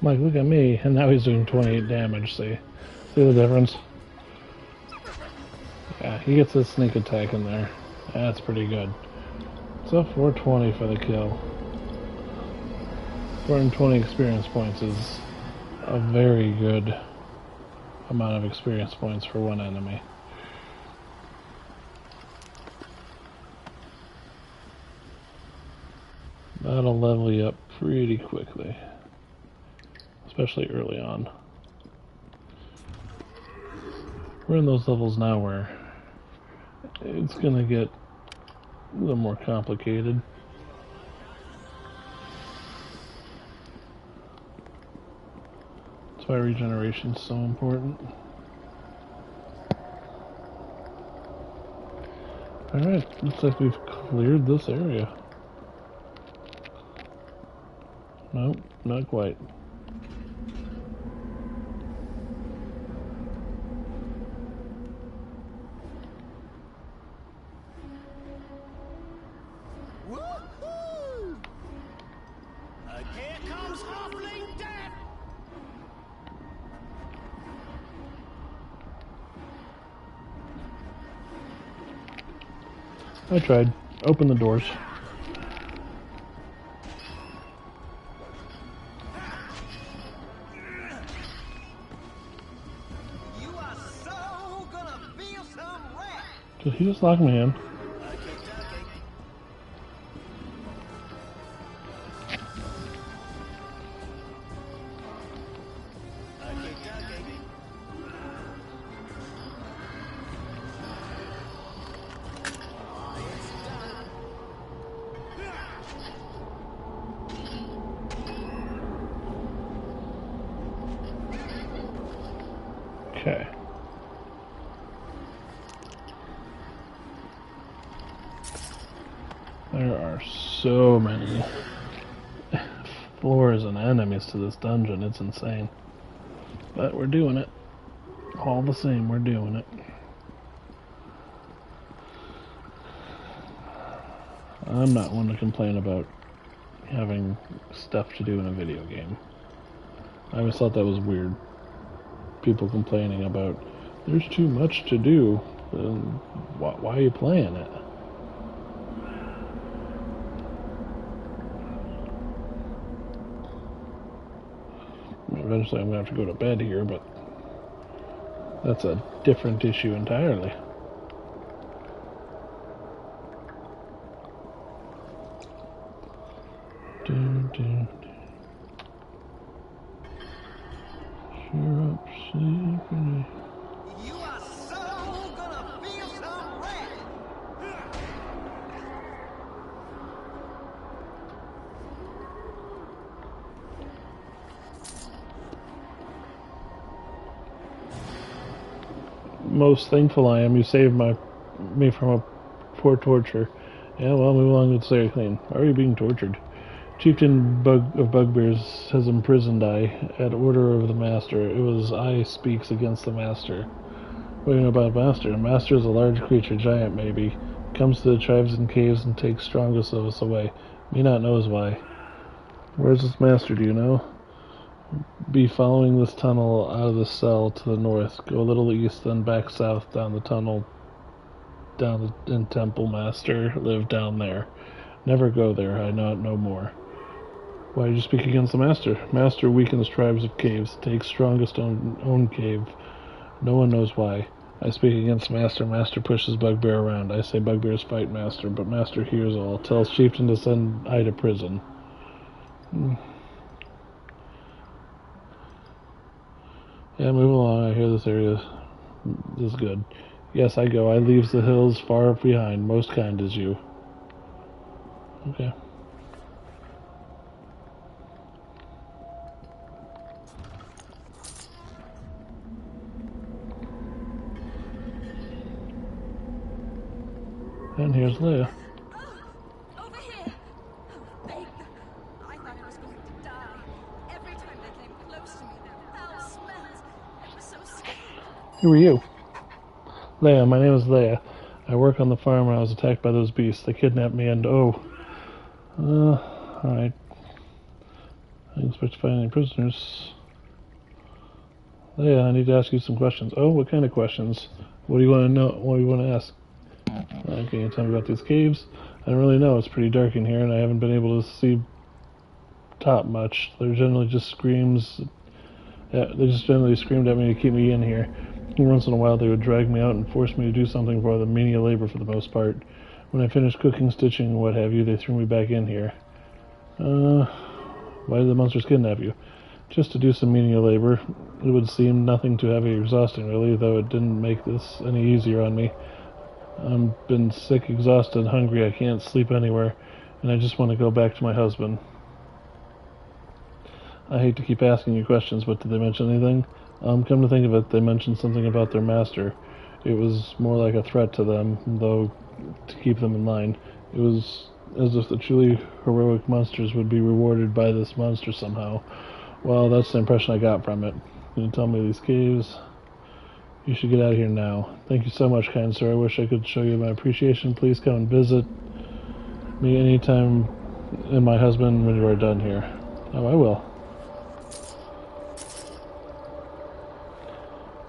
S1: Like, look at me, and now he's doing 28 damage, see the difference? Yeah, he gets a sneak attack in there. That's pretty good. So 420 for the kill. 420 experience points is a very good amount of experience points for one enemy. That'll level you up pretty quickly. Especially early on. We're in those levels now where it's gonna get a little more complicated. That's why regeneration is so important. Alright, looks like we've cleared this area. Nope, not quite. I tried. Open the doors.
S5: You are so gonna feel some rat.
S1: Did he just lock me in? Okay. There are so many floors and enemies to this dungeon, it's insane. But we're doing it. All the same, we're doing it. I'm not one to complain about having stuff to do in a video game. I always thought that was weird. People complaining about, there's too much to do. Why are you playing it? Eventually I'm going to have to go to bed here, but that's a different issue entirely. Cheer up, sleepy.
S5: You are so gonna feel some rat.
S1: most thankful I am you saved me from a poor torture. Yeah, well, move along with Slayer Clean. Why are you being tortured? Chieftain of Bugbears has imprisoned I at order of the Master. It was I speaks against the Master. What do you know about Master? Master is a large creature, giant maybe. Comes to the tribes and caves and takes strongest of us away. Me not knows why. Where's this Master, do you know? Be following this tunnel out of the cell to the north. Go a little east, then back south down the tunnel. Down in Temple. Master live down there. Never go there, I not know more. Why did you speak against the Master? Master weakens tribes of caves. Takes strongest own cave. No one knows why. I speak against Master. Master pushes Bugbear around. I say Bugbears fight Master, but Master hears all. Tells Chieftain to send I to prison. Yeah, move along. I hear this area is good. Yes, I go. I leaves the hills far behind. Most kind is you. Okay. And here's Leia.
S3: Over here! Oh, thank God. I thought I was going to die. Every time they came close to me, their foul smells. I was so scared.
S1: Who are you? Leia, my name is Leia. I work on the farm and I was attacked by those beasts. They kidnapped me and alright. I didn't expect to find any prisoners. Leia, I need to ask you some questions. Oh, what kind of questions? What do you want to know? What do you want to ask? Can you tell me about these caves? I don't really know. It's pretty dark in here and I haven't been able to see top much. They're generally just screams. Yeah, they just generally screamed at me to keep me in here. Once in a while they would drag me out and force me to do something for them, menial labor for the most part. When I finished cooking, stitching, and what have you, they threw me back in here. Why did the monsters kidnap you? Just to do some menial labor. It would seem nothing too heavy or exhausting, really, though it didn't make this any easier on me. I've been sick, exhausted, hungry, I can't sleep anywhere, and I just want to go back to my husband. I hate to keep asking you questions, but did they mention anything? Come to think of it, they mentioned something about their master. It was more like a threat to them, though, to keep them in line. It was as if the truly heroic monsters would be rewarded by this monster somehow. Well, that's the impression I got from it. Can you tell me these caves? You should get out of here now. Thank you so much, kind sir. I wish I could show you my appreciation. Please come and visit me anytime and my husband when you are done here. Oh, I will.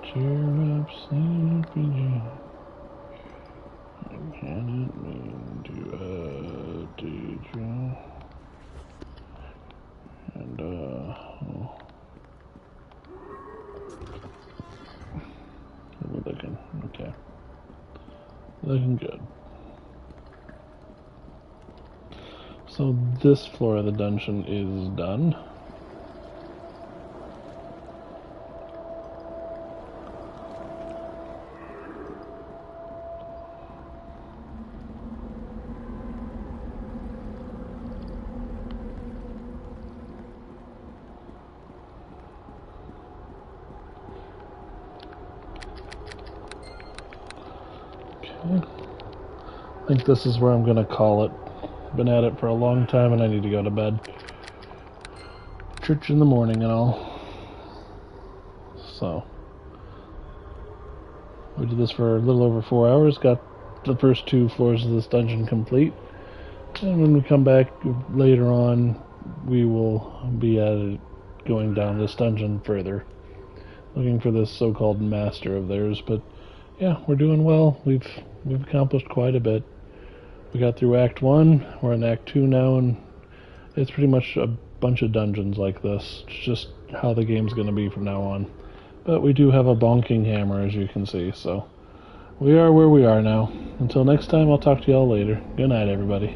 S1: Cheer up, sleepy. I can't mean to teach you. And we're looking, okay. Looking good. So this floor of the dungeon is done. I think this is where I'm gonna call it. Been at it for a long time and I need to go to bed. Church in the morning and all. So we did this for a little over 4 hours, got the first 2 floors of this dungeon complete. And when we come back later on, we will be at it going down this dungeon further. Looking for this so-called master of theirs, but yeah, we're doing well. We've accomplished quite a bit. We got through Act 1, we're in Act 2 now, and it's pretty much a bunch of dungeons like this. It's just how the game's going to be from now on. But we do have a bonking hammer, as you can see, so we are where we are now. Until next time, I'll talk to y'all later. Good night, everybody.